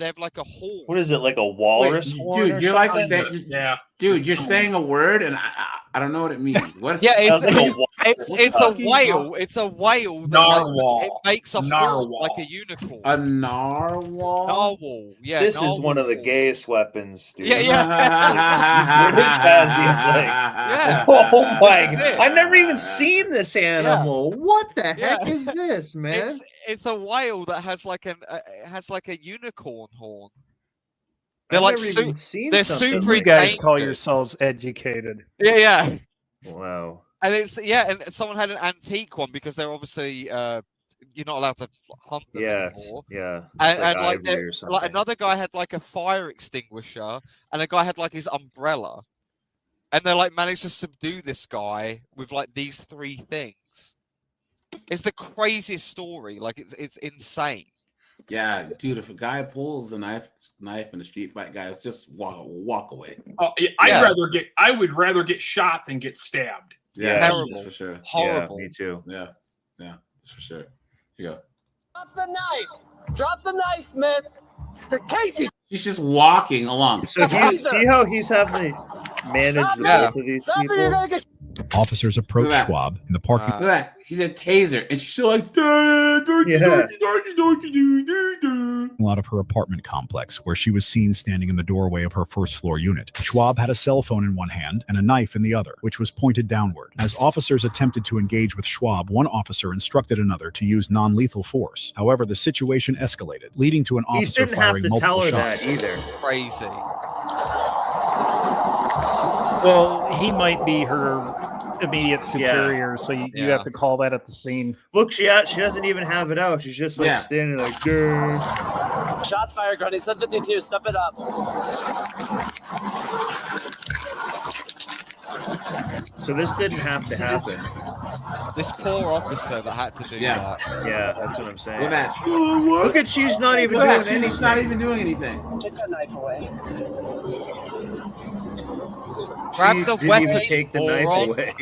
[SPEAKER 8] have like a horn.
[SPEAKER 2] What is it, like a walrus horn?
[SPEAKER 1] Dude, you're like saying, dude, you're saying a word and I don't know what it means. What is
[SPEAKER 8] it's a whale. It's a whale that like, it makes a horn like a unicorn.
[SPEAKER 1] A narwhal.
[SPEAKER 8] Narwhal. Yeah.
[SPEAKER 2] This
[SPEAKER 8] narwhal
[SPEAKER 2] is one of the gayest weapons, dude.
[SPEAKER 8] Yeah.
[SPEAKER 2] British has these like. Oh my! I've never even seen this animal. What the heck is this, man?
[SPEAKER 8] It's a whale that has like a unicorn horn. They're like they're super.
[SPEAKER 6] You guys call yourselves educated.
[SPEAKER 8] Yeah.
[SPEAKER 2] Wow.
[SPEAKER 8] And and someone had an antique one because they're obviously you're not allowed to hunt them anymore.
[SPEAKER 2] Yeah.
[SPEAKER 8] And like another guy had like a fire extinguisher, and a guy had like his umbrella, and they like managed to subdue this guy with like these 3 things. It's the craziest story. Like it's insane.
[SPEAKER 1] Yeah, dude. If a guy pulls a knife in a street fight, guys, just walk away.
[SPEAKER 4] Oh, I would rather get shot than get stabbed.
[SPEAKER 1] Yeah,
[SPEAKER 8] terrible.
[SPEAKER 1] That's for sure.
[SPEAKER 8] Horrible.
[SPEAKER 2] Yeah, me too.
[SPEAKER 1] Yeah, that's for sure. Here you go.
[SPEAKER 22] Drop the knife. Drop the knife, miss. Casey.
[SPEAKER 1] She's just walking along.
[SPEAKER 2] So see how he's having to manage both of these people?
[SPEAKER 15] Officers approach Schwab in the parking
[SPEAKER 1] Look at that. He's a taser, and she's still like,
[SPEAKER 15] lot of her apartment complex, where she was seen standing in the doorway of her first floor unit. Schwab had a cell phone in one hand and a knife in the other, which was pointed downward. As officers attempted to engage with Schwab, one officer instructed another to use non-lethal force. However, the situation escalated, leading to an officer firing multiple shots.
[SPEAKER 2] That either.
[SPEAKER 8] Crazy.
[SPEAKER 6] Well, he might be her immediate superior, so you have to call that at the scene.
[SPEAKER 2] Look, she doesn't even have it out. She's just like standing like, dude.
[SPEAKER 22] Shots fired, Grundy. 752. Step it up.
[SPEAKER 2] So this didn't have to happen.
[SPEAKER 8] This poor officer that had to do that.
[SPEAKER 2] Yeah, that's what I'm saying.
[SPEAKER 1] Look at that.
[SPEAKER 2] Look at she's not even doing anything.
[SPEAKER 1] She's not even doing anything.
[SPEAKER 22] Take that knife away.
[SPEAKER 8] Grab the weapon.
[SPEAKER 2] Take the knife away.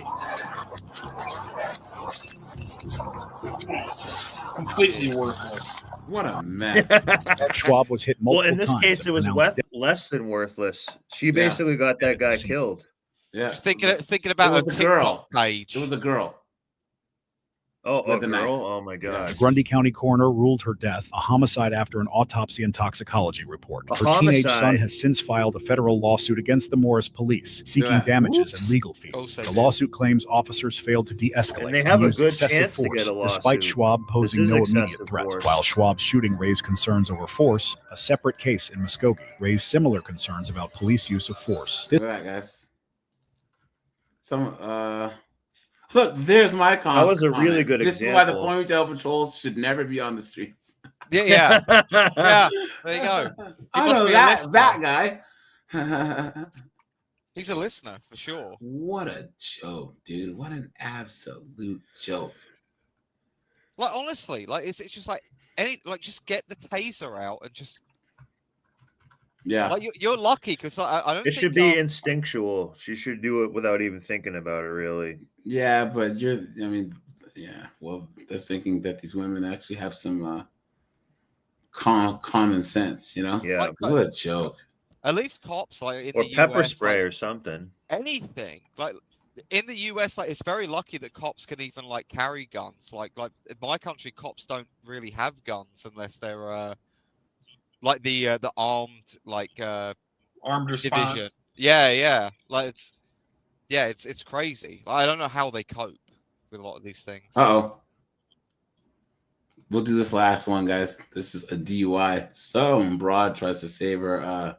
[SPEAKER 4] Completely worthless.
[SPEAKER 1] What a mess.
[SPEAKER 15] Schwab was hit multiple times.
[SPEAKER 2] Well, in this case, it was less than worthless. She basically got that guy killed.
[SPEAKER 1] Yeah.
[SPEAKER 8] Just thinking about a TikTok page.
[SPEAKER 1] It was a girl.
[SPEAKER 2] Oh, a
[SPEAKER 1] the
[SPEAKER 2] girl?
[SPEAKER 1] knife.
[SPEAKER 2] Oh my god.
[SPEAKER 15] The Grundy County coroner ruled her death a homicide after an autopsy and toxicology report.
[SPEAKER 2] A
[SPEAKER 15] Her teenage
[SPEAKER 2] homicide.
[SPEAKER 15] son has since filed a federal lawsuit against the Morris police, seeking damages and legal fees. The lawsuit claims officers failed to de-escalate
[SPEAKER 2] And they have a
[SPEAKER 15] used
[SPEAKER 2] good
[SPEAKER 15] excessive
[SPEAKER 2] chance to
[SPEAKER 15] force,
[SPEAKER 2] get a
[SPEAKER 15] despite
[SPEAKER 2] lawsuit.
[SPEAKER 15] Schwab posing
[SPEAKER 2] This is
[SPEAKER 15] no immediate
[SPEAKER 2] excessive
[SPEAKER 15] threat.
[SPEAKER 2] force.
[SPEAKER 15] While Schwab's shooting raised concerns over force, a separate case in Muskogee raised similar concerns about police use of force.
[SPEAKER 1] Look at that, guys. Look, there's my comment.
[SPEAKER 2] That was a really good
[SPEAKER 1] This is why the
[SPEAKER 2] example.
[SPEAKER 1] Ponytail patrols should never be on the streets.
[SPEAKER 8] Yeah. There you go.
[SPEAKER 1] I know that guy.
[SPEAKER 8] He's a listener for sure.
[SPEAKER 1] What a joke, dude! What an absolute joke.
[SPEAKER 8] Like honestly, like it's just like just get the taser out and just.
[SPEAKER 1] Yeah.
[SPEAKER 8] Like you're lucky because I don't.
[SPEAKER 2] It
[SPEAKER 8] think,
[SPEAKER 2] should be instinctual. She should do it without even thinking about it, really.
[SPEAKER 1] Yeah, but well, they're thinking that these women actually have some common sense, you know?
[SPEAKER 2] Yeah.
[SPEAKER 1] What a joke.
[SPEAKER 8] At least cops like in
[SPEAKER 2] or
[SPEAKER 8] the
[SPEAKER 2] pepper
[SPEAKER 8] US,
[SPEAKER 2] spray
[SPEAKER 8] like,
[SPEAKER 2] or something.
[SPEAKER 8] anything like in the US, like it's very lucky that cops can even like carry guns. Like in my country, cops don't really have guns unless they're like the armed
[SPEAKER 4] armed
[SPEAKER 8] division.
[SPEAKER 4] response.
[SPEAKER 8] Yeah. Like it's crazy. I don't know how they cope with a lot of these things.
[SPEAKER 1] Uh-oh. We'll do this last one, guys. This is a DUI. Some broad tries to save her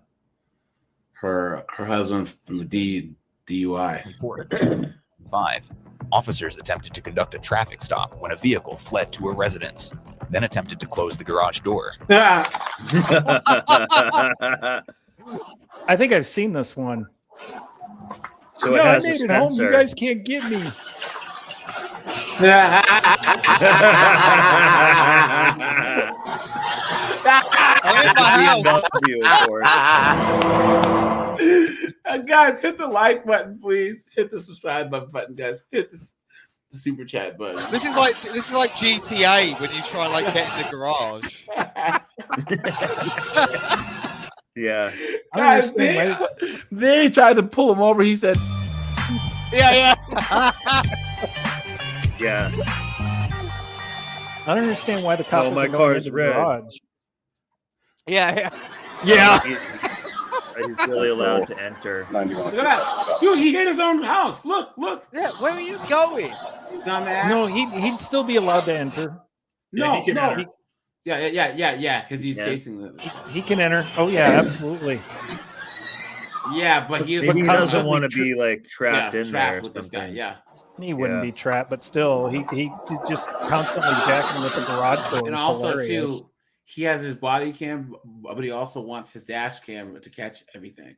[SPEAKER 1] husband from a DUI.
[SPEAKER 11] 5. Officers attempted to conduct a traffic stop when a vehicle fled to a residence, then attempted to close the garage door.
[SPEAKER 6] I think I've seen this one.
[SPEAKER 2] So
[SPEAKER 6] no,
[SPEAKER 2] it has
[SPEAKER 6] I
[SPEAKER 2] a
[SPEAKER 6] made it home.
[SPEAKER 2] sensor.
[SPEAKER 6] You guys can't get me.
[SPEAKER 1] Guys, hit the like button, please. Hit the subscribe button, guys. Hit the super chat button.
[SPEAKER 8] This is like GTA when you try and like get in the garage.
[SPEAKER 2] Yeah.
[SPEAKER 1] Guys, they tried to pull him over. He said,
[SPEAKER 8] Yeah.
[SPEAKER 2] Yeah.
[SPEAKER 6] I don't understand why the cops
[SPEAKER 2] my
[SPEAKER 6] are going
[SPEAKER 2] car's
[SPEAKER 6] into the
[SPEAKER 2] red.
[SPEAKER 6] garage.
[SPEAKER 8] Yeah.
[SPEAKER 2] He's really allowed to enter.
[SPEAKER 1] Look at that. Dude, he hit his own house. Look.
[SPEAKER 8] Yeah, where are you going?
[SPEAKER 1] Dumbass.
[SPEAKER 6] No, he'd still be allowed to enter.
[SPEAKER 1] No.
[SPEAKER 4] enter.
[SPEAKER 1] Yeah, because he's chasing the...
[SPEAKER 6] He can enter. Oh, yeah, absolutely.
[SPEAKER 1] Yeah, but he
[SPEAKER 2] Maybe he doesn't want to be like trapped in
[SPEAKER 1] trapped
[SPEAKER 2] there.
[SPEAKER 1] with this guy, yeah.
[SPEAKER 6] He wouldn't be trapped, but still, he just constantly jacking with the garage door.
[SPEAKER 1] And
[SPEAKER 6] is
[SPEAKER 1] also,
[SPEAKER 6] hilarious.
[SPEAKER 1] too, he has his body cam, but he also wants his dash cam to catch everything.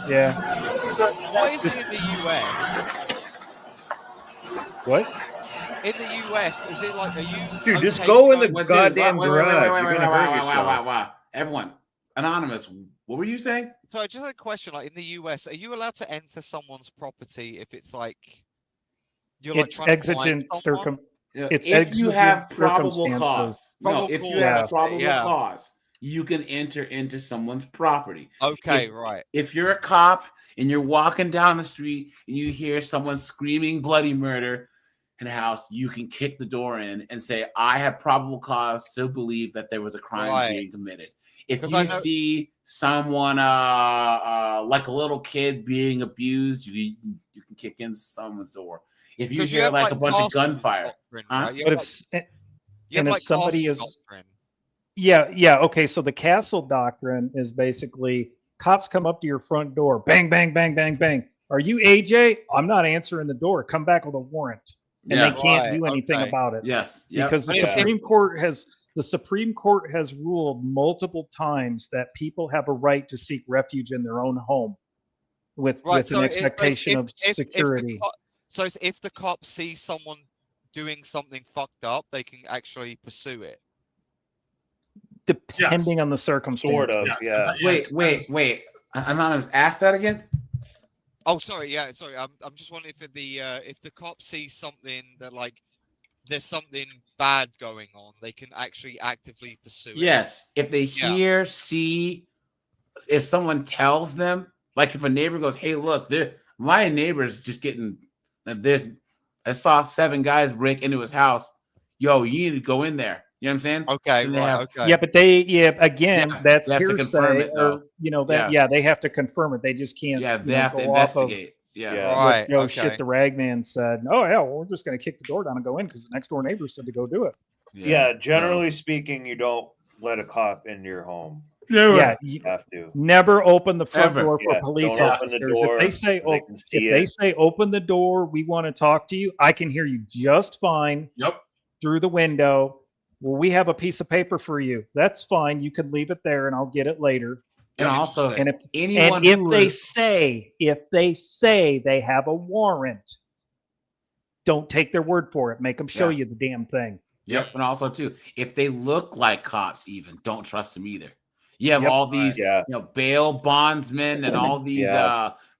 [SPEAKER 6] Yeah.
[SPEAKER 8] What is it in the US?
[SPEAKER 6] What?
[SPEAKER 8] In the US, is it like, are you...
[SPEAKER 2] Dude, just
[SPEAKER 8] okay
[SPEAKER 2] go in
[SPEAKER 8] to
[SPEAKER 2] the goddamn garage. You're gonna hurt yourself.
[SPEAKER 1] Wow. Everyone, anonymous, what were you saying?
[SPEAKER 8] So just a question, like in the US, are you allowed to enter someone's property if it's like... You're like
[SPEAKER 6] It's
[SPEAKER 8] trying to find someone?
[SPEAKER 6] It's
[SPEAKER 1] if you have
[SPEAKER 6] exigent
[SPEAKER 1] probable
[SPEAKER 6] circumstances.
[SPEAKER 1] cause. If you have probable cause, you can enter into someone's property.
[SPEAKER 8] Okay, right.
[SPEAKER 1] If you're a cop and you're walking down the street and you hear someone screaming bloody murder in a house, you can kick the door in and say, I have probable cause to believe that there was a crime being committed. If you see someone like a little kid being abused, you can kick in someone's door. If you hear like a bunch of gunfire,
[SPEAKER 6] But if somebody is, okay. So the castle doctrine is basically cops come up to your front door, bang, bang, bang, bang, bang. Are you AJ? I'm not answering the door. Come back with a warrant, and they can't do anything about it.
[SPEAKER 1] Yes,
[SPEAKER 6] because the Supreme Court has ruled multiple times that people have a right to seek refuge in their own home with an expectation of security.
[SPEAKER 8] So if the cops see someone doing something fucked up, they can actually pursue it.
[SPEAKER 6] Depending on the circumstances.
[SPEAKER 2] Sort of, yeah.
[SPEAKER 1] Wait. Anonymous, ask that again.
[SPEAKER 8] Oh, sorry. Yeah, sorry. I'm just wondering if the cops see something that like there's something bad going on, they can actually actively pursue it.
[SPEAKER 1] Yes, if they see, if someone tells them, like if a neighbor goes, "Hey, look, my neighbor's just getting this. I saw 7 guys break into his house. Yo, you need to go in there." You know what I'm saying?
[SPEAKER 8] Okay, right. Okay.
[SPEAKER 6] Yeah, but that's
[SPEAKER 1] they have to confirm
[SPEAKER 6] hearsay.
[SPEAKER 1] it, though.
[SPEAKER 6] They have to confirm it. They just can't.
[SPEAKER 1] Yeah, they have to
[SPEAKER 6] go off of,
[SPEAKER 1] investigate.
[SPEAKER 8] Right.
[SPEAKER 6] Shit, the ragman said, "Oh yeah, well, we're just going to kick the door down and go in because the next door neighbor said to go do it."
[SPEAKER 2] Yeah, generally speaking, you don't let a cop into your home.
[SPEAKER 6] Yeah,
[SPEAKER 2] you have to.
[SPEAKER 6] Never open the front door for police
[SPEAKER 2] don't
[SPEAKER 6] officers.
[SPEAKER 2] open the door,
[SPEAKER 6] If they say open the door, we want to talk to you. I can hear you just fine.
[SPEAKER 4] Yep.
[SPEAKER 6] Through the window. Well, we have a piece of paper for you. That's fine. You can leave it there, and I'll get it later.
[SPEAKER 1] And also,
[SPEAKER 6] and if
[SPEAKER 1] anyone
[SPEAKER 6] if
[SPEAKER 1] who
[SPEAKER 6] they
[SPEAKER 1] is-
[SPEAKER 6] say they have a warrant, don't take their word for it. Make them show
[SPEAKER 1] Yeah.
[SPEAKER 6] you the damn thing.
[SPEAKER 1] Yep. And also too, if they look like cops, even don't trust them either. You have
[SPEAKER 6] Yep.
[SPEAKER 1] all these, bail bondsmen and all these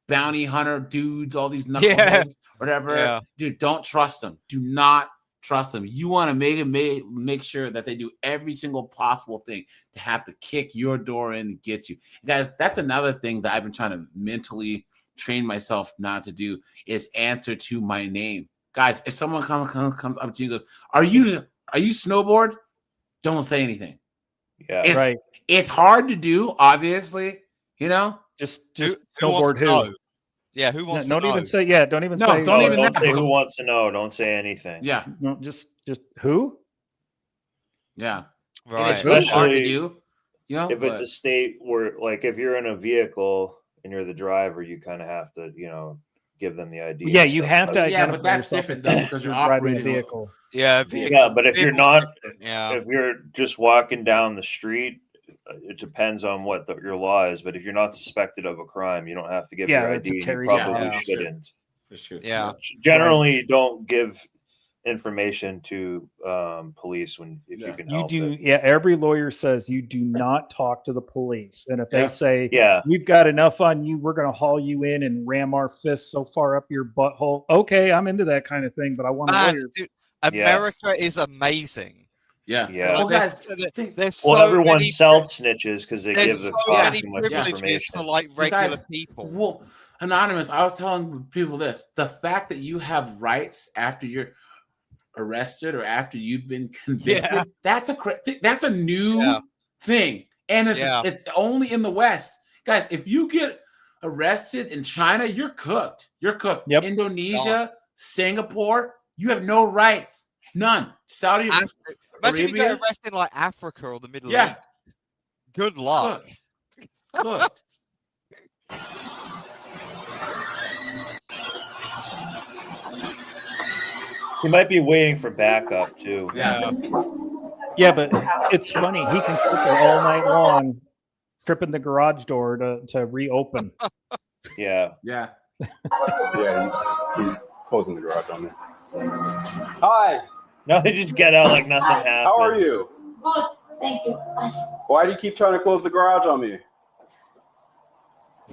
[SPEAKER 1] bounty hunter dudes, all these knuckleheads, whatever.
[SPEAKER 8] Yeah.
[SPEAKER 1] Dude, don't trust them. Do not trust them. You want to make sure that they do every single possible thing to have to kick your door in and get you. Guys, that's another thing that I've been trying to mentally train myself not to do is answer to my name. Guys, if someone comes up to you and goes, Are you snowboard? Don't say anything.
[SPEAKER 2] Yeah.
[SPEAKER 1] It's hard to do, obviously,
[SPEAKER 6] Just
[SPEAKER 8] who
[SPEAKER 6] snowboard
[SPEAKER 8] wants to know? Yeah, who wants to
[SPEAKER 6] don't
[SPEAKER 8] know?
[SPEAKER 6] even say don't even say
[SPEAKER 2] Don't say who wants to know. Don't say anything.
[SPEAKER 1] Yeah.
[SPEAKER 6] No, just who?
[SPEAKER 1] Yeah.
[SPEAKER 8] Right.
[SPEAKER 1] It's hard to do.
[SPEAKER 2] If it's a state where, like, if you're in a vehicle and you're the driver, you kind of have to, give them the ID.
[SPEAKER 6] Yeah, you have to identify
[SPEAKER 1] but that's
[SPEAKER 6] yourself
[SPEAKER 1] different though because you're
[SPEAKER 6] driving a
[SPEAKER 1] operating
[SPEAKER 6] vehicle.
[SPEAKER 8] Yeah,
[SPEAKER 2] but if you're not,
[SPEAKER 8] yeah,
[SPEAKER 2] if you're just walking down the street, it depends on what your law is. But if you're not suspected of a crime, you don't have to give your
[SPEAKER 6] it's a
[SPEAKER 2] ID. You
[SPEAKER 6] Terry
[SPEAKER 2] probably
[SPEAKER 6] stop.
[SPEAKER 2] shouldn't.
[SPEAKER 1] For sure.
[SPEAKER 8] Yeah.
[SPEAKER 2] Generally, don't give information to police if you can help it.
[SPEAKER 6] Yeah, every lawyer says you do not talk to the police, and if they say,
[SPEAKER 2] Yeah.
[SPEAKER 6] we've got enough on you, we're going to haul you in and ram our fists so far up your butthole. Okay, I'm into that kind of thing, but I want a lawyer.
[SPEAKER 8] Dude, America is amazing.
[SPEAKER 1] Yeah.
[SPEAKER 2] Yeah.
[SPEAKER 8] There's so
[SPEAKER 2] everyone
[SPEAKER 8] many
[SPEAKER 2] self-snitches because they give
[SPEAKER 8] there's
[SPEAKER 2] the
[SPEAKER 8] so
[SPEAKER 2] cop
[SPEAKER 8] many
[SPEAKER 2] too much
[SPEAKER 8] privileges
[SPEAKER 2] information.
[SPEAKER 8] for like regular people.
[SPEAKER 1] Well, Anonymous, I was telling people this: the fact that you have rights after you're arrested or after you've been convicted, that's a new thing, and it's only in the West, guys. If you get arrested in China, you're cooked.
[SPEAKER 6] Yep.
[SPEAKER 1] Indonesia, Singapore, you have no rights, none. Saudi
[SPEAKER 8] Imagine you
[SPEAKER 1] Arabia,
[SPEAKER 8] get arrested in like Africa or the Middle
[SPEAKER 1] Yeah.
[SPEAKER 8] East. Good luck.
[SPEAKER 1] cooked.
[SPEAKER 2] He might be waiting for backup too.
[SPEAKER 1] Yeah.
[SPEAKER 6] Yeah, but it's funny. He can sit there all night long, stripping the garage door to reopen.
[SPEAKER 2] Yeah.
[SPEAKER 1] Yeah.
[SPEAKER 9] Yeah, he's closing the garage on me. Hi.
[SPEAKER 2] No, they just get out like nothing happened.
[SPEAKER 9] How are you?
[SPEAKER 12] Good, thank you.
[SPEAKER 9] Why do you keep trying to close the garage on me?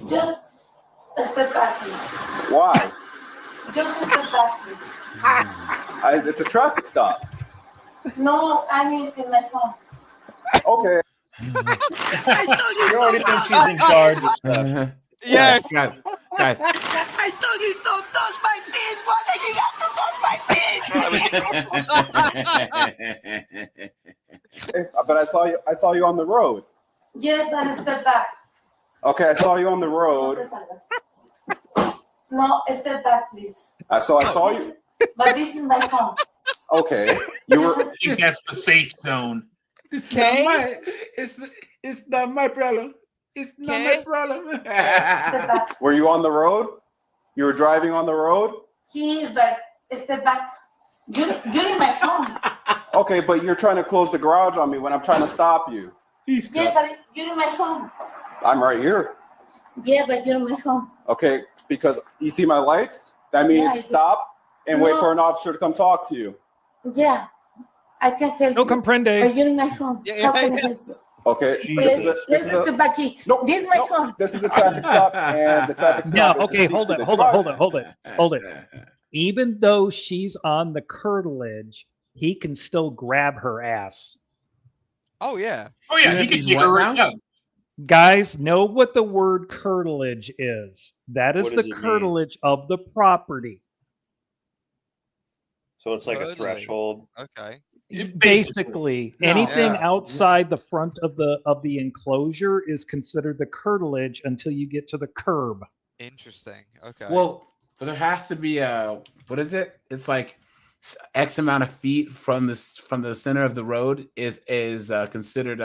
[SPEAKER 12] Just step back, please.
[SPEAKER 9] Why?
[SPEAKER 12] Just step back, please.
[SPEAKER 9] It's a traffic stop.
[SPEAKER 12] No, I mean in my phone.
[SPEAKER 9] Okay.
[SPEAKER 2] You already think she's in charge of stuff.
[SPEAKER 8] Yes.
[SPEAKER 1] Guys.
[SPEAKER 12] I told you don't touch my kids. Why did you have to touch my kids?
[SPEAKER 9] But I saw you on the road.
[SPEAKER 12] Yes, but step back.
[SPEAKER 9] Okay, I saw you on the road.
[SPEAKER 12] No, step back, please.
[SPEAKER 9] I saw you.
[SPEAKER 12] But this is my phone.
[SPEAKER 9] Okay. You were
[SPEAKER 4] I think that's the safe zone.
[SPEAKER 1] It's not my problem. It's not my problem.
[SPEAKER 9] Were you on the road? You were driving on the road?
[SPEAKER 12] He is, but step back. You're in my phone.
[SPEAKER 9] Okay, but you're trying to close the garage on me when I'm trying to stop you.
[SPEAKER 12] Yeah, but you're in my phone.
[SPEAKER 9] I'm right here.
[SPEAKER 12] Yeah, but you're in my phone.
[SPEAKER 9] Okay, because you see my lights? That means stop and wait for an officer to come talk to you.
[SPEAKER 12] Yeah, I can help
[SPEAKER 6] No
[SPEAKER 12] you.
[SPEAKER 6] comprende.
[SPEAKER 12] But you're in my phone. How can I help you?
[SPEAKER 9] Okay.
[SPEAKER 12] Let's step back here.
[SPEAKER 9] No,
[SPEAKER 12] This is my phone.
[SPEAKER 9] This is a traffic stop, and the traffic
[SPEAKER 6] No,
[SPEAKER 9] stop is to
[SPEAKER 6] okay,
[SPEAKER 9] speak
[SPEAKER 6] hold
[SPEAKER 9] to
[SPEAKER 6] it,
[SPEAKER 9] the
[SPEAKER 6] hold
[SPEAKER 9] driver.
[SPEAKER 6] it. Even though she's on the curtilage, he can still grab her ass.
[SPEAKER 8] Oh yeah.
[SPEAKER 4] Oh yeah, he could take her out. Yeah.
[SPEAKER 6] Guys, know what the word curtilage is. That is
[SPEAKER 2] What
[SPEAKER 6] the
[SPEAKER 2] does it mean?
[SPEAKER 6] curtilage of the property.
[SPEAKER 2] So it's like a
[SPEAKER 8] Totally.
[SPEAKER 2] threshold.
[SPEAKER 8] Okay.
[SPEAKER 6] Basically,
[SPEAKER 1] No.
[SPEAKER 6] anything
[SPEAKER 8] Yeah.
[SPEAKER 6] outside the front of the enclosure is considered the curtilage until you get to the curb.
[SPEAKER 8] Interesting. Okay.
[SPEAKER 1] Well, but there has to be what is it? It's like X amount of feet from the center of the road is considered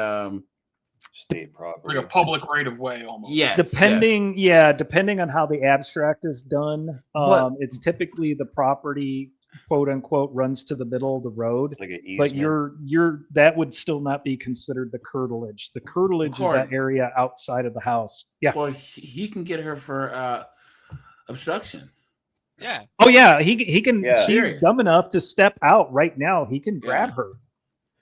[SPEAKER 2] State property.
[SPEAKER 4] Like a public right of way almost.
[SPEAKER 1] yes.
[SPEAKER 6] Depending on how the abstract is done,
[SPEAKER 1] But-
[SPEAKER 6] it's typically the property quote unquote runs to the middle of the road,
[SPEAKER 2] Like an
[SPEAKER 6] but
[SPEAKER 2] easement.
[SPEAKER 6] that would still not be considered the curtilage. The curtilage is that area outside of the house. Yeah.
[SPEAKER 1] Or he can get her for obstruction.
[SPEAKER 8] Yeah.
[SPEAKER 6] Oh yeah, he can.
[SPEAKER 2] Yeah.
[SPEAKER 6] She's dumb enough to step out right now. He can grab her.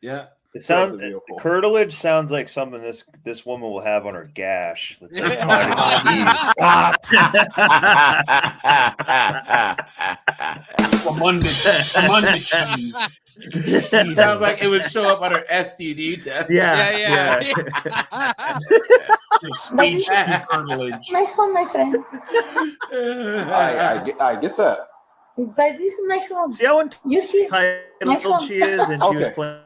[SPEAKER 1] Yeah.
[SPEAKER 2] It sounds curtilage sounds like something this woman will have on her gash. That's like
[SPEAKER 4] Amanda cheese.
[SPEAKER 1] It sounds like it would show up on her STD test.
[SPEAKER 2] Yeah.
[SPEAKER 4] Stage 2 curtilage.
[SPEAKER 12] My home, my friend.
[SPEAKER 9] I get that.
[SPEAKER 12] But this is my home.
[SPEAKER 2] See how
[SPEAKER 12] you see my
[SPEAKER 2] entitled she is, and she was playing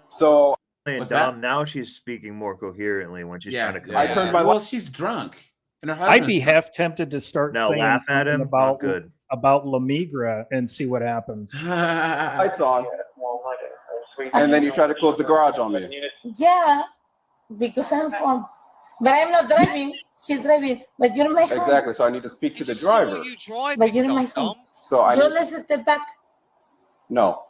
[SPEAKER 1] What's
[SPEAKER 2] dumb. Now she's speaking more coherently when she's trying to.
[SPEAKER 1] I turned my well, she's drunk, and her
[SPEAKER 6] I'd be half tempted to start
[SPEAKER 2] Now
[SPEAKER 6] saying
[SPEAKER 2] laugh at
[SPEAKER 6] something
[SPEAKER 2] him?
[SPEAKER 6] about
[SPEAKER 2] Not good.
[SPEAKER 6] La Migra and see what happens.
[SPEAKER 9] Lights on. And then you try to close the garage on me.
[SPEAKER 12] Yeah, because I'm home. But I'm not driving. He's driving. But you're my home.
[SPEAKER 9] Exactly. So I need to speak to the driver.
[SPEAKER 12] But you're in my home.
[SPEAKER 9] So I need,
[SPEAKER 12] let's step back.
[SPEAKER 9] no,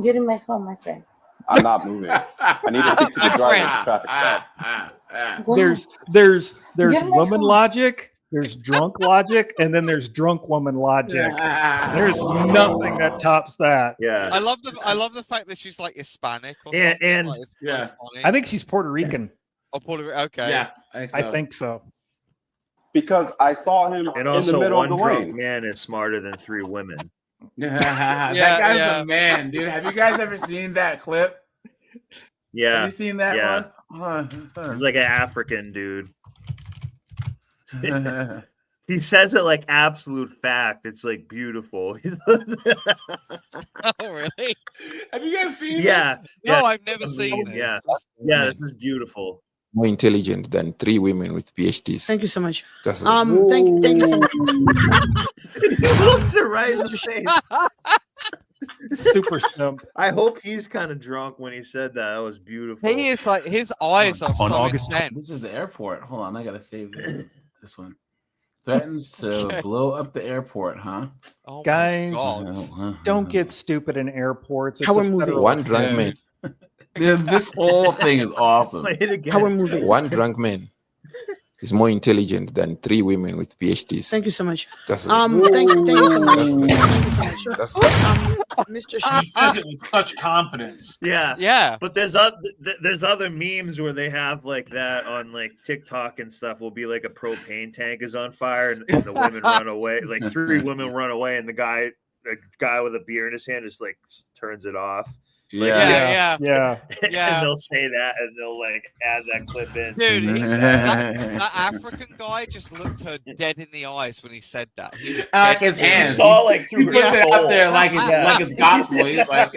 [SPEAKER 12] You're in my home, my friend.
[SPEAKER 9] I'm not moving. I need to speak to the driver at the traffic stop.
[SPEAKER 6] There's
[SPEAKER 12] You're my
[SPEAKER 6] woman
[SPEAKER 12] home.
[SPEAKER 6] logic, there's drunk logic, and then there's drunk woman logic. There's nothing that tops that.
[SPEAKER 2] Yeah.
[SPEAKER 8] I love the fact that she's like Hispanic or
[SPEAKER 2] Yeah,
[SPEAKER 8] something.
[SPEAKER 2] and-
[SPEAKER 8] like, it's
[SPEAKER 1] Yeah.
[SPEAKER 8] funny.
[SPEAKER 6] I think she's Puerto Rican.
[SPEAKER 8] Oh, Puerto Rico. Okay.
[SPEAKER 1] Yeah,
[SPEAKER 6] I think so.
[SPEAKER 9] Because I saw him
[SPEAKER 2] And
[SPEAKER 9] in
[SPEAKER 2] also,
[SPEAKER 9] the middle
[SPEAKER 2] one
[SPEAKER 9] of the
[SPEAKER 2] drunk
[SPEAKER 9] lane.
[SPEAKER 2] man is smarter than 3 women.
[SPEAKER 1] That guy's a man, dude. Have you guys ever seen that clip?
[SPEAKER 2] Yeah.
[SPEAKER 1] Have you seen that
[SPEAKER 2] Yeah.
[SPEAKER 1] one?
[SPEAKER 2] He's like an African dude. He says it like absolute fact. It's like beautiful.
[SPEAKER 8] Oh, really?
[SPEAKER 1] Have you guys seen
[SPEAKER 2] Yeah.
[SPEAKER 8] No, I've never seen this.
[SPEAKER 2] Yeah. Yeah, this is beautiful.
[SPEAKER 13] More intelligent than 3 women with PhDs.
[SPEAKER 12] Thank you so much.
[SPEAKER 13] That's
[SPEAKER 12] Thank you so much.
[SPEAKER 2] He looks it right in the face.
[SPEAKER 6] Super simp.
[SPEAKER 2] I hope he's kind of drunk when he said that. That was beautiful.
[SPEAKER 8] He is like his eyes are
[SPEAKER 15] On
[SPEAKER 8] so
[SPEAKER 15] August-
[SPEAKER 8] intense.
[SPEAKER 1] This is the airport. Hold on, I gotta save this one. Threatens to blow up the airport, huh?
[SPEAKER 8] Oh
[SPEAKER 6] Guys,
[SPEAKER 8] God.
[SPEAKER 6] don't get stupid in airports. It's
[SPEAKER 12] How
[SPEAKER 6] a
[SPEAKER 12] we're moving.
[SPEAKER 6] federal-
[SPEAKER 13] one drunk man.
[SPEAKER 1] Dude, this whole thing is awesome.
[SPEAKER 2] Play it again.
[SPEAKER 12] How we're moving.
[SPEAKER 13] One drunk man is more intelligent than 3 women with PhDs.
[SPEAKER 12] Thank you so much.
[SPEAKER 13] That's
[SPEAKER 12] Thank you so much. Thank you so much.
[SPEAKER 13] That's
[SPEAKER 12] Mr.
[SPEAKER 4] She says it with such confidence.
[SPEAKER 2] Yeah.
[SPEAKER 8] Yeah.
[SPEAKER 2] But there's other memes where they have like that on like TikTok and stuff. Will be like a propane tank is on fire and the women run away. Like 3 women run away and the guy with a beer in his hand just like turns it off. Like,
[SPEAKER 8] Yeah.
[SPEAKER 6] Yeah.
[SPEAKER 2] And they'll say that and they'll like add that clip in.
[SPEAKER 8] Dude, that African guy just looked her dead in the eyes when he said that. He was
[SPEAKER 1] I like
[SPEAKER 8] dead
[SPEAKER 1] his
[SPEAKER 8] in the
[SPEAKER 1] hands.
[SPEAKER 8] eyes.
[SPEAKER 2] Saw like
[SPEAKER 1] He
[SPEAKER 2] through
[SPEAKER 1] puts
[SPEAKER 2] his
[SPEAKER 1] it
[SPEAKER 2] soul.
[SPEAKER 1] up there like it's gospel. He's like,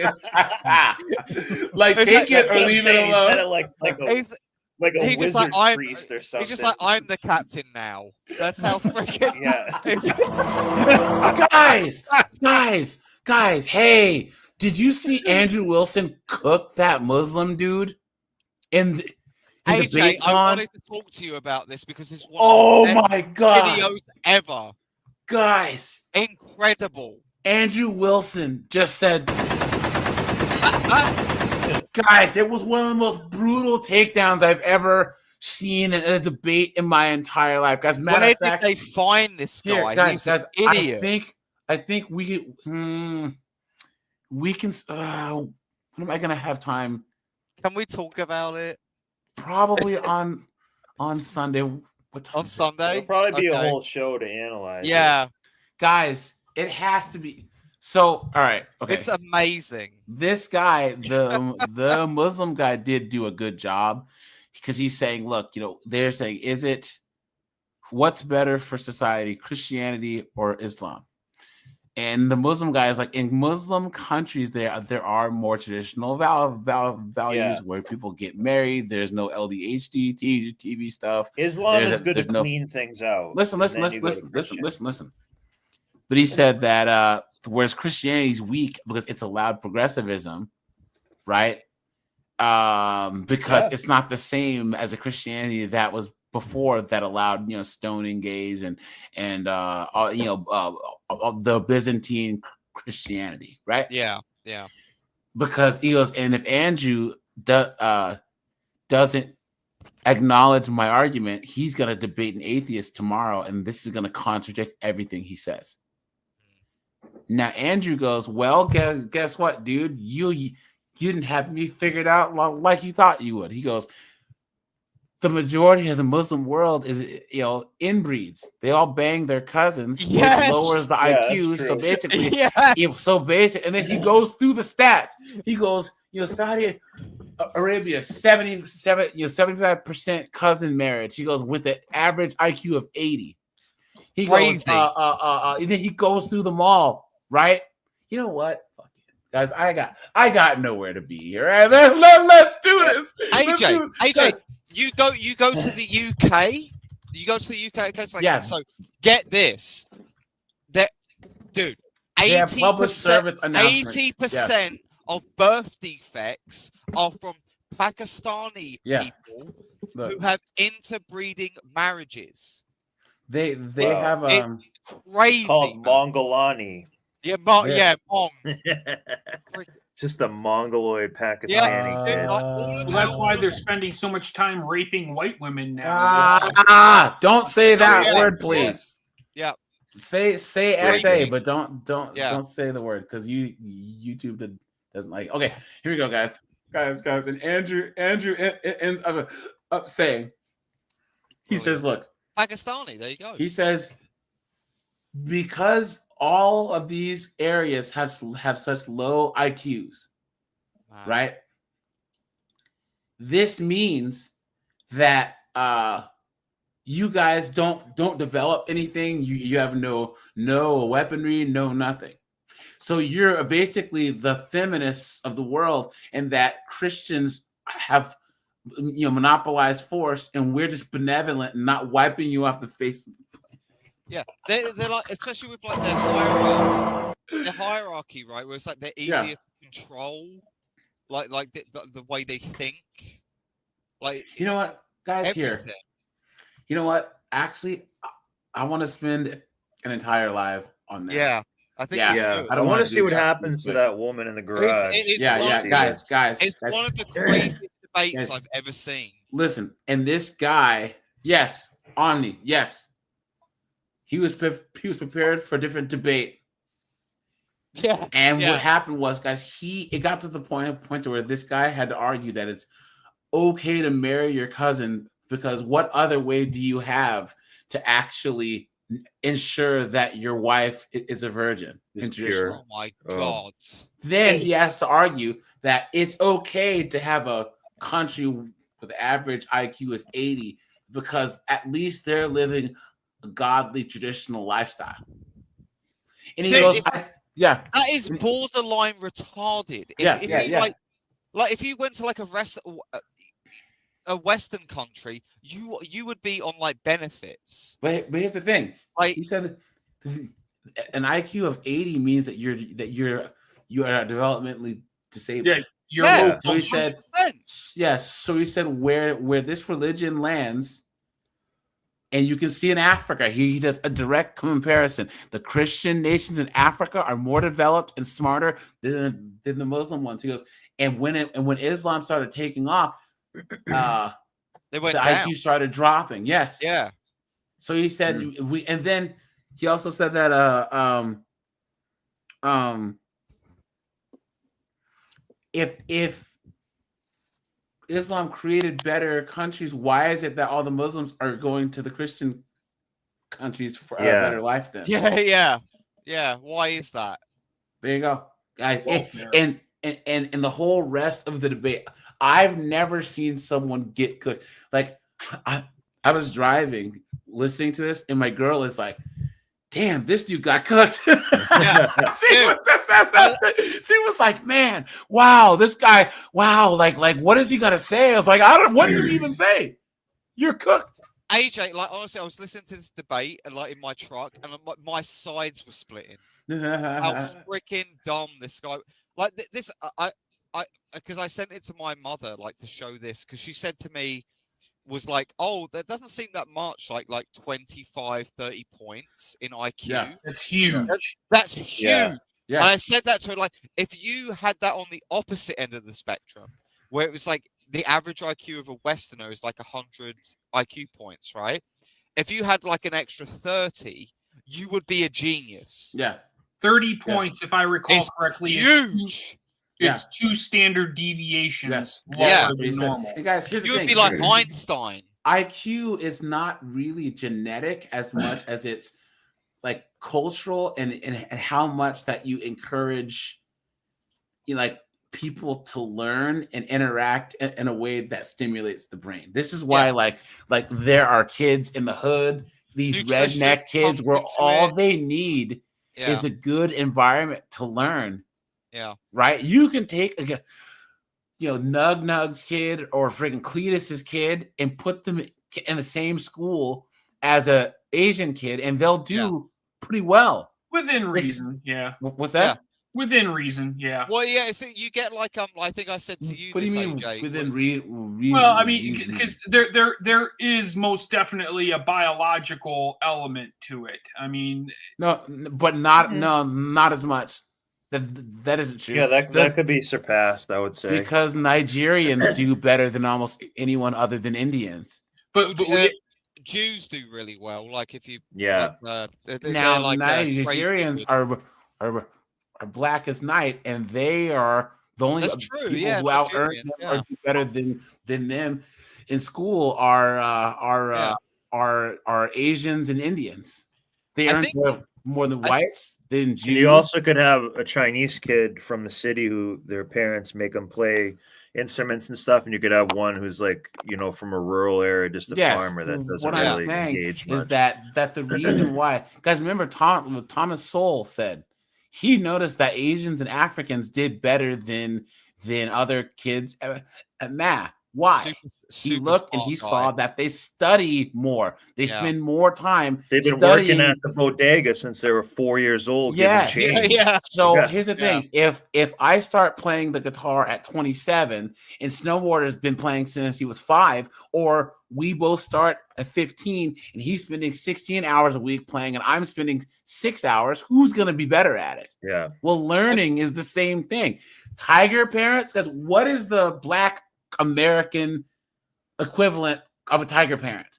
[SPEAKER 1] like
[SPEAKER 8] It's
[SPEAKER 1] take
[SPEAKER 8] like-
[SPEAKER 1] it or leave it
[SPEAKER 2] He said it
[SPEAKER 1] alone.
[SPEAKER 2] like
[SPEAKER 8] He's-
[SPEAKER 2] a
[SPEAKER 8] he just
[SPEAKER 2] wizard
[SPEAKER 8] like,
[SPEAKER 2] priest or something.
[SPEAKER 8] He's just like, I'm the captain now. That's how freaking.
[SPEAKER 2] Yeah.
[SPEAKER 1] Guys, hey, did you see Andrew Wilson cook that Muslim dude in the
[SPEAKER 8] AJ,
[SPEAKER 1] debate
[SPEAKER 8] I
[SPEAKER 1] con?
[SPEAKER 8] wanted to talk to you about this because it's one
[SPEAKER 1] Oh
[SPEAKER 8] of the
[SPEAKER 1] my
[SPEAKER 8] best
[SPEAKER 1] God.
[SPEAKER 8] videos ever.
[SPEAKER 1] Guys,
[SPEAKER 8] Incredible.
[SPEAKER 1] Andrew Wilson just said, guys, it was one of the most brutal takedowns I've ever seen in a debate in my entire life. Guys, matter
[SPEAKER 8] Where
[SPEAKER 1] of fact,
[SPEAKER 8] did they find this guy?
[SPEAKER 1] here, guys,
[SPEAKER 8] He's an
[SPEAKER 1] guys,
[SPEAKER 8] idiot.
[SPEAKER 1] I think we can. When am I gonna have time?
[SPEAKER 8] Can we talk about it?
[SPEAKER 1] Probably on Sunday. What time?
[SPEAKER 8] On Sunday?
[SPEAKER 2] It'll probably be a
[SPEAKER 8] Okay.
[SPEAKER 2] whole show to analyze.
[SPEAKER 8] Yeah.
[SPEAKER 1] Guys, it has to be. So, all right, okay.
[SPEAKER 8] It's amazing.
[SPEAKER 1] This guy, the Muslim guy, did do a good job because he's saying, look, they're saying, what's better for society, Christianity or Islam? And the Muslim guy is like, in Muslim countries, there are more traditional values where people get married. There's no LDHD, TV stuff.
[SPEAKER 2] Islam is good to
[SPEAKER 1] there's no-
[SPEAKER 2] clean things out.
[SPEAKER 1] Listen.
[SPEAKER 2] and then you go to
[SPEAKER 1] Listen. But he said that whereas Christianity is weak because it's allowed progressivism, right? Because it's not the same as a Christianity that was before that allowed stoning gays and the Byzantine Christianity, right?
[SPEAKER 8] Yeah, yeah.
[SPEAKER 1] Because he goes, and if Andrew doesn't acknowledge my argument, he's going to debate an atheist tomorrow, and this is going to contradict everything he says. Now Andrew goes, well, guess what, dude? You didn't have me figured out like you thought you would. He goes, the majority of the Muslim world is, inbreeds. They all bang their cousins, which lowers the IQ. So basically, and then he goes through the stats. He goes, Saudi Arabia, 75% cousin marriage. He goes with an average IQ of 80. He goes, and then he goes through them all, right? You know what? Fuck it. Guys, I got nowhere to be here. Right? Let's do this.
[SPEAKER 8] AJ, you go to the UK. You go to the UK. Okay, so get this. That dude, 80% of birth defects are from Pakistani people who have interbreeding marriages.
[SPEAKER 1] They have
[SPEAKER 8] it's crazy.
[SPEAKER 2] It's called Mongolani.
[SPEAKER 8] Yeah, Mong.
[SPEAKER 2] Just a Mongoloid Pakistani kid.
[SPEAKER 4] Well, that's why they're spending so much time raping white women now.
[SPEAKER 1] Don't say that word, please.
[SPEAKER 8] Yeah.
[SPEAKER 1] Say SA, but don't say the word because YouTube doesn't like. Okay, here we go, guys. And Andrew ends up saying, he says, look,
[SPEAKER 8] Pakistani, there you go.
[SPEAKER 1] He says, because all of these areas have such low IQs, right? This means that you guys don't develop anything. You have no weaponry, no nothing. So you're basically the feminists of the world, and that Christians have monopolized force, and we're just benevolent and not wiping you off the face.
[SPEAKER 8] Yeah, they're like, especially with like their hierarchy, right? Where it's like they're easier to control, like the way they think. Like,
[SPEAKER 1] you know what, guys,
[SPEAKER 8] everything.
[SPEAKER 1] Here. You know what? Actually, I want to spend an entire live on that.
[SPEAKER 8] Yeah, I think.
[SPEAKER 2] I want to see what happens to that woman in the garage.
[SPEAKER 1] Guys.
[SPEAKER 8] It's one of the craziest debates I've ever seen.
[SPEAKER 1] Listen, and this guy, yes, Omni, yes, he was prepared for a different debate.
[SPEAKER 8] Yeah.
[SPEAKER 1] And what happened was, guys, it got to the point where this guy had to argue that it's okay to marry your cousin, because what other way do you have to actually ensure that your wife is a virgin?
[SPEAKER 8] Oh my God.
[SPEAKER 1] Then he has to argue that it's okay to have a country with average IQ is 80 because at least they're living a godly traditional lifestyle. And he goes,
[SPEAKER 8] that is borderline retarded. If you went to like a Western country, you would be on like benefits.
[SPEAKER 1] But here's the thing.
[SPEAKER 8] Like,
[SPEAKER 1] he said an IQ of 80 means that you are developmentally disabled.
[SPEAKER 4] Yeah, you're
[SPEAKER 1] so he said, yes. So he said where this religion lands, and you can see in Africa, he does a direct comparison. The Christian nations in Africa are more developed and smarter than the Muslim ones. He goes, and when Islam started taking off,
[SPEAKER 8] they went
[SPEAKER 1] the
[SPEAKER 8] down.
[SPEAKER 1] IQ started dropping. Yes.
[SPEAKER 8] Yeah.
[SPEAKER 1] So he said and then he also said that if Islam created better countries, why is it that all the Muslims are going to the Christian countries for a better life then?
[SPEAKER 8] Yeah. Why is that?
[SPEAKER 1] There you go. And the whole rest of the debate, I've never seen someone get cooked. Like I was driving, listening to this, and my girl is like, damn, this dude got cooked. She was like, man, wow, this guy, wow, like what is he gonna say? I was like, what did he even say? You're cooked.
[SPEAKER 8] AJ, like honestly, I was listening to this debate and like in my truck, and my sides were splitting. How freaking dumb this guy! Like this, because I sent it to my mother, like to show this, because she said to me, was like, oh, that doesn't seem that much, like 25, 30 points in IQ.
[SPEAKER 4] Yeah, that's huge.
[SPEAKER 8] That's huge.
[SPEAKER 2] Yeah.
[SPEAKER 1] Yeah.
[SPEAKER 8] And I said that to her, like, if you had that on the opposite end of the spectrum, where it was like the average IQ of a Westerner is like 100 IQ points, right? If you had like an extra 30, you would be a genius.
[SPEAKER 1] Yeah.
[SPEAKER 4] 30 points, if I recall
[SPEAKER 8] It's
[SPEAKER 4] correctly.
[SPEAKER 8] huge.
[SPEAKER 4] It's 2 standard deviations lower
[SPEAKER 1] Yeah.
[SPEAKER 4] than normal.
[SPEAKER 1] Hey guys, here's the
[SPEAKER 8] You would
[SPEAKER 1] thing.
[SPEAKER 8] be like Einstein.
[SPEAKER 1] IQ is not really genetic as much as it's like cultural and how much that you encourage, like people to learn and interact in a way that stimulates the brain. This is why like there are kids in the hood, these redneck kids where all they need is a good environment to learn.
[SPEAKER 8] Yeah.
[SPEAKER 1] Right? You can take a Nug Nug's kid or freaking Cletus's kid and put them in the same school as a Asian kid and they'll do pretty well.
[SPEAKER 4] Within reason, yeah.
[SPEAKER 1] What's that?
[SPEAKER 4] Within reason, yeah.
[SPEAKER 8] Well, yeah, so you get like I think I said to you
[SPEAKER 1] What do
[SPEAKER 8] this,
[SPEAKER 1] you mean
[SPEAKER 8] AJ.
[SPEAKER 1] within
[SPEAKER 4] Well, I mean, because there is most definitely a biological element to it. I mean,
[SPEAKER 1] no, but not as much. That isn't true.
[SPEAKER 2] Yeah, that could be surpassed, I would say.
[SPEAKER 1] Because Nigerians do better than almost anyone other than Indians.
[SPEAKER 8] But Jews do really well. Like if you
[SPEAKER 1] now
[SPEAKER 8] like,
[SPEAKER 1] Nigerians are black as night, and they are the only people who out earn them or do better than them in school are Asians and Indians. They earn more than whites than Jews.
[SPEAKER 2] You also could have a Chinese kid from the city who their parents make them play instruments and stuff, and you could have one who's like, from a rural area, just a farmer that doesn't really engage much.
[SPEAKER 1] Is that the reason why? Guys, remember Thomas Sowell said he noticed that Asians and Africans did better than other kids at math. Why? He looked and he saw that they study more. They spend more time.
[SPEAKER 2] They've been working at the bodega since they were 4 years old.
[SPEAKER 1] So here's the thing: if I start playing the guitar at 27, and Snowboarder's been playing since he was 5, or we both start at 15, and he's spending 16 hours a week playing, and I'm spending 6 hours, who's going to be better at it?
[SPEAKER 2] Yeah.
[SPEAKER 1] Well, learning is the same thing. Tiger parents, because what is the Black American equivalent of a tiger parent?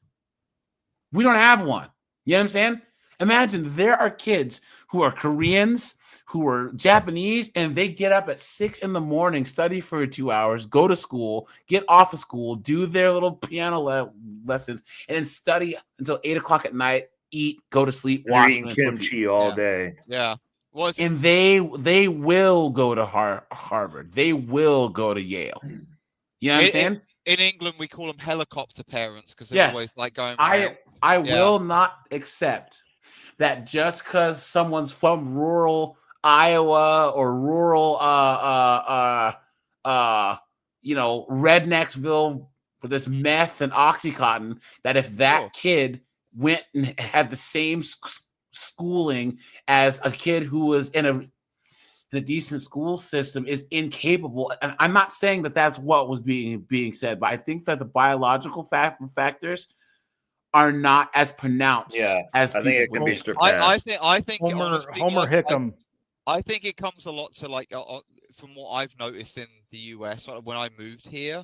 [SPEAKER 1] We don't have one. You know what I'm saying? Imagine there are kids who are Koreans, who are Japanese, and they get up at 6 a.m, study for 2 hours, go to school, get off of school, do their little piano lessons, and then study until 8 o'clock at night, eat, go to sleep, wash,
[SPEAKER 2] eating kimchi all day.
[SPEAKER 8] Yeah.
[SPEAKER 1] And they will go to Harvard. They will go to Yale. You know what I'm saying?
[SPEAKER 8] In England, we call them helicopter parents because they're always like going.
[SPEAKER 1] I will not accept that just because someone's from rural Iowa or rural Rednecksville with this meth and Oxycontin, that if that kid went and had the same schooling as a kid who was in a decent school system is incapable. And I'm not saying that that's what was being said, but I think that the biological factors are not as pronounced. As
[SPEAKER 2] I think it can be surpassed.
[SPEAKER 8] I think honestly,
[SPEAKER 6] Homer Hickam.
[SPEAKER 8] I think it comes a lot to like from what I've noticed in the US when I moved here.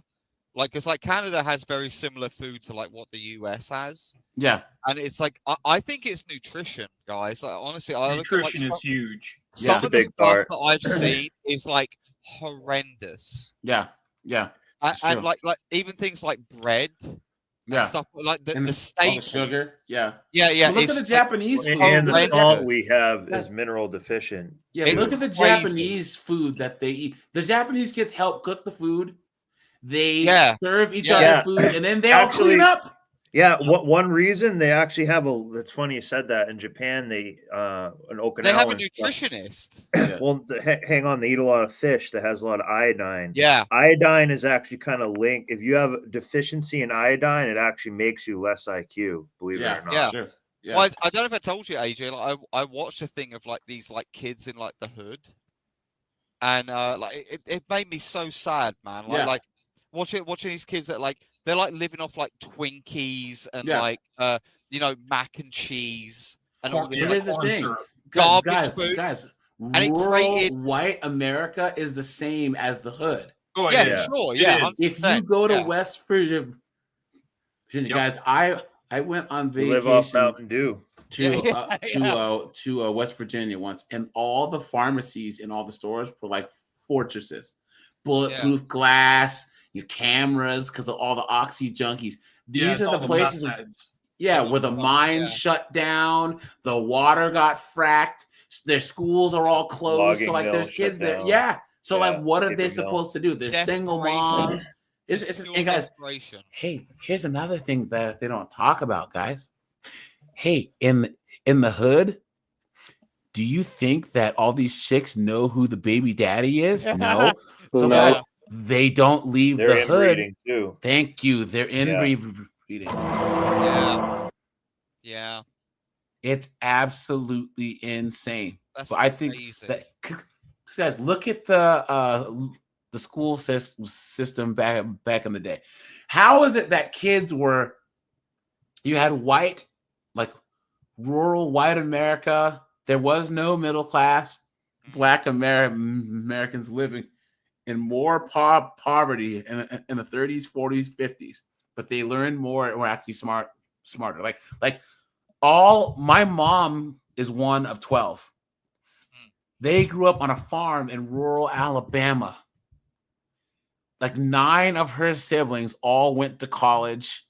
[SPEAKER 8] Like, because like Canada has very similar food to like what the US has.
[SPEAKER 1] Yeah.
[SPEAKER 8] And it's like, I think it's nutrition, guys. Like, honestly,
[SPEAKER 4] nutrition is huge.
[SPEAKER 8] Some of the stuff that I've seen is like horrendous.
[SPEAKER 1] Yeah.
[SPEAKER 8] And like even things like bread. And stuff like the staple
[SPEAKER 1] sugar. Yeah.
[SPEAKER 8] Look
[SPEAKER 1] at the Japanese food.
[SPEAKER 2] And the salt we have is mineral deficient.
[SPEAKER 1] Yeah, look at the Japanese food that they eat. The Japanese kids help cook the food. They serve each other food, and then they all clean up.
[SPEAKER 2] Yeah, one reason they actually have it's funny you said that. In Japan, they an Okinawan.
[SPEAKER 8] They have a nutritionist.
[SPEAKER 2] Well, hang on, they eat a lot of fish that has a lot of iodine.
[SPEAKER 8] Yeah,
[SPEAKER 2] iodine is actually kind of linked. If you have a deficiency in iodine, it actually makes you less IQ. Believe it or not.
[SPEAKER 8] Yeah. Sure. Yeah. Well, I don't know if I told you, AJ. Like, I watched a thing of like these like kids in like the hood, and like it made me so sad, man. Like watching these kids that like they're like living off like Twinkies and like mac and cheese and all this.
[SPEAKER 1] Here's the thing,
[SPEAKER 8] garbage food.
[SPEAKER 1] Guys, rural white America is the same as the hood.
[SPEAKER 4] Oh,
[SPEAKER 8] yeah,
[SPEAKER 4] it is.
[SPEAKER 8] for sure.
[SPEAKER 4] It
[SPEAKER 8] Yeah,
[SPEAKER 4] is.
[SPEAKER 1] If you go to
[SPEAKER 8] yeah.
[SPEAKER 1] West Virginia, guys, I went on
[SPEAKER 2] You live off
[SPEAKER 1] vacation
[SPEAKER 2] Mountain Dew.
[SPEAKER 1] to West Virginia once, and all the pharmacies and all the stores were like fortresses, bulletproof glass, your cameras because of all the oxy junkies. These are the places, where the mines shut down, the water got fracked, their schools are all closed.
[SPEAKER 2] Logging
[SPEAKER 1] so like, there's
[SPEAKER 2] mills
[SPEAKER 1] kids
[SPEAKER 2] shut
[SPEAKER 1] there,
[SPEAKER 2] down.
[SPEAKER 1] So like, what are
[SPEAKER 2] paper
[SPEAKER 1] they
[SPEAKER 2] mill.
[SPEAKER 1] supposed to do? They're single moms. And guys, hey, here's another thing that they don't talk about, guys. Hey, in the hood, do you think that all these chicks know who the baby daddy is? No. So guys, they don't leave
[SPEAKER 2] They're
[SPEAKER 1] the hood.
[SPEAKER 2] inbreeding too.
[SPEAKER 1] Thank you. They're inbreeding.
[SPEAKER 8] Yeah.
[SPEAKER 1] It's absolutely insane.
[SPEAKER 8] That's
[SPEAKER 1] but I think that, guys, look at the school system back in the day. How is it that kids were? You had white, like rural white America. There was no middle class Black Americans living in more poverty in the 30s, 40s, 50s, but they learned more and were actually smarter. Like my mom is one of 12. They grew up on a farm in rural Alabama. Like 9 of her siblings all went to college,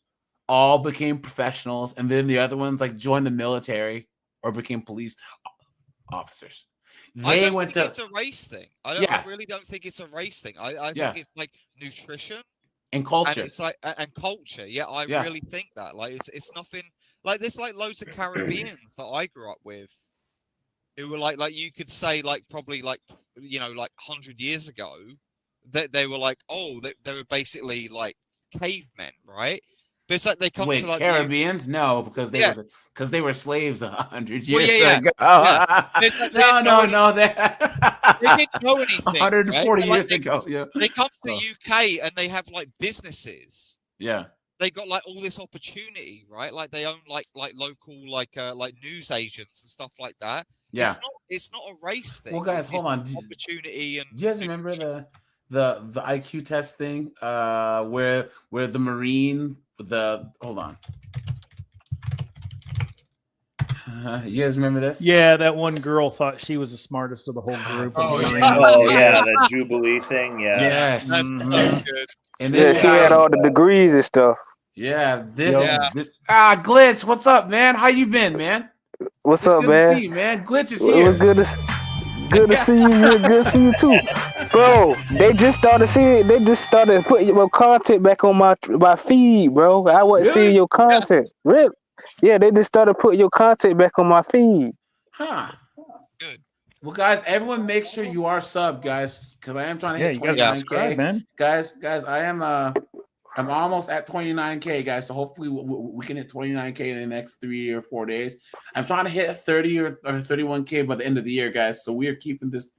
[SPEAKER 1] all became professionals, and then the other ones like joined the military or became police officers.
[SPEAKER 8] I don't think it's a race thing. I really don't think it's a race thing. I think it's like nutrition
[SPEAKER 1] and culture.
[SPEAKER 8] And it's like and culture. Yeah, I really think that. Like it's nothing like there's like loads of Caribbeans that I grew up with who were like you could say like probably like like 100 years ago that they were like they were basically like cavemen, right? But it's like they come to like
[SPEAKER 1] Caribbeans, no, because they were slaves 100 years ago.
[SPEAKER 8] No, they didn't know anything.
[SPEAKER 1] 140
[SPEAKER 8] right?
[SPEAKER 1] years ago. Yeah,
[SPEAKER 8] they come to the UK and they have like businesses.
[SPEAKER 1] Yeah,
[SPEAKER 8] they got like all this opportunity, right? Like they own like local like news agents and stuff like that.
[SPEAKER 1] Yeah,
[SPEAKER 8] it's not a race thing.
[SPEAKER 1] Well, guys, hold on.
[SPEAKER 8] Opportunity and
[SPEAKER 1] you guys remember the IQ test thing? Where the Marine. Hold on. You guys remember this?
[SPEAKER 6] Yeah, that one girl thought she was the smartest of the whole group.
[SPEAKER 2] The Jubilee thing. Yeah.
[SPEAKER 1] Yes.
[SPEAKER 8] That's so good.
[SPEAKER 1] And this
[SPEAKER 26] she had all the degrees and stuff.
[SPEAKER 1] Yeah. Glitch, what's up, man? How you been, man?
[SPEAKER 26] What's up, man?
[SPEAKER 1] Good to see you, man. Glitch is here.
[SPEAKER 26] It was good to see you. Good to see you too, bro. They just started putting your content back on my feed, bro. I wasn't seeing your content. Really? Yeah, they just started putting your content back on my feed.
[SPEAKER 1] Huh. Good. Well, guys, everyone, make sure you are sub, guys, because I am trying to hit 29K,
[SPEAKER 6] man.
[SPEAKER 1] Guys, I'm almost at 29K, guys. So hopefully we can hit 29K in the next 3 or 4 days. I'm trying to hit 30 or 31K by the end of the year, guys. So we are keeping this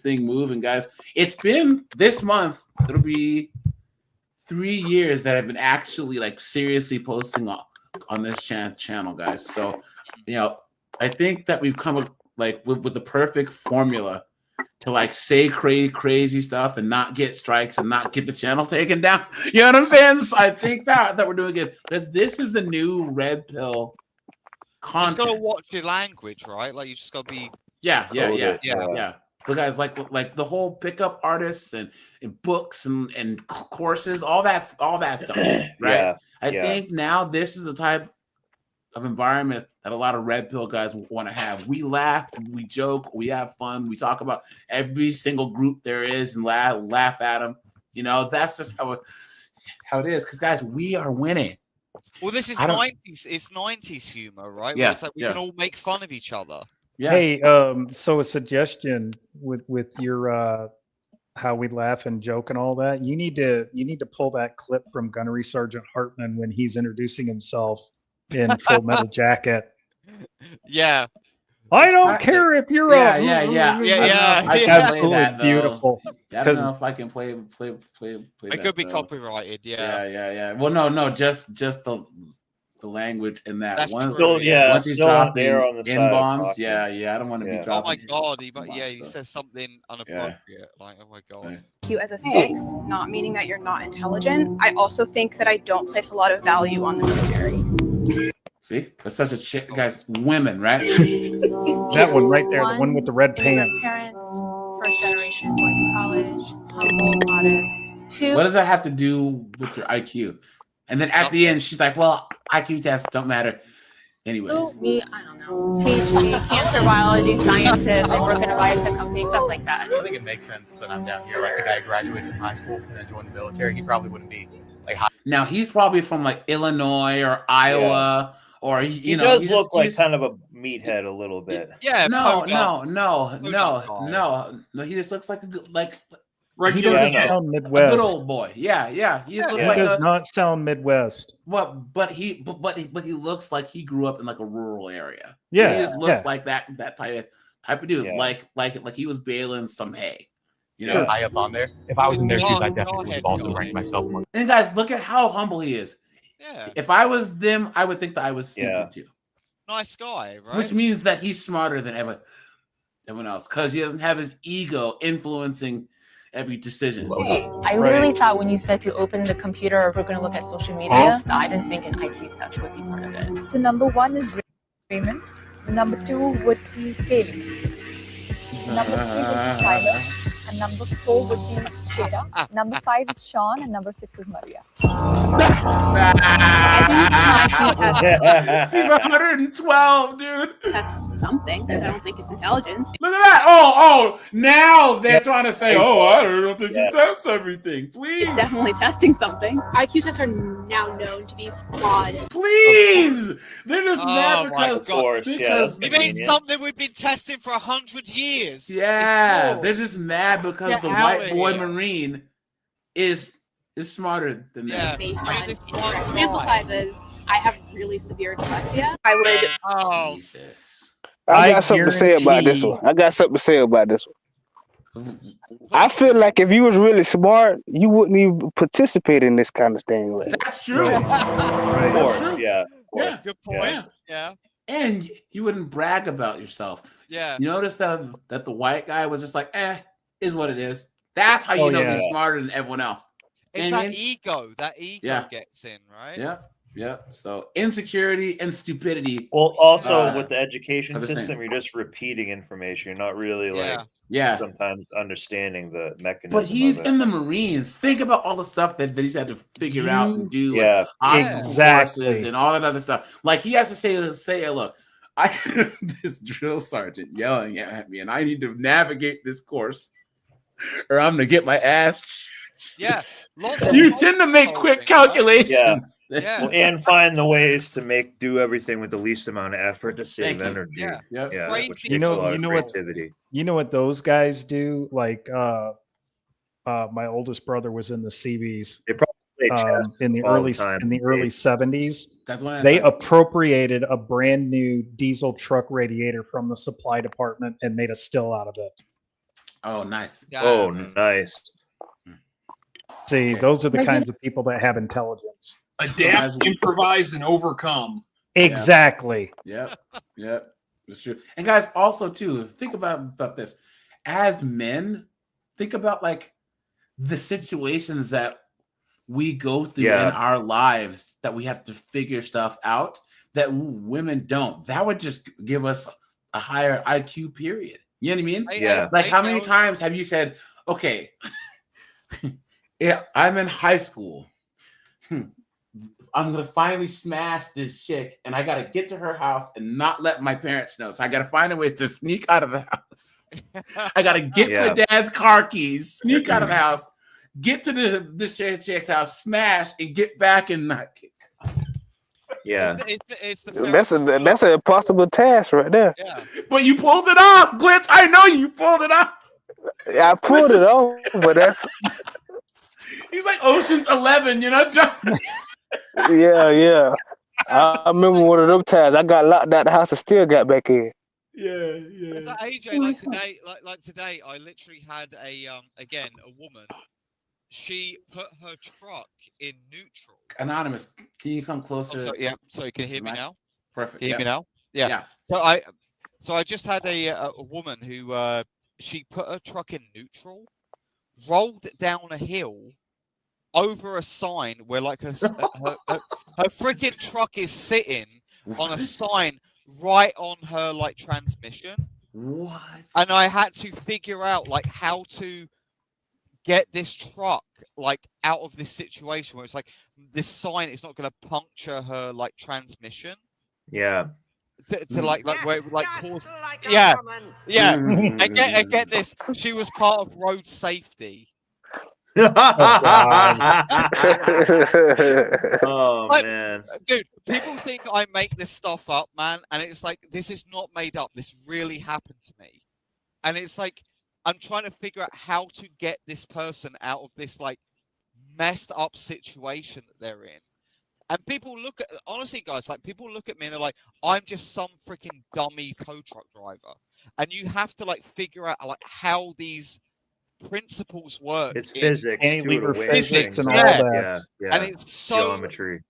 [SPEAKER 1] thing moving, guys. It's been this month. It'll be 3 years that I've been actually like seriously posting on this channel, guys. So, I think that we've come up like with the perfect formula to like say crazy stuff and not get strikes and not get the channel taken down. You know what I'm saying? So I think that we're doing good. This is the new red pill content.
[SPEAKER 8] You just gotta watch your language, right? Like you just gotta be
[SPEAKER 1] yeah. But guys, like the whole pickup artists and books and courses, all that stuff, right? I think now this is the type of environment that a lot of red pill guys want to have. We laugh, we joke, we have fun, we talk about every single group there is and laugh at them. That's just how it is. Because guys, we are winning.
[SPEAKER 8] Well, this is 90s. It's 90s humor, right?
[SPEAKER 1] Yeah,
[SPEAKER 8] where it's like we can all make fun of each other.
[SPEAKER 1] Yeah.
[SPEAKER 6] Hey, so a suggestion with your how we laugh and joke and all that. You need to pull that clip from Gunnery Sergeant Hartman when he's introducing himself in Full Metal Jacket.
[SPEAKER 8] Yeah.
[SPEAKER 6] I don't care if you're
[SPEAKER 1] yeah.
[SPEAKER 6] Absolutely beautiful.
[SPEAKER 1] I don't know if I can play.
[SPEAKER 8] It could be copyrighted. Yeah.
[SPEAKER 1] Well, no, just the the language in that.
[SPEAKER 8] That's
[SPEAKER 1] Once,
[SPEAKER 8] true,
[SPEAKER 1] once he's
[SPEAKER 2] still on
[SPEAKER 1] dropping
[SPEAKER 2] air on the side
[SPEAKER 1] N
[SPEAKER 2] of
[SPEAKER 1] bombs,
[SPEAKER 2] talking.
[SPEAKER 1] yeah, I don't want to be
[SPEAKER 2] Yeah.
[SPEAKER 8] Oh
[SPEAKER 1] dropping.
[SPEAKER 8] my god, he
[SPEAKER 1] N-bombs, so.
[SPEAKER 8] says something inappropriate. Like, oh my god.
[SPEAKER 14] You as a 6, not meaning that you're not intelligent. I also think that I don't place a lot of value on the military.
[SPEAKER 1] See, for such a chick, guys, women, right?
[SPEAKER 6] That one right there, the one with the red
[SPEAKER 14] Immigrant
[SPEAKER 6] pants.
[SPEAKER 14] parents, first generation, going to college, humble, modest. 2.
[SPEAKER 1] What does that have to do with your IQ? And then at the end, she's like, "Well, IQ tests don't matter, anyways."
[SPEAKER 14] Me, I don't know. PhD, cancer biology scientist. I work in a biotech company, stuff like that.
[SPEAKER 16] I think it makes sense that I'm down here. Like the guy who graduated from high school and then joined the military, he probably wouldn't be like high.
[SPEAKER 1] Now he's probably from like Illinois or Iowa, or
[SPEAKER 2] He
[SPEAKER 1] know,
[SPEAKER 2] does
[SPEAKER 1] he's
[SPEAKER 2] look
[SPEAKER 1] just-
[SPEAKER 2] like
[SPEAKER 1] he's-
[SPEAKER 2] kind of a meathead a little bit.
[SPEAKER 8] Yeah.
[SPEAKER 1] No,
[SPEAKER 8] Podunk.
[SPEAKER 1] no. He just looks like a good, like
[SPEAKER 6] He doesn't sound
[SPEAKER 1] a
[SPEAKER 6] Midwest.
[SPEAKER 1] good old boy. Yeah. He just looks
[SPEAKER 6] He
[SPEAKER 1] like
[SPEAKER 6] does
[SPEAKER 1] a,
[SPEAKER 6] not sound Midwest.
[SPEAKER 1] but he looks like he grew up in like a rural area.
[SPEAKER 6] Yeah,
[SPEAKER 1] he just looks
[SPEAKER 6] yeah.
[SPEAKER 1] like that type of dude.
[SPEAKER 2] Yeah.
[SPEAKER 1] Like he was baling some hay. You know,
[SPEAKER 16] high up on there. If I was in their shoes, I definitely would have also ranked myself among.
[SPEAKER 1] and guys, look at how humble he is.
[SPEAKER 8] Yeah.
[SPEAKER 1] If I was them, I would think that I was stupid too.
[SPEAKER 8] Nice guy, right?
[SPEAKER 1] Which means that he's smarter than everyone else because he doesn't have his ego influencing every decision.
[SPEAKER 14] I literally thought when you said to open the computer or we're going to look at social media, I didn't think an IQ test would be part of it.
[SPEAKER 18] So number 1 is Raymond. Number 2 would be Taylor. Number 3 would be Tyler. And number 4 would be Shada. Number 5 is Sean. And number 6 is Maria.
[SPEAKER 1] She's 112, dude.
[SPEAKER 14] Test something, but I don't think it's intelligence.
[SPEAKER 1] Look at that. Oh, now they're trying to say, I don't think you test everything. Please.
[SPEAKER 14] It's definitely testing something. IQ tests are now known to be flawed.
[SPEAKER 1] Please. They're just mad because,
[SPEAKER 8] You mean something we've been testing for 100 years?
[SPEAKER 1] Yeah, they're just mad because
[SPEAKER 8] Get
[SPEAKER 1] the
[SPEAKER 8] out
[SPEAKER 1] white
[SPEAKER 8] of
[SPEAKER 1] boy
[SPEAKER 8] here.
[SPEAKER 1] Marine is smarter than them.
[SPEAKER 14] Based on incorrect sample sizes, I have really severe dyslexia. I would.
[SPEAKER 8] Oh,
[SPEAKER 26] I got something to say about this one. I feel like if you was really smart, you wouldn't even participate in this kind of thing. Like.
[SPEAKER 1] That's true.
[SPEAKER 2] Of course, yeah.
[SPEAKER 1] Yeah.
[SPEAKER 8] Good point. Yeah.
[SPEAKER 1] And you wouldn't brag about yourself.
[SPEAKER 8] Yeah.
[SPEAKER 1] You notice that the white guy was just like, is what it is. That's how you know he's smarter than everyone else.
[SPEAKER 8] It's
[SPEAKER 1] And
[SPEAKER 8] that
[SPEAKER 1] then-
[SPEAKER 8] ego. That ego
[SPEAKER 1] Yeah.
[SPEAKER 8] gets in, right?
[SPEAKER 1] Yeah. So insecurity and stupidity.
[SPEAKER 2] Well, also with the education
[SPEAKER 1] are the same.
[SPEAKER 2] system, you're just repeating information. You're not really like sometimes understanding the mechanism.
[SPEAKER 1] But he's
[SPEAKER 2] of it.
[SPEAKER 1] in the Marines. Think about all the stuff that he's had to figure out and do.
[SPEAKER 2] Yeah.
[SPEAKER 1] Courses and all that other stuff. Like he has to say, look, I this drill sergeant yelling at me, and I need to navigate this course, or I'm gonna get my ass.
[SPEAKER 8] Yeah.
[SPEAKER 1] You tend to make quick calculations.
[SPEAKER 2] Yeah. Well, and find the ways to do everything with the least amount of effort to save
[SPEAKER 1] Thank you.
[SPEAKER 2] energy.
[SPEAKER 1] Yeah.
[SPEAKER 2] Which takes a lot of
[SPEAKER 6] what
[SPEAKER 2] creativity.
[SPEAKER 6] you know what those guys do? Like my oldest brother was in the Seabees.
[SPEAKER 2] They probably play chess
[SPEAKER 6] in the
[SPEAKER 2] all
[SPEAKER 6] early
[SPEAKER 2] the time.
[SPEAKER 6] 70s.
[SPEAKER 1] That's what
[SPEAKER 6] They appropriated a brand new diesel truck radiator from the supply department and made a still out of it.
[SPEAKER 1] Oh, nice.
[SPEAKER 2] Oh, nice.
[SPEAKER 6] See, those are the kinds of people that have intelligence.
[SPEAKER 4] Adapt, improvise, and overcome.
[SPEAKER 6] Exactly.
[SPEAKER 1] Yep. It's true. And guys, also too, think about this. As men, think about like the situations that we go through in our lives that we have to figure stuff out that women don't. That would just give us a higher IQ, period. You know what I mean?
[SPEAKER 2] Yeah.
[SPEAKER 1] Like how many times have you said, okay, yeah, I'm in high school. I'm gonna finally smash this chick, and I gotta get to her house and not let my parents know. So I gotta find a way to sneak out of the house. I gotta get my dad's car keys, sneak out of the house, get to this chick's house, smash, and get back and not kick.
[SPEAKER 2] Yeah,
[SPEAKER 8] it's the
[SPEAKER 26] That's an impossible task right there.
[SPEAKER 8] Yeah.
[SPEAKER 1] But you pulled it off, Glitch. I know you pulled it off.
[SPEAKER 26] I pulled it off, but that's
[SPEAKER 1] he's like Ocean's 11, you know.
[SPEAKER 26] yeah. I remember one of them times I got locked out the house and still got back in.
[SPEAKER 1] Yeah.
[SPEAKER 8] It's like AJ, like today, I literally had a woman she put her truck in neutral.
[SPEAKER 1] Anonymous, can you come closer?
[SPEAKER 8] Oh, sorry, yeah. Sorry, can you hear me now?
[SPEAKER 1] Perfect.
[SPEAKER 8] Can you hear me
[SPEAKER 1] Yep.
[SPEAKER 8] now? Yeah.
[SPEAKER 1] Yeah.
[SPEAKER 8] So I just had a woman who she put her truck in neutral, rolled down a hill over a sign where like her freaking truck is sitting on a sign right on her like transmission.
[SPEAKER 1] What?
[SPEAKER 8] And I had to figure out like how to get this truck like out of this situation where it's like this sign is not going to puncture her like transmission.
[SPEAKER 2] Yeah.
[SPEAKER 8] To like where it would like cause and get this, she was part of road safety.
[SPEAKER 2] Oh
[SPEAKER 8] like,
[SPEAKER 2] man,
[SPEAKER 8] dude, people think I make this stuff up, man, and it's like this is not made up. This really happened to me, and it's like I'm trying to figure out how to get this person out of this like messed up situation that they're in. And people look at, honestly, guys, like people look at me and they're like, I'm just some freaking dummy tow truck driver. And you have to like figure out like how these principles work.
[SPEAKER 2] it's physics,
[SPEAKER 6] Cantilever
[SPEAKER 2] too,
[SPEAKER 6] physics and all that.
[SPEAKER 2] Yeah.
[SPEAKER 8] And it's so
[SPEAKER 2] geometry.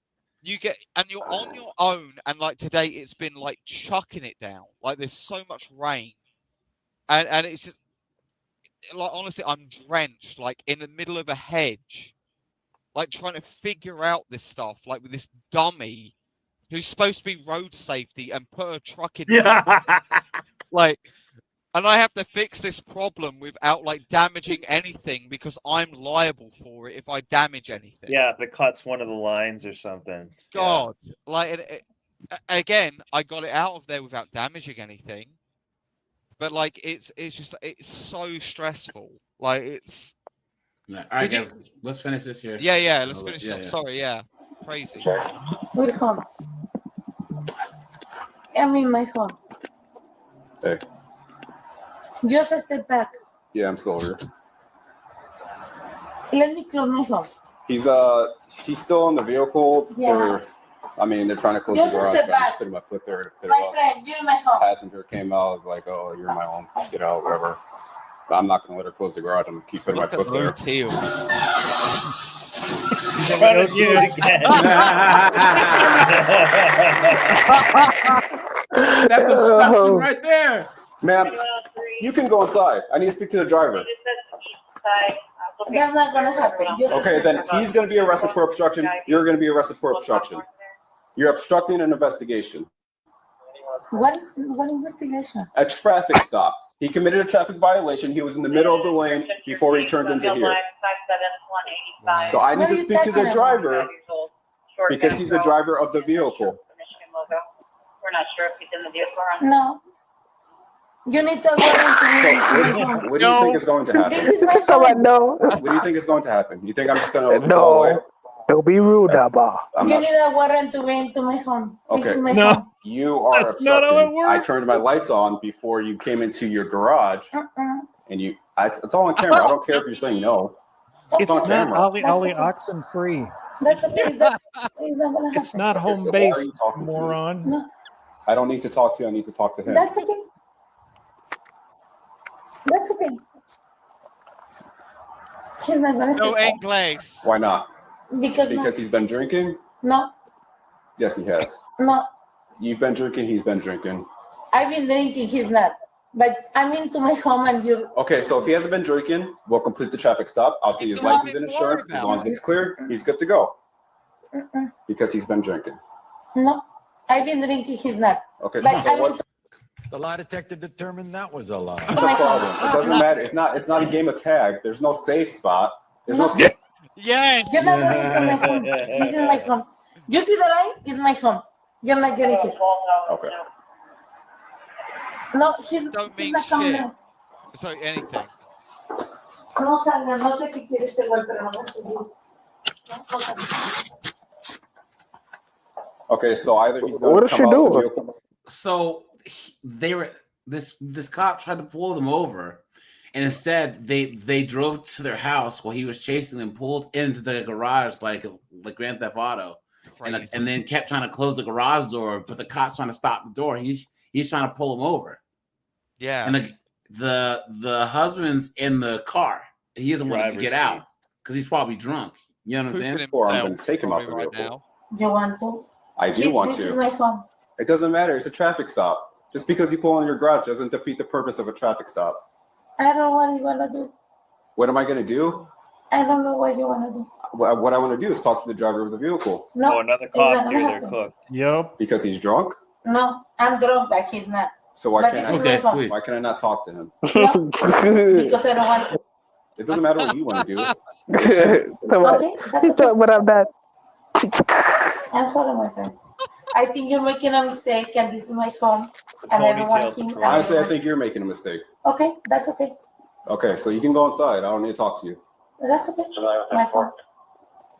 [SPEAKER 8] You get, and you're on your own. And like today, it's been like chucking it down. Like there's so much rain, and it's just like honestly, I'm drenched, like in the middle of a hedge. Like trying to figure out this stuff, like with this dummy who's supposed to be road safety and put a truck in. Like, and I have to fix this problem without like damaging anything because I'm liable for it if I damage anything.
[SPEAKER 2] Yeah, if it cuts one of the lines or something.
[SPEAKER 8] God, like again, I got it out of there without damaging anything. But like, it's so stressful. Like it's.
[SPEAKER 1] All right, guys, let's finish this here.
[SPEAKER 8] Yeah, let's finish up. Sorry, yeah. Crazy.
[SPEAKER 12] With phone. I'm in my phone.
[SPEAKER 9] Hey.
[SPEAKER 12] Just a step back.
[SPEAKER 9] Yeah, I'm still here.
[SPEAKER 12] Let me close my phone.
[SPEAKER 9] He's still in the vehicle.
[SPEAKER 12] Yeah.
[SPEAKER 9] They're trying to close
[SPEAKER 12] Just
[SPEAKER 9] the
[SPEAKER 12] a
[SPEAKER 9] garage.
[SPEAKER 12] step
[SPEAKER 9] I
[SPEAKER 12] back.
[SPEAKER 9] just put my foot there.
[SPEAKER 12] My friend, you're in my phone.
[SPEAKER 9] Passenger came out. I was like, "Oh, you're my own. Get out, whatever." But I'm not gonna let her close the garage. I'm gonna keep putting my foot there.
[SPEAKER 1] That's obstruction right there.
[SPEAKER 9] Ma'am, you can go inside. I need to speak to the driver.
[SPEAKER 12] That's not gonna happen. Just a
[SPEAKER 9] Okay,
[SPEAKER 12] step
[SPEAKER 9] then
[SPEAKER 12] back.
[SPEAKER 9] he's going to be arrested for obstruction. You're going to be arrested for obstruction. You're obstructing an investigation.
[SPEAKER 12] What investigation?
[SPEAKER 9] A traffic stop. He committed a traffic violation. He was in the middle of the lane before he turned into here. So I need to speak to the driver because he's the driver of the vehicle.
[SPEAKER 18] We're not sure if he's in the vehicle or not.
[SPEAKER 12] No. You need to go into
[SPEAKER 9] What do you think is going to happen?
[SPEAKER 12] This is my phone.
[SPEAKER 9] What do you think is going to happen? You think I'm just going to go away?
[SPEAKER 26] Don't be rude, Abba.
[SPEAKER 9] I'm
[SPEAKER 12] You
[SPEAKER 9] not.
[SPEAKER 12] need a warrant to go into my home. This
[SPEAKER 9] Okay.
[SPEAKER 12] is my phone.
[SPEAKER 9] You are
[SPEAKER 6] That's not how it
[SPEAKER 9] obstructing.
[SPEAKER 6] works.
[SPEAKER 9] I turned my lights on before you came into your garage, and you. It's all on camera. I don't care if you're saying no.
[SPEAKER 6] It's
[SPEAKER 9] on
[SPEAKER 6] not
[SPEAKER 9] camera.
[SPEAKER 6] Ollie oxen free.
[SPEAKER 12] That's okay. It's not gonna happen.
[SPEAKER 6] It's not
[SPEAKER 9] Okay,
[SPEAKER 6] home
[SPEAKER 9] so why are
[SPEAKER 6] based,
[SPEAKER 9] you talking to me?
[SPEAKER 6] moron.
[SPEAKER 12] No,
[SPEAKER 9] I don't need to talk to you. I need to talk to him.
[SPEAKER 12] that's okay. That's okay. He's not gonna
[SPEAKER 8] No
[SPEAKER 12] stay.
[SPEAKER 8] English.
[SPEAKER 9] Why not?
[SPEAKER 12] Because
[SPEAKER 9] He's been drinking.
[SPEAKER 12] no,
[SPEAKER 9] Yes, he has.
[SPEAKER 12] no.
[SPEAKER 9] You've been drinking. He's been drinking.
[SPEAKER 12] I've been drinking. He's not. But I'm into my home and you're.
[SPEAKER 9] Okay, so if he hasn't been drinking, we'll complete the traffic stop. I'll see his license and insurance. As long as it's clear, he's good to go. Because he's been drinking.
[SPEAKER 12] No, I've been drinking. He's not.
[SPEAKER 9] Okay,
[SPEAKER 12] But
[SPEAKER 9] so
[SPEAKER 12] I'm
[SPEAKER 9] what's
[SPEAKER 5] The lie detector determined that was a lie.
[SPEAKER 9] the problem? It doesn't matter. It's not a game of tag. There's no safe spot. There's no.
[SPEAKER 8] Yes.
[SPEAKER 12] You're not going into my home. This is my home. You see the line? It's my home. You're not getting it.
[SPEAKER 9] Okay.
[SPEAKER 12] No, he's
[SPEAKER 8] Don't mean
[SPEAKER 12] not coming
[SPEAKER 8] shit.
[SPEAKER 12] out.
[SPEAKER 8] Sorry, anything.
[SPEAKER 12] No salga, no sé qué quiere este güey, pero no me seguro. No salga.
[SPEAKER 9] Okay, so either he's
[SPEAKER 26] What
[SPEAKER 9] going
[SPEAKER 26] is
[SPEAKER 9] to
[SPEAKER 26] she
[SPEAKER 9] come out of the
[SPEAKER 26] doing?
[SPEAKER 9] vehicle.
[SPEAKER 1] So they were this cop tried to pull them over, and instead they drove to their house while he was chasing them, pulled into the garage like Grand Theft Auto, and then kept trying to close the garage door, but the cop's trying to stop the door. He's trying to pull him over.
[SPEAKER 8] Yeah.
[SPEAKER 1] And the husband's in the car. He doesn't want to
[SPEAKER 2] Driver's
[SPEAKER 1] get
[SPEAKER 2] seat.
[SPEAKER 1] out because he's probably drunk. You know what I'm saying?
[SPEAKER 9] Or I'm going to take him out the vehicle.
[SPEAKER 12] You want to?
[SPEAKER 9] I do want
[SPEAKER 12] This is
[SPEAKER 9] to.
[SPEAKER 12] my phone.
[SPEAKER 9] It doesn't matter. It's a traffic stop. Just because you pull in your garage doesn't defeat the purpose of a traffic stop.
[SPEAKER 12] I don't know what you want to do.
[SPEAKER 9] What am I going to do?
[SPEAKER 12] I don't know what you want to do.
[SPEAKER 9] What I want to do is talk to the driver of the vehicle.
[SPEAKER 12] No.
[SPEAKER 2] another
[SPEAKER 12] it's not
[SPEAKER 2] cop
[SPEAKER 12] gonna
[SPEAKER 2] here. They're
[SPEAKER 12] happen.
[SPEAKER 2] cooked.
[SPEAKER 6] Yep.
[SPEAKER 9] Because he's drunk?
[SPEAKER 12] No, I'm drunk, but he's not.
[SPEAKER 9] So why
[SPEAKER 12] But
[SPEAKER 9] can't
[SPEAKER 12] this is my phone.
[SPEAKER 9] why can I not talk to him?
[SPEAKER 12] Because I don't want to.
[SPEAKER 9] It doesn't matter what you want to do.
[SPEAKER 12] Okay, that's okay.
[SPEAKER 26] But I'm not.
[SPEAKER 12] I'm sorry, my friend. I think you're making a mistake, and this is my phone, and I don't want him. and
[SPEAKER 9] Honestly, I
[SPEAKER 12] don't
[SPEAKER 9] think you're making a mistake.
[SPEAKER 12] want- Okay, that's okay.
[SPEAKER 9] Okay, so you can go inside. I don't need to talk to you.
[SPEAKER 12] That's okay. My phone.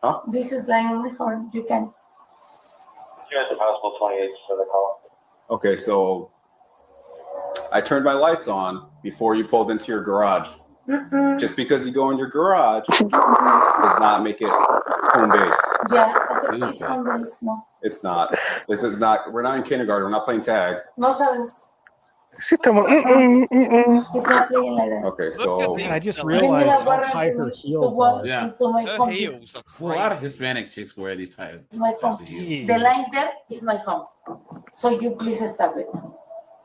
[SPEAKER 9] Huh?
[SPEAKER 12] This is lying on my phone. You can.
[SPEAKER 21] You're at the possible 28 for the call.
[SPEAKER 9] Okay, so I turned my lights on before you pulled into your garage.
[SPEAKER 12] Mm-mm.
[SPEAKER 9] Just because you go in your garage does not make it home base.
[SPEAKER 12] Yeah, okay, it's on base. No.
[SPEAKER 9] It's not. This is not. We're not in kindergarten. We're not playing tag.
[SPEAKER 12] No, sabes.
[SPEAKER 26] She talking about,
[SPEAKER 12] He's not playing like that.
[SPEAKER 9] Okay, so
[SPEAKER 6] I just
[SPEAKER 12] Give me
[SPEAKER 6] realized
[SPEAKER 12] la
[SPEAKER 6] how
[SPEAKER 12] barra
[SPEAKER 6] high
[SPEAKER 12] to
[SPEAKER 6] her
[SPEAKER 12] me-
[SPEAKER 6] heels
[SPEAKER 12] to walk
[SPEAKER 6] are.
[SPEAKER 1] Yeah.
[SPEAKER 12] into my
[SPEAKER 8] Her
[SPEAKER 12] home.
[SPEAKER 8] heels are
[SPEAKER 1] Well, a lot of
[SPEAKER 8] crazy.
[SPEAKER 1] Hispanic chicks wear these types.
[SPEAKER 12] It's my home. The line there is my home. So you please stop it.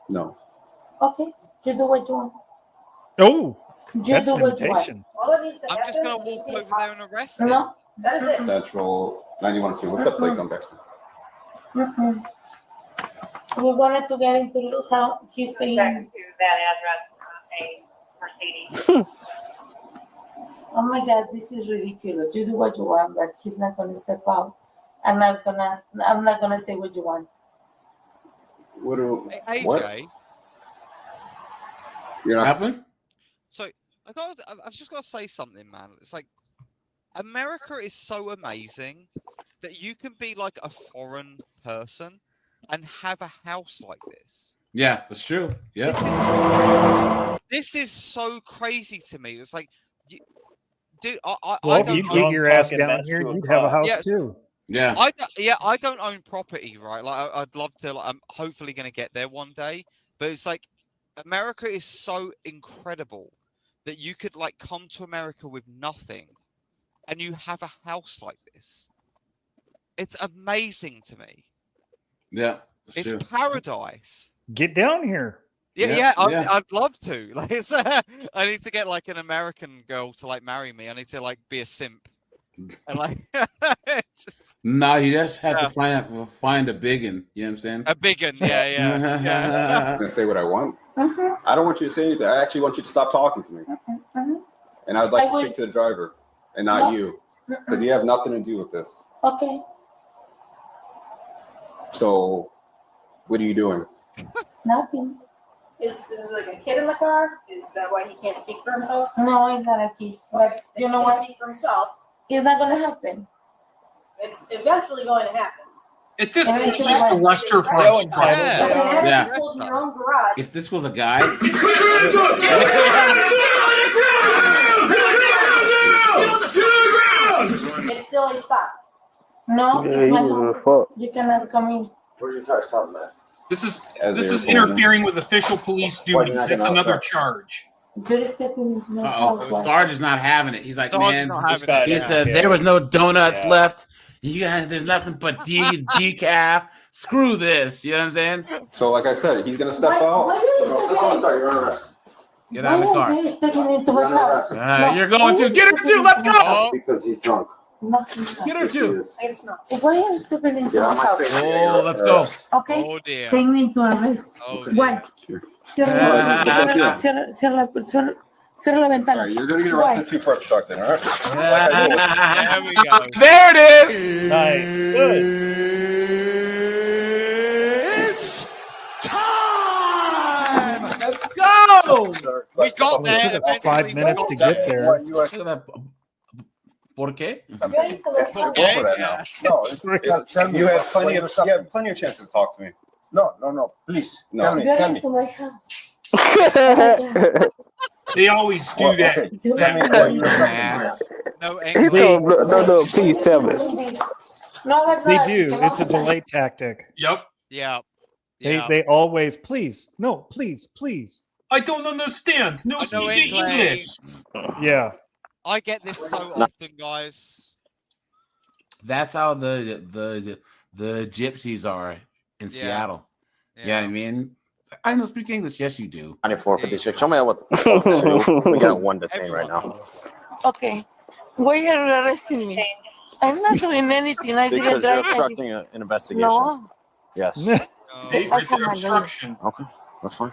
[SPEAKER 9] no.
[SPEAKER 12] Okay, you do what you want.
[SPEAKER 6] Oh,
[SPEAKER 12] You
[SPEAKER 6] that's
[SPEAKER 12] do
[SPEAKER 6] an
[SPEAKER 12] what you want.
[SPEAKER 6] invitation.
[SPEAKER 12] All that needs to
[SPEAKER 8] I'm just gonna walk over there and arrest him.
[SPEAKER 12] No, that is it.
[SPEAKER 9] Central 91-2. What's up, plate number?
[SPEAKER 12] Mm-mm. We wanted to get into Lou's house. He's staying.
[SPEAKER 3] Back to that address, a Mercedes.
[SPEAKER 12] Oh my God, this is ridiculous. You do what you want, but he's not gonna step out. I'm not gonna say what you want.
[SPEAKER 9] What do?
[SPEAKER 8] Hey,
[SPEAKER 9] What?
[SPEAKER 8] AJ.
[SPEAKER 9] You're not.
[SPEAKER 1] Happened?
[SPEAKER 8] So I've just got to say something, man. It's like America is so amazing that you can be like a foreign person and have a house like this.
[SPEAKER 1] Yeah, that's true. Yeah.
[SPEAKER 8] This is so crazy to me. It's like, dude, I
[SPEAKER 6] Well, if
[SPEAKER 8] don't
[SPEAKER 6] you
[SPEAKER 8] own-
[SPEAKER 6] get your ass
[SPEAKER 2] talking
[SPEAKER 6] down
[SPEAKER 2] mess
[SPEAKER 6] here,
[SPEAKER 2] to a
[SPEAKER 6] you'd have a
[SPEAKER 2] cop.
[SPEAKER 6] house
[SPEAKER 8] Yeah.
[SPEAKER 6] too.
[SPEAKER 1] Yeah.
[SPEAKER 8] I don't own property, right? Like I'd love to. Like, I'm hopefully going to get there one day. But it's like America is so incredible that you could like come to America with nothing, and you have a house like this. It's amazing to me.
[SPEAKER 1] Yeah.
[SPEAKER 8] It's
[SPEAKER 1] true.
[SPEAKER 8] paradise.
[SPEAKER 6] Get down here.
[SPEAKER 8] Yeah, I'd love to. Like, it's, I need to get like an American girl to like marry me. I need to like be a simp, and like, just
[SPEAKER 1] No, you just have to find a biggin. You know what I'm saying?
[SPEAKER 8] a big one. Yeah.
[SPEAKER 9] I'm gonna say what I want. I don't want you to say anything. I actually want you to stop talking to me. And I'd like to speak to the driver and not you, because you have nothing to do with this.
[SPEAKER 12] Okay.
[SPEAKER 9] So, what are you doing?
[SPEAKER 12] Nothing.
[SPEAKER 10] Is like a kid in the car? Is that why he can't speak for himself?
[SPEAKER 12] No, it's not a key. But you know what?
[SPEAKER 10] Speak for himself.
[SPEAKER 12] It's not gonna happen.
[SPEAKER 10] It's eventually going to happen.
[SPEAKER 4] At this point,
[SPEAKER 12] Eventually
[SPEAKER 4] it's the
[SPEAKER 12] what?
[SPEAKER 4] Lester from Scrubs.
[SPEAKER 1] Yeah.
[SPEAKER 10] You told in your own garage.
[SPEAKER 1] If this was a guy,
[SPEAKER 10] It's still a stop.
[SPEAKER 12] No,
[SPEAKER 26] Yeah,
[SPEAKER 12] it's my
[SPEAKER 26] you
[SPEAKER 12] home.
[SPEAKER 26] fuck.
[SPEAKER 12] You cannot come in.
[SPEAKER 9] Where's your car stopping at?
[SPEAKER 4] This is
[SPEAKER 9] As
[SPEAKER 4] this
[SPEAKER 9] they're
[SPEAKER 4] is
[SPEAKER 9] pulling
[SPEAKER 4] interfering with official police
[SPEAKER 9] Why is he
[SPEAKER 4] duties.
[SPEAKER 9] not
[SPEAKER 4] That's
[SPEAKER 9] getting out
[SPEAKER 4] another
[SPEAKER 9] of the
[SPEAKER 4] charge.
[SPEAKER 12] You're stepping into my
[SPEAKER 1] uh-oh,
[SPEAKER 12] house.
[SPEAKER 1] Sarge is not having it. He's like,
[SPEAKER 8] Sarge is
[SPEAKER 1] man,
[SPEAKER 8] not having it,
[SPEAKER 1] he
[SPEAKER 8] yeah.
[SPEAKER 1] said
[SPEAKER 2] Yeah.
[SPEAKER 1] there was no donuts
[SPEAKER 2] Yeah.
[SPEAKER 1] left. There's nothing but decaf. Screw this. You know what I'm saying?
[SPEAKER 9] So, like I said, he's gonna step out.
[SPEAKER 12] Why are you
[SPEAKER 9] No, step out of the car. You're under arrest.
[SPEAKER 1] Get out of the
[SPEAKER 12] Why
[SPEAKER 1] car.
[SPEAKER 12] are you stepping into my house?
[SPEAKER 1] You're going to get her too. Let's go.
[SPEAKER 8] Oh,
[SPEAKER 9] Because he's drunk.
[SPEAKER 12] No, he's not.
[SPEAKER 1] Get her
[SPEAKER 9] Yes, he
[SPEAKER 1] too.
[SPEAKER 9] is.
[SPEAKER 10] It's not.
[SPEAKER 12] Why are you stepping into
[SPEAKER 9] Get
[SPEAKER 12] my
[SPEAKER 9] out my
[SPEAKER 12] house?
[SPEAKER 9] face.
[SPEAKER 1] Oh, let's go.
[SPEAKER 12] Okay.
[SPEAKER 8] oh dear.
[SPEAKER 12] Take me into arrest.
[SPEAKER 8] Oh
[SPEAKER 12] Why?
[SPEAKER 8] dear.
[SPEAKER 12] Cierra la
[SPEAKER 9] All
[SPEAKER 12] ventana.
[SPEAKER 9] right, you're gonna get
[SPEAKER 12] Why?
[SPEAKER 9] arrested too for obstructing. All right.
[SPEAKER 8] There we go.
[SPEAKER 1] There it is.
[SPEAKER 2] Nice. Good.
[SPEAKER 1] It's time. Let's go.
[SPEAKER 8] We got there.
[SPEAKER 6] It took us 5
[SPEAKER 8] eventually.
[SPEAKER 6] minutes to get there.
[SPEAKER 1] ¿Por qué?
[SPEAKER 9] It's
[SPEAKER 8] Okay,
[SPEAKER 9] go for that
[SPEAKER 8] yeah.
[SPEAKER 9] now. No, you had plenty of chances to talk to me.
[SPEAKER 21] No. Please,
[SPEAKER 9] No.
[SPEAKER 21] tell me,
[SPEAKER 12] You're
[SPEAKER 21] tell me.
[SPEAKER 12] into my house.
[SPEAKER 4] They always do that.
[SPEAKER 21] Okay, tell me why you were sucking
[SPEAKER 1] Ass.
[SPEAKER 8] No
[SPEAKER 26] He
[SPEAKER 8] English.
[SPEAKER 26] told him, no, please tell me.
[SPEAKER 12] No, but
[SPEAKER 6] They
[SPEAKER 12] not.
[SPEAKER 6] do. It's a delay tactic.
[SPEAKER 4] Yep.
[SPEAKER 8] Yeah.
[SPEAKER 6] They
[SPEAKER 8] Yeah.
[SPEAKER 6] they always please. No, please.
[SPEAKER 4] I don't understand. No
[SPEAKER 8] I know
[SPEAKER 4] speak
[SPEAKER 8] English.
[SPEAKER 4] English.
[SPEAKER 6] Yeah.
[SPEAKER 8] I get this so often, guys.
[SPEAKER 1] That's how the gypsies are in Seattle. Yeah, I mean, I don't speak English. Yes, you do.
[SPEAKER 17] 9456. Show me what two. We got one detained right now.
[SPEAKER 12] Okay. Why are you arresting me? I'm not doing anything. I didn't
[SPEAKER 17] Because you're
[SPEAKER 12] drive.
[SPEAKER 17] obstructing an investigation.
[SPEAKER 12] No.
[SPEAKER 17] Yes.
[SPEAKER 4] Obstruction.
[SPEAKER 17] Okay, that's fine.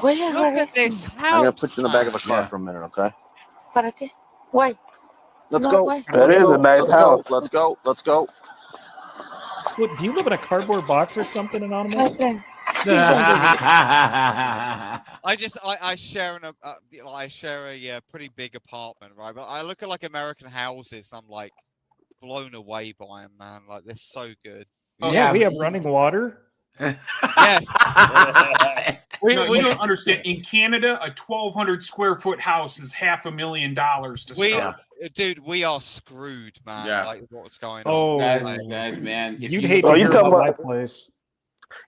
[SPEAKER 12] Why are you
[SPEAKER 8] Look at
[SPEAKER 12] arresting
[SPEAKER 8] this
[SPEAKER 12] me?
[SPEAKER 8] house.
[SPEAKER 17] I'm gonna put you in the back of a car for a minute, okay?
[SPEAKER 12] ¿Para qué? Why?
[SPEAKER 17] Let's
[SPEAKER 12] No,
[SPEAKER 17] go.
[SPEAKER 12] why?
[SPEAKER 17] Let's
[SPEAKER 26] is
[SPEAKER 17] go.
[SPEAKER 26] a nice
[SPEAKER 17] Let's
[SPEAKER 26] house.
[SPEAKER 17] go. Let's go. Let's go.
[SPEAKER 6] What, do you live in a cardboard box or something, Anonymous?
[SPEAKER 12] Okay.
[SPEAKER 8] I share I share a pretty big apartment, right? But I look at like American houses, and I'm like blown away by them, man. Like they're so good.
[SPEAKER 6] Oh, yeah, we have running water.
[SPEAKER 8] Yes.
[SPEAKER 4] No, you don't understand. In Canada, a 1,200 square foot house is $500,000 to start.
[SPEAKER 8] Dude, we are screwed, man.
[SPEAKER 1] Yeah.
[SPEAKER 8] Like what's going
[SPEAKER 6] Oh,
[SPEAKER 8] on?
[SPEAKER 1] guys, man. If
[SPEAKER 6] You'd
[SPEAKER 1] you
[SPEAKER 6] hate
[SPEAKER 1] look
[SPEAKER 6] to
[SPEAKER 1] at
[SPEAKER 6] hear
[SPEAKER 1] your-
[SPEAKER 6] about my place.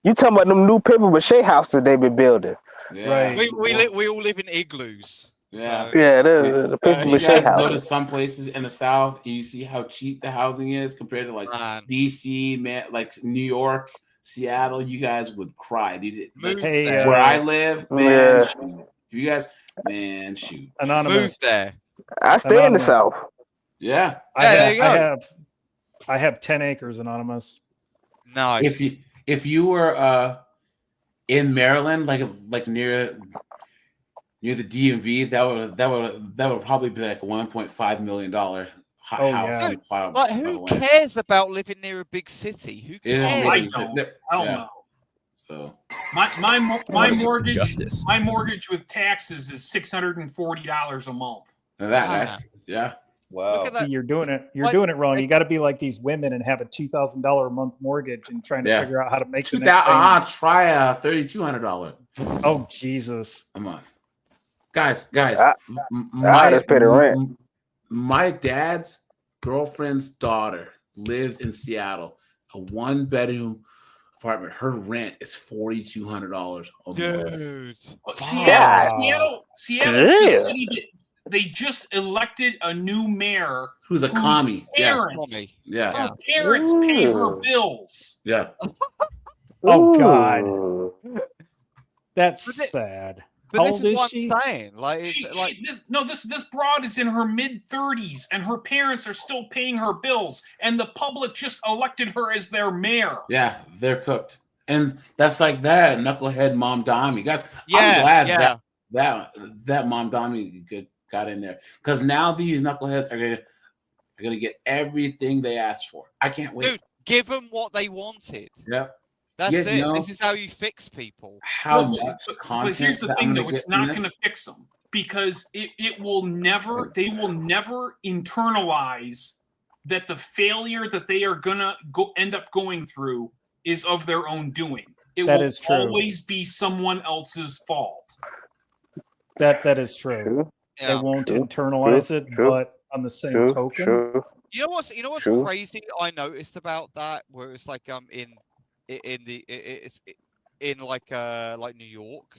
[SPEAKER 26] You talking about them new paper mache houses they been building?
[SPEAKER 1] Yeah.
[SPEAKER 8] We all live in igloos.
[SPEAKER 1] Yeah.
[SPEAKER 8] So.
[SPEAKER 26] Yeah, the paper
[SPEAKER 1] You
[SPEAKER 26] mache
[SPEAKER 1] guys go to
[SPEAKER 26] houses.
[SPEAKER 1] some places in the South and you see how cheap the housing is compared to like DC, man, like New York, Seattle. You guys would cry. Dude. Like,
[SPEAKER 6] Hey,
[SPEAKER 1] where I live, man,
[SPEAKER 26] yeah.
[SPEAKER 1] shoot. You guys, man, shoot.
[SPEAKER 6] Anonymous.
[SPEAKER 8] Move there.
[SPEAKER 26] I stay in the
[SPEAKER 6] Anonymous.
[SPEAKER 26] South.
[SPEAKER 1] Yeah.
[SPEAKER 6] I have 10 acres, Anonymous.
[SPEAKER 8] Nice.
[SPEAKER 1] If you were in Maryland, like near the DMV, that would probably be like a $1.5 million house.
[SPEAKER 6] yeah.
[SPEAKER 8] Like who cares about living near a big city? Who cares?
[SPEAKER 4] I don't. Hell no.
[SPEAKER 1] So
[SPEAKER 4] my mortgage with taxes is $640 a month.
[SPEAKER 1] Yeah.
[SPEAKER 2] Wow.
[SPEAKER 6] See, you're doing it wrong. You got to be like these women and have a $2,000 a month mortgage and trying to figure out how to make the next payment.
[SPEAKER 1] Try a $3,200.
[SPEAKER 6] Oh Jesus!
[SPEAKER 1] A month. Guys,
[SPEAKER 26] I just pay the rent.
[SPEAKER 1] My dad's girlfriend's daughter lives in Seattle, a 1-bedroom apartment. Her rent is $4,200 a month.
[SPEAKER 8] Dude.
[SPEAKER 4] Seattle's the city that they just elected a new mayor
[SPEAKER 1] who's a commie.
[SPEAKER 4] Parents,
[SPEAKER 1] yeah.
[SPEAKER 4] Her parents pay her bills.
[SPEAKER 1] Yeah.
[SPEAKER 6] Oh God. That's sad.
[SPEAKER 8] But
[SPEAKER 6] How
[SPEAKER 8] this
[SPEAKER 6] old
[SPEAKER 8] is
[SPEAKER 6] is
[SPEAKER 8] what
[SPEAKER 6] she?
[SPEAKER 8] I'm saying. Like,
[SPEAKER 4] this broad is in her mid-30s, and her parents are still paying her bills, and the public just elected her as their mayor.
[SPEAKER 1] Yeah, they're cooked, and that's like that knucklehead Mom Dommy. Guys,
[SPEAKER 8] Yeah,
[SPEAKER 1] I'm glad that Mom Dommy got in there because now these knuckleheads are gonna get everything they asked for. I can't wait.
[SPEAKER 8] Dude, give them what they wanted.
[SPEAKER 1] Yeah.
[SPEAKER 8] That's it. This is how you fix people.
[SPEAKER 4] But here's the thing, though. It's not going to fix them because it will never, they will never internalize that the failure that they are going to end up going through is of their own doing. It will always be someone else's fault.
[SPEAKER 6] That is true. They won't internalize it, but on the same token.
[SPEAKER 8] You know what's crazy? I noticed about that where it's like in like New York,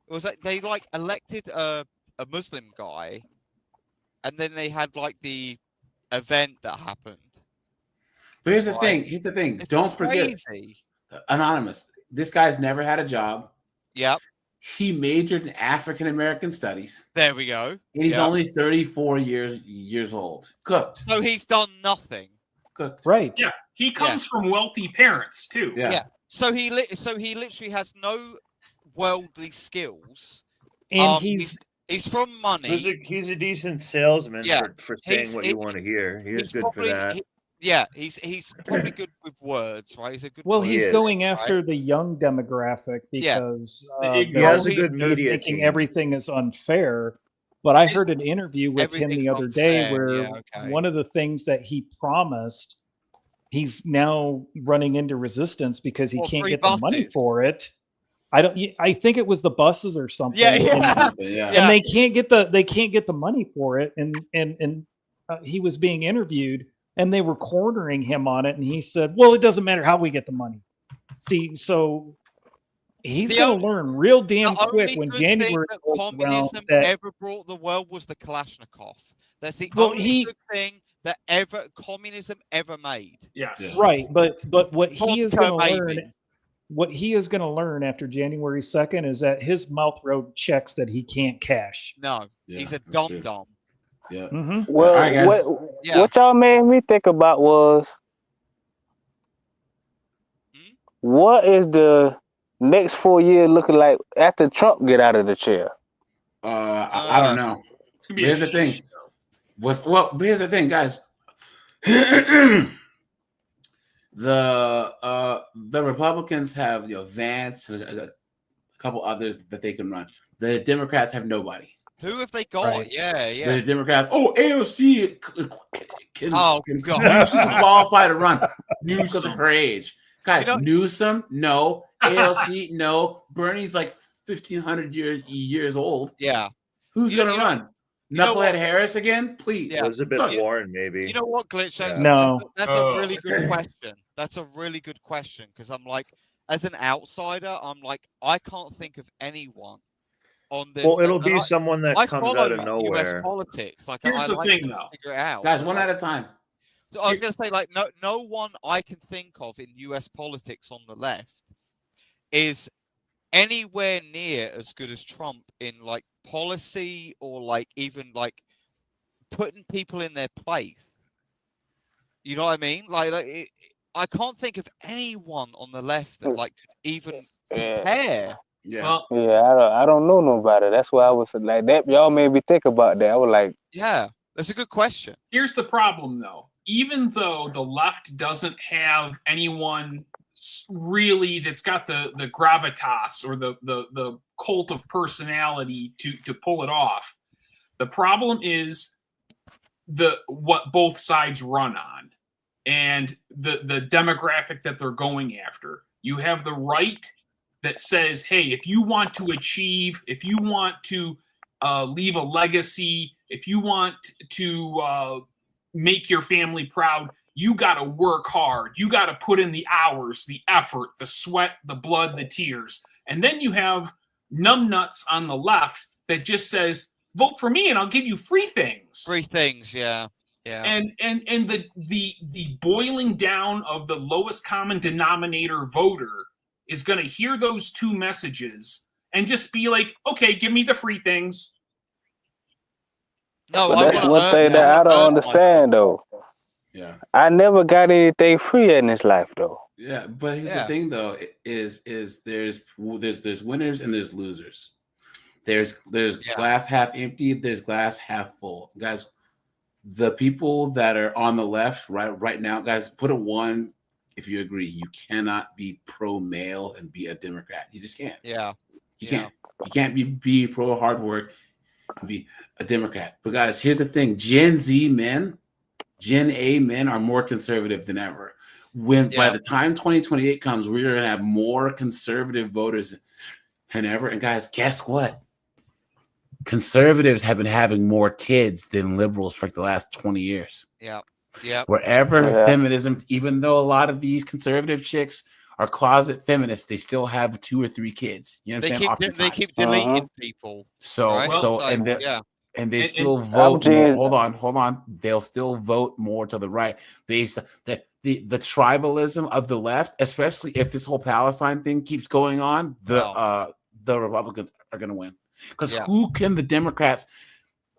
[SPEAKER 8] it was like they like elected a Muslim guy, and then they had like the event that happened.
[SPEAKER 1] But here's the thing.
[SPEAKER 8] It's
[SPEAKER 1] Don't
[SPEAKER 8] crazy.
[SPEAKER 1] forget, Anonymous. This guy's never had a job.
[SPEAKER 8] Yep.
[SPEAKER 1] He majored in African American studies.
[SPEAKER 8] There we go.
[SPEAKER 1] And he's only 34 years old. Cooked.
[SPEAKER 8] So he's done nothing.
[SPEAKER 1] Cooked.
[SPEAKER 6] Right.
[SPEAKER 4] Yeah. He comes from wealthy parents too.
[SPEAKER 1] Yeah.
[SPEAKER 8] So he literally has no worldly skills.
[SPEAKER 6] And
[SPEAKER 8] he's from money.
[SPEAKER 2] He's a decent salesman for saying
[SPEAKER 8] He's-
[SPEAKER 2] what you want to hear. He is good for that.
[SPEAKER 8] He's probably good with words, right? He's a good.
[SPEAKER 6] Well,
[SPEAKER 8] word,
[SPEAKER 6] he's going
[SPEAKER 8] right?
[SPEAKER 6] after the young demographic because
[SPEAKER 2] He has a good
[SPEAKER 6] they're
[SPEAKER 2] media
[SPEAKER 6] thinking
[SPEAKER 2] team.
[SPEAKER 6] everything is unfair. But I heard an interview with him the other day where one of the things that he promised, he's now running into resistance because he can't
[SPEAKER 8] free
[SPEAKER 6] get the money
[SPEAKER 8] buses.
[SPEAKER 6] for it. I think it was the buses or something.
[SPEAKER 8] Yeah.
[SPEAKER 6] And they can't get the money for it. And he was being interviewed and they were cornering him on it. And he said, well, it doesn't matter how we get the money. See, so he's going to learn real damn quick when January
[SPEAKER 8] that
[SPEAKER 6] rolls around
[SPEAKER 8] communism
[SPEAKER 6] that
[SPEAKER 8] ever brought the world was the Kalashnikov. That's the
[SPEAKER 6] Well,
[SPEAKER 8] only good thing that communism ever made.
[SPEAKER 4] Yes.
[SPEAKER 6] Right, but what he is going to
[SPEAKER 8] Vodka,
[SPEAKER 6] learn,
[SPEAKER 8] maybe.
[SPEAKER 6] what he is going to learn after January 2nd is that his mouth wrote checks that he can't cash.
[SPEAKER 8] No, he's a dum-dum.
[SPEAKER 1] Yeah.
[SPEAKER 26] Well,
[SPEAKER 1] All right, guys.
[SPEAKER 26] what y'all made me think about was, what is the next 4 years looking like after Trump get out of the chair?
[SPEAKER 1] I don't know.
[SPEAKER 4] It's gonna be
[SPEAKER 1] Here's
[SPEAKER 4] a
[SPEAKER 1] the thing.
[SPEAKER 4] shit
[SPEAKER 1] Here's the thing, guys. The Republicans have Vance, a couple others that they can run. The Democrats have nobody.
[SPEAKER 8] Who have they got? Yeah.
[SPEAKER 1] The Democrats. Oh, AOC can
[SPEAKER 8] God.
[SPEAKER 1] qualify to run because of
[SPEAKER 4] Newsom.
[SPEAKER 1] her age. Guys, Newsom, no. AOC, no. Bernie's like 1,500 years old.
[SPEAKER 8] Yeah.
[SPEAKER 1] Who's gonna run? Knucklehead Harris again? Please.
[SPEAKER 2] Yeah. Elizabeth Warren, maybe.
[SPEAKER 8] You know what, Glitch? That's a really good question. That's a really good question because I'm like, as an outsider, I'm like, I can't think of anyone on the.
[SPEAKER 2] Well, it'll be someone that comes out of
[SPEAKER 8] US
[SPEAKER 2] nowhere.
[SPEAKER 8] politics. Like,
[SPEAKER 4] Here's
[SPEAKER 8] I
[SPEAKER 4] the
[SPEAKER 8] like
[SPEAKER 4] thing,
[SPEAKER 8] to
[SPEAKER 4] though.
[SPEAKER 8] figure it out.
[SPEAKER 1] Guys, one at a time.
[SPEAKER 8] So I was going to say, like, no one I can think of in US politics on the left is anywhere near as good as Trump in like policy or like even like putting people in their place. You know what I mean? I can't think of anyone on the left that like could even compare.
[SPEAKER 1] Yeah.
[SPEAKER 26] I don't know nobody. That's why I was like that. Y'all made me think about that. I was like,
[SPEAKER 8] yeah, that's a good question.
[SPEAKER 4] Here's the problem, though. Even though the left doesn't have anyone really that's got the gravitas or the cult of personality to pull it off, the problem is what both sides run on and the demographic that they're going after. You have the right that says, hey, if you want to achieve, if you want to leave a legacy, if you want to make your family proud, you got to work hard. You got to put in the hours, the effort, the sweat, the blood, the tears. And then you have numbnuts on the left that just says, vote for me and I'll give you free things.
[SPEAKER 8] Free things, yeah. Yeah.
[SPEAKER 4] And the boiling down of the lowest common denominator voter is going to hear those two messages and just be like, okay, give me the free things.
[SPEAKER 8] No,
[SPEAKER 26] but that's one thing that I don't understand though.
[SPEAKER 1] Yeah.
[SPEAKER 26] I never got anything free in this life though.
[SPEAKER 1] Yeah, but here's the thing though, is there's winners and there's losers. There's glass half empty, there's glass half full. Guys, the people that are on the left right now, guys, put a 1 if you agree. You cannot be pro-male and be a Democrat. You just can't.
[SPEAKER 8] Yeah.
[SPEAKER 1] You can't. You can't be pro hard work and be a Democrat. But guys, here's the thing. Gen Z men, Gen A men are more conservative than ever. By the time 2028 comes, we're going to have more conservative voters than ever. And guys, guess what? Conservatives have been having more kids than liberals for the last 20 years.
[SPEAKER 8] Yeah. Yeah.
[SPEAKER 1] Wherever feminism, even though a lot of these conservative chicks are closet feminists, they still have 2 or 3 kids. You know what I'm saying?
[SPEAKER 8] They keep deleting people.
[SPEAKER 1] And they still vote. Hold on. They'll still vote more to the right. The tribalism of the left, especially if this whole Palestine thing keeps going on, the Republicans are going to win. Because who can the Democrats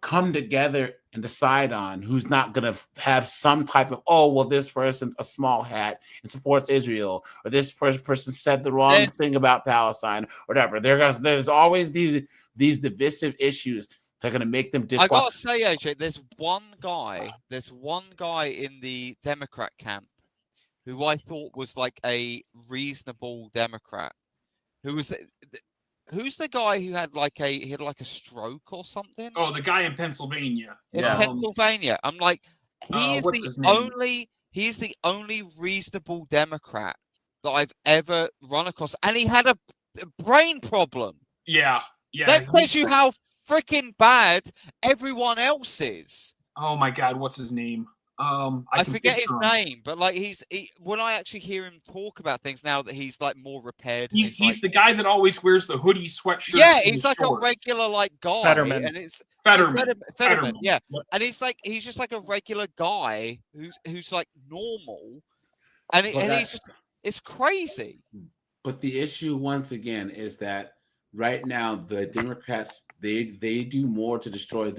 [SPEAKER 1] come together and decide on who's not going to have some type of, this person's a small hat and supports Israel, or this person said the wrong thing about Palestine, or whatever. There's always these divisive issues that are going to make them
[SPEAKER 8] I got to say, AJ, there's one guy in the Democrat camp who I thought was like a reasonable Democrat. Who's the guy who had like a stroke or something?
[SPEAKER 4] Oh, the guy in Pennsylvania.
[SPEAKER 8] In Pennsylvania. I'm like, he's the only reasonable Democrat that I've ever run across. And he had a brain problem.
[SPEAKER 4] Yeah.
[SPEAKER 8] That tells you how freaking bad everyone else is.
[SPEAKER 4] Oh my God, what's his name?
[SPEAKER 8] I forget his name, but like when I actually hear him talk about things now that he's like more repaired.
[SPEAKER 4] He's
[SPEAKER 8] like,
[SPEAKER 4] the guy that always wears the hoodie sweatshirt.
[SPEAKER 8] Yeah, he's like a regular like guy,
[SPEAKER 6] Fetterman.
[SPEAKER 8] and it's
[SPEAKER 4] Fetterman.
[SPEAKER 8] Yeah, and he's just like a regular guy who's like normal, and he's just it's crazy.
[SPEAKER 1] But the issue once again is that right now the Democrats they do more to destroy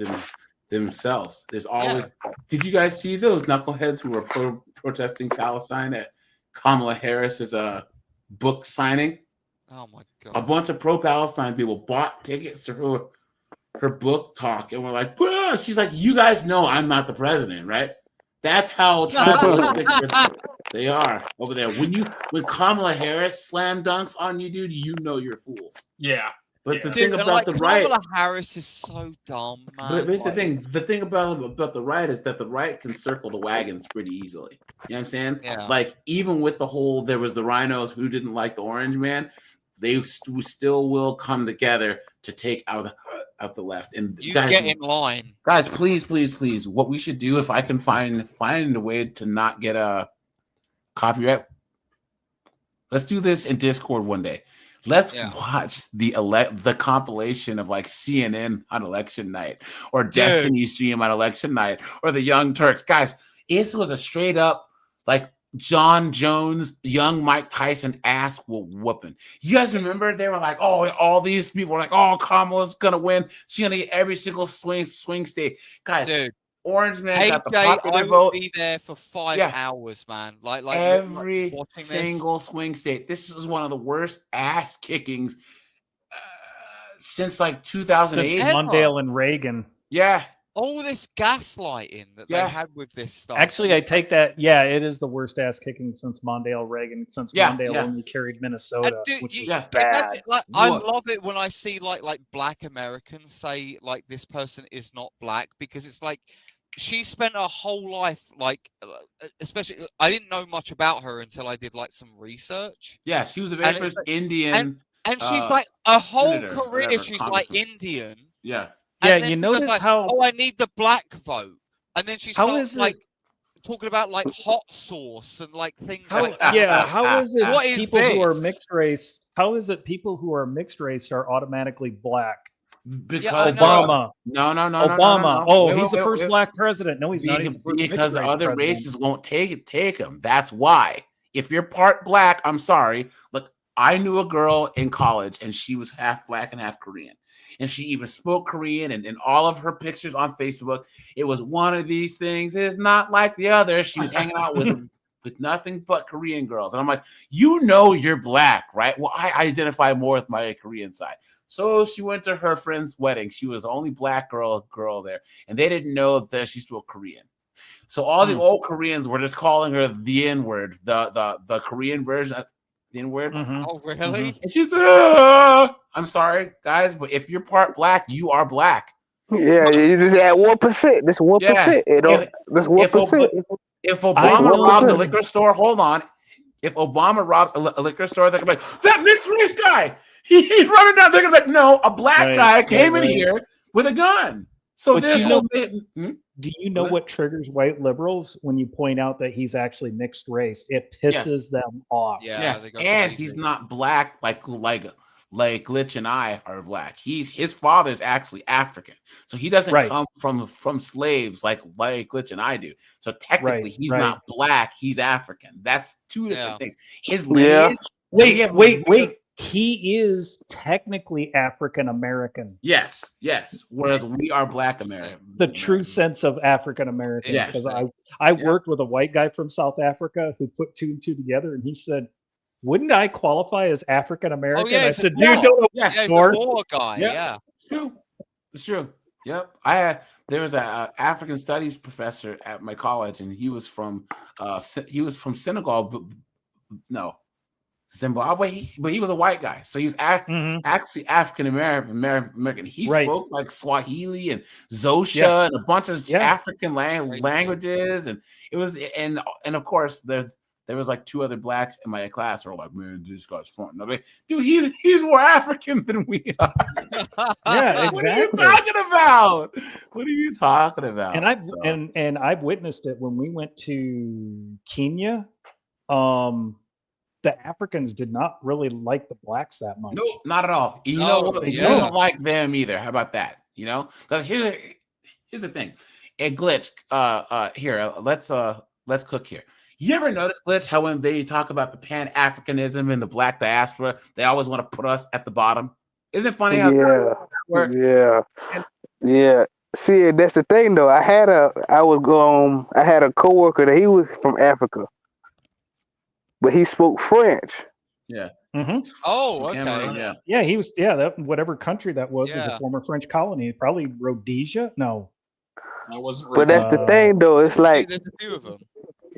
[SPEAKER 1] themselves. There's always. Did you guys see those knuckleheads who were protesting Palestine at Kamala Harris's book signing?
[SPEAKER 8] Oh my god!
[SPEAKER 1] A bunch of pro-Palestine people bought tickets to her book talk, and we're like, "Bah!" She's like, "You guys know I'm not the president, right?" That's how tribalistic they are over there. When Kamala Harris slam dunks on you, dude, you know you're fools.
[SPEAKER 4] Yeah.
[SPEAKER 1] But the thing about the right,
[SPEAKER 8] Kamala Harris is so dumb, man.
[SPEAKER 1] But here's the thing. The thing about the right is that the right can circle the wagons pretty easily. You know what I'm saying?
[SPEAKER 8] Yeah.
[SPEAKER 1] Like even with the whole, there was the rhinos who didn't like the orange man. They still will come together to take out the left. And
[SPEAKER 8] you
[SPEAKER 1] guys,
[SPEAKER 8] get in line,
[SPEAKER 1] guys. Please. What we should do, if I can find a way to not get a copyright, let's do this in Discord one day. Let's watch the compilation of like CNN on election night, or Destiny Stream on election night, or the Young Turks. Guys, this was a straight up like John Jones, young Mike Tyson ass whooping. You guys remember they were like, oh, all these people were like, oh, Kamala's gonna win. She's gonna get every single swing state. Guys, dude, Orange Man got the popular vote.
[SPEAKER 8] I would be there for 5 hours, man. Like
[SPEAKER 1] every single swing state. This is one of the worst ass kickings since like 2008.
[SPEAKER 6] Since Mondale and Reagan.
[SPEAKER 1] Yeah.
[SPEAKER 8] All this gaslighting that they had with this stuff.
[SPEAKER 6] Actually, I take that. Yeah, it is the worst ass kicking since Mondale Reagan. Since Mondale only carried Minnesota, which is bad.
[SPEAKER 8] I love it when I see like Black Americans say like this person is not black, because it's like she spent her whole life like, especially I didn't know much about her until I did like some research.
[SPEAKER 1] Yeah, she was a very first Indian,
[SPEAKER 8] and she's like a whole career she's like Indian.
[SPEAKER 1] Yeah.
[SPEAKER 6] Yeah, you notice
[SPEAKER 8] like,
[SPEAKER 6] how?
[SPEAKER 8] Oh, I need the black vote, and then she starts like talking about like hot sauce and like things like that.
[SPEAKER 6] Yeah, how is it
[SPEAKER 8] what
[SPEAKER 6] people
[SPEAKER 8] is
[SPEAKER 6] who are mixed race? How is it people who are mixed race are automatically black?
[SPEAKER 1] Because
[SPEAKER 6] Obama.
[SPEAKER 1] No.
[SPEAKER 6] Obama. Oh, he's the first black president. No, he's not. He's the first
[SPEAKER 1] because
[SPEAKER 6] mixed race
[SPEAKER 1] other
[SPEAKER 6] president.
[SPEAKER 1] races won't take him. That's why. If you're part black, I'm sorry. Look, I knew a girl in college, and she was half black and half Korean. And she even spoke Korean, and in all of her pictures on Facebook, it was one of these things is not like the other. She was hanging out with nothing but Korean girls. And I'm like, you know you're black, right? Well, I identify more with my Korean side. So she went to her friend's wedding. She was the only black girl there, and they didn't know that she spoke Korean. So all the old Koreans were just calling her the N-word, the Korean version of the N-word.
[SPEAKER 8] Oh, really?
[SPEAKER 1] And she's I'm sorry, guys, but if you're part black, you are black.
[SPEAKER 26] Yeah, you just add 1%. This 1%. This 1%.
[SPEAKER 1] If Obama robs a liquor store, hold on. If Obama robs a liquor store, they're gonna be like, that mixed race guy. He's running down. They're gonna be like, no, a black guy came in here with a gun. So
[SPEAKER 6] But
[SPEAKER 1] this
[SPEAKER 6] you
[SPEAKER 1] whole
[SPEAKER 6] know- Do you know what triggers white liberals when you point out that he's actually mixed race? It pisses them off.
[SPEAKER 1] Yes, and he's not black like Glitch and I are black. His father's actually African, so he doesn't come from slaves like Glitch and I do. So technically, he's not black. He's African. That's two different things. His lineage.
[SPEAKER 6] Wait. He is technically African American.
[SPEAKER 1] Yes. Whereas we are Black American.
[SPEAKER 6] The true sense of African American.
[SPEAKER 1] Yes.
[SPEAKER 6] Because I worked with a white guy from South Africa who put 2 and 2 together, and he said, "Wouldn't I qualify as African American?"
[SPEAKER 8] Oh, yeah,
[SPEAKER 6] I said, "Dude, don't
[SPEAKER 8] he's the war guy. Yeah.
[SPEAKER 1] It's true. Yep. There was a African studies professor at my college, and he was from Senegal, but no. Zimbabwe, but he was a white guy, so he was actually African American. He spoke like Swahili and Xhosa and a bunch of African languages, and it was and of course there was like 2 other blacks in my class who were like, man, this guy's front. And I'm like, dude, he's more African than we are.
[SPEAKER 6] Yeah,
[SPEAKER 1] What are you
[SPEAKER 6] exactly.
[SPEAKER 1] talking about? What are you talking about?
[SPEAKER 6] And I've
[SPEAKER 1] So,
[SPEAKER 6] and I've witnessed it when we went to Kenya. The Africans did not really like the blacks that much.
[SPEAKER 1] nope, not at all. You
[SPEAKER 8] No,
[SPEAKER 1] know what?
[SPEAKER 6] They
[SPEAKER 1] We
[SPEAKER 8] yeah.
[SPEAKER 1] don't like them either. How about that? You know, because here's the thing. A glitch. Here, let's cook here. You ever notice, Glitch, how when they talk about the Pan-Africanism and the black diaspora, they always want to put us at the bottom? Isn't it funny how that works?
[SPEAKER 26] Yeah. See, that's the thing though. I had a coworker that he was from Africa, but he spoke French.
[SPEAKER 1] Yeah.
[SPEAKER 8] Oh, okay.
[SPEAKER 1] Yeah.
[SPEAKER 6] Yeah, he was. Yeah, that whatever country that was
[SPEAKER 8] Yeah.
[SPEAKER 6] a former French colony. Probably Rhodesia. No,
[SPEAKER 4] That wasn't
[SPEAKER 26] But that's the thing though. It's like
[SPEAKER 8] There's a few of them.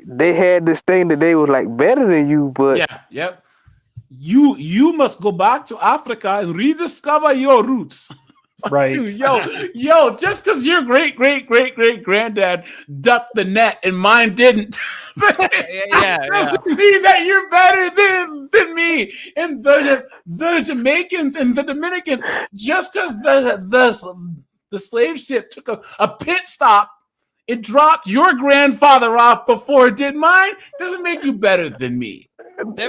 [SPEAKER 26] they had this thing that they was like better than you, but
[SPEAKER 1] Yeah. Yep. You must go back to Africa and rediscover your roots.
[SPEAKER 6] right.
[SPEAKER 1] Dude, yo, just because your great granddad ducked the net and mine didn't, doesn't mean that you're better than me. And the Jamaicans and the Dominicans, just because the slave ship took a pit stop, it dropped your grandfather off before it did mine, doesn't make you better than me.
[SPEAKER 6] And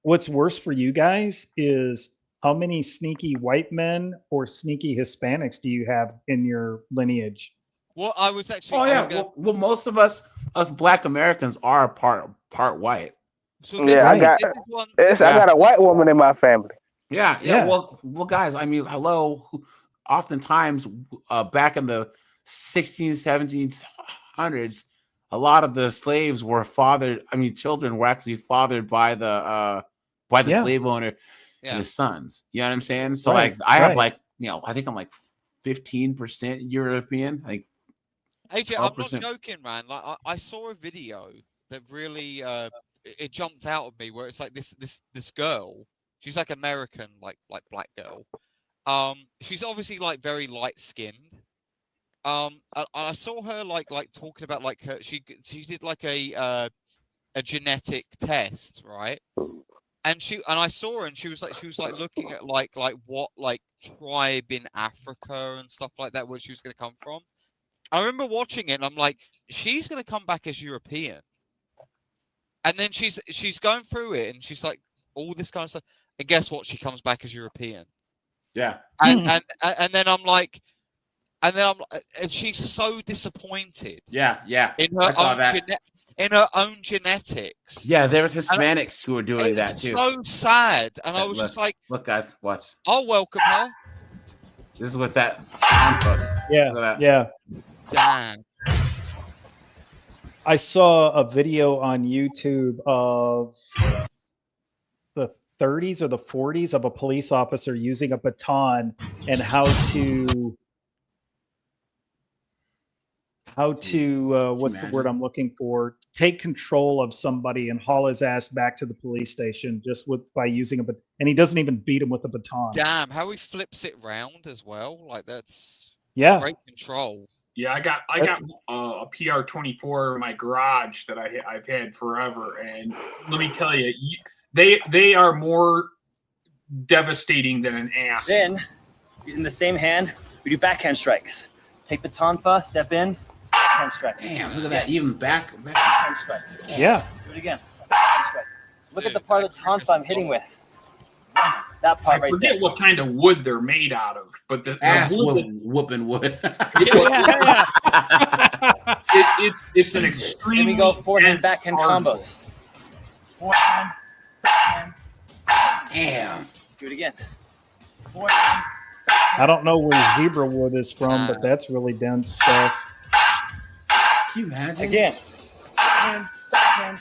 [SPEAKER 6] what's worse for you guys is how many sneaky white men or sneaky Hispanics do you have in your lineage?
[SPEAKER 8] Well, I was actually.
[SPEAKER 1] Oh yeah. Well, most of us Black Americans are part white.
[SPEAKER 8] So
[SPEAKER 26] I got a white woman in my family.
[SPEAKER 1] Yeah. Well, guys. I mean, hello. Oftentimes, back in the 1600s, 1700s, a lot of the slaves were fathered. I mean, children were actually fathered by the slave owner and his sons. You know what I'm saying? So like, I have like, I think I'm like 15% European. I think.
[SPEAKER 8] AJ, I'm not joking, man. Like, I saw a video that really it jumped out at me where it's like this girl. She's like American, like black girl. She's obviously like very light skinned. I saw her like talking about like her. She did like a genetic test, right? And I saw her and she was like looking at like what like tribe in Africa and stuff like that where she was going to come from. I remember watching it and I'm like, she's going to come back as European. And then she's going through it and she's like all this kind of stuff. And guess what? She comes back as European.
[SPEAKER 1] Yeah.
[SPEAKER 8] And then I'm like, and she's so disappointed.
[SPEAKER 1] Yeah.
[SPEAKER 8] In her own genetics.
[SPEAKER 1] Yeah, there was Hispanics who were doing that too.
[SPEAKER 8] So sad. And I was just like,
[SPEAKER 1] look, guys, watch.
[SPEAKER 8] I'll welcome her.
[SPEAKER 1] This is what that.
[SPEAKER 6] Yeah.
[SPEAKER 8] Damn.
[SPEAKER 6] I saw a video on YouTube of the 30s or the 40s of a police officer using a baton and how to what's the word I'm looking for? Take control of somebody and haul his ass back to the police station just by using a baton. And he doesn't even beat him with a baton.
[SPEAKER 8] Damn, how he flips it round as well. Like that's great control.
[SPEAKER 4] Yeah, I got a PR-24 in my garage that I've had forever, and let me tell you, they are more devastating than an ass.
[SPEAKER 22] Then, using the same hand, we do backhand strikes. Take the tonfa, step in, backhand strike.
[SPEAKER 1] Damn, look at that, even backhand
[SPEAKER 22] strike.
[SPEAKER 6] Yeah.
[SPEAKER 22] Do it again. Backhand strike. Look at the part of the tonfa I'm hitting with. That part
[SPEAKER 4] I forget what kind of wood they're made out of, but the
[SPEAKER 1] whooping wood.
[SPEAKER 4] It's an extreme.
[SPEAKER 22] Then we go forehand, backhand combos. Forehand, backhand.
[SPEAKER 1] Damn.
[SPEAKER 22] Do it again.
[SPEAKER 6] I don't know where zebra wood is from, but that's really dense stuff.
[SPEAKER 1] Can you imagine?
[SPEAKER 22] Again. Backhand, backhand.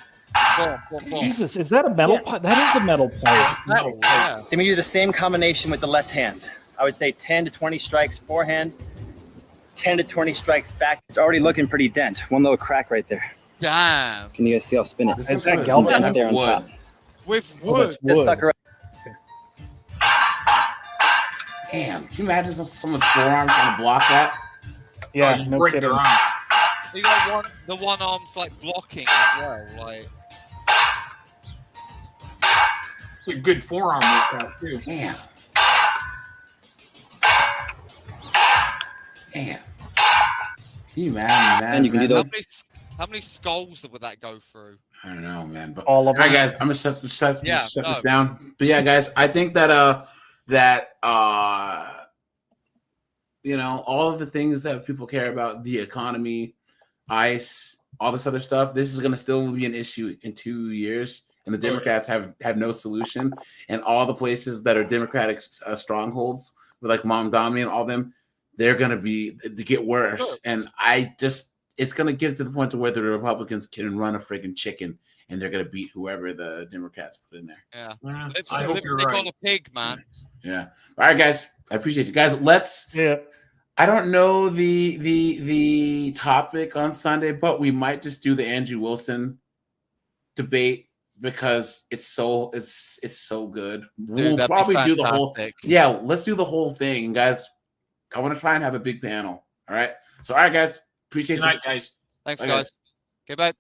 [SPEAKER 6] Jesus, is that a metal pipe? That is a metal pipe.
[SPEAKER 22] Then we do the same combination with the left hand. I would say 10 to 20 strikes forehand, 10 to 20 strikes back. It's already looking pretty dent. One little crack right there.
[SPEAKER 8] Damn.
[SPEAKER 22] Can you guys see? I'll spin it.
[SPEAKER 6] Is that galvanized
[SPEAKER 22] there on top.
[SPEAKER 8] With wood.
[SPEAKER 22] This sucker.
[SPEAKER 1] Damn. Can you imagine someone's forearm trying to block that?
[SPEAKER 6] Yeah, no
[SPEAKER 4] break
[SPEAKER 6] kidding.
[SPEAKER 4] their arm.
[SPEAKER 8] You got the one arm's like blocking as well. Like
[SPEAKER 4] it's a good forearm workout too.
[SPEAKER 1] Damn. Damn. Can you imagine that?
[SPEAKER 22] And you can do
[SPEAKER 1] man?
[SPEAKER 22] those.
[SPEAKER 8] how many skulls would that go through?
[SPEAKER 1] I don't know, man. But
[SPEAKER 6] All of
[SPEAKER 1] all right,
[SPEAKER 6] them.
[SPEAKER 1] guys, I'm gonna shut
[SPEAKER 8] Yeah,
[SPEAKER 1] this down. But yeah, guys, I think that you know, all of the things that people care about, the economy, ICE, all this other stuff, this is gonna still be an issue in 2 years. And the Democrats have no solution. And all the places that are Democratic strongholds, with like Mamdani and all them, they're gonna get worse. And it's gonna get to the point to where the Republicans can run a friggin' chicken, and they're gonna beat whoever the Democrats put in there.
[SPEAKER 8] Yeah.
[SPEAKER 4] I hope you're
[SPEAKER 8] Lipstick
[SPEAKER 4] right.
[SPEAKER 8] on a pig, man.
[SPEAKER 1] Yeah. All right, guys. I appreciate you guys. Let's.
[SPEAKER 6] Yeah.
[SPEAKER 1] I don't know the topic on Sunday, but we might just do the Andrew Wilson debate because it's so good. We'll
[SPEAKER 8] that'd be
[SPEAKER 1] probably do the whole.
[SPEAKER 8] fantastic.
[SPEAKER 1] Yeah, let's do the whole thing, guys. I want to try and have a big panel. All right. So, all right, guys. Appreciate
[SPEAKER 4] Good night, guys.
[SPEAKER 8] Thanks,
[SPEAKER 1] Okay.
[SPEAKER 8] guys. Okay, bye.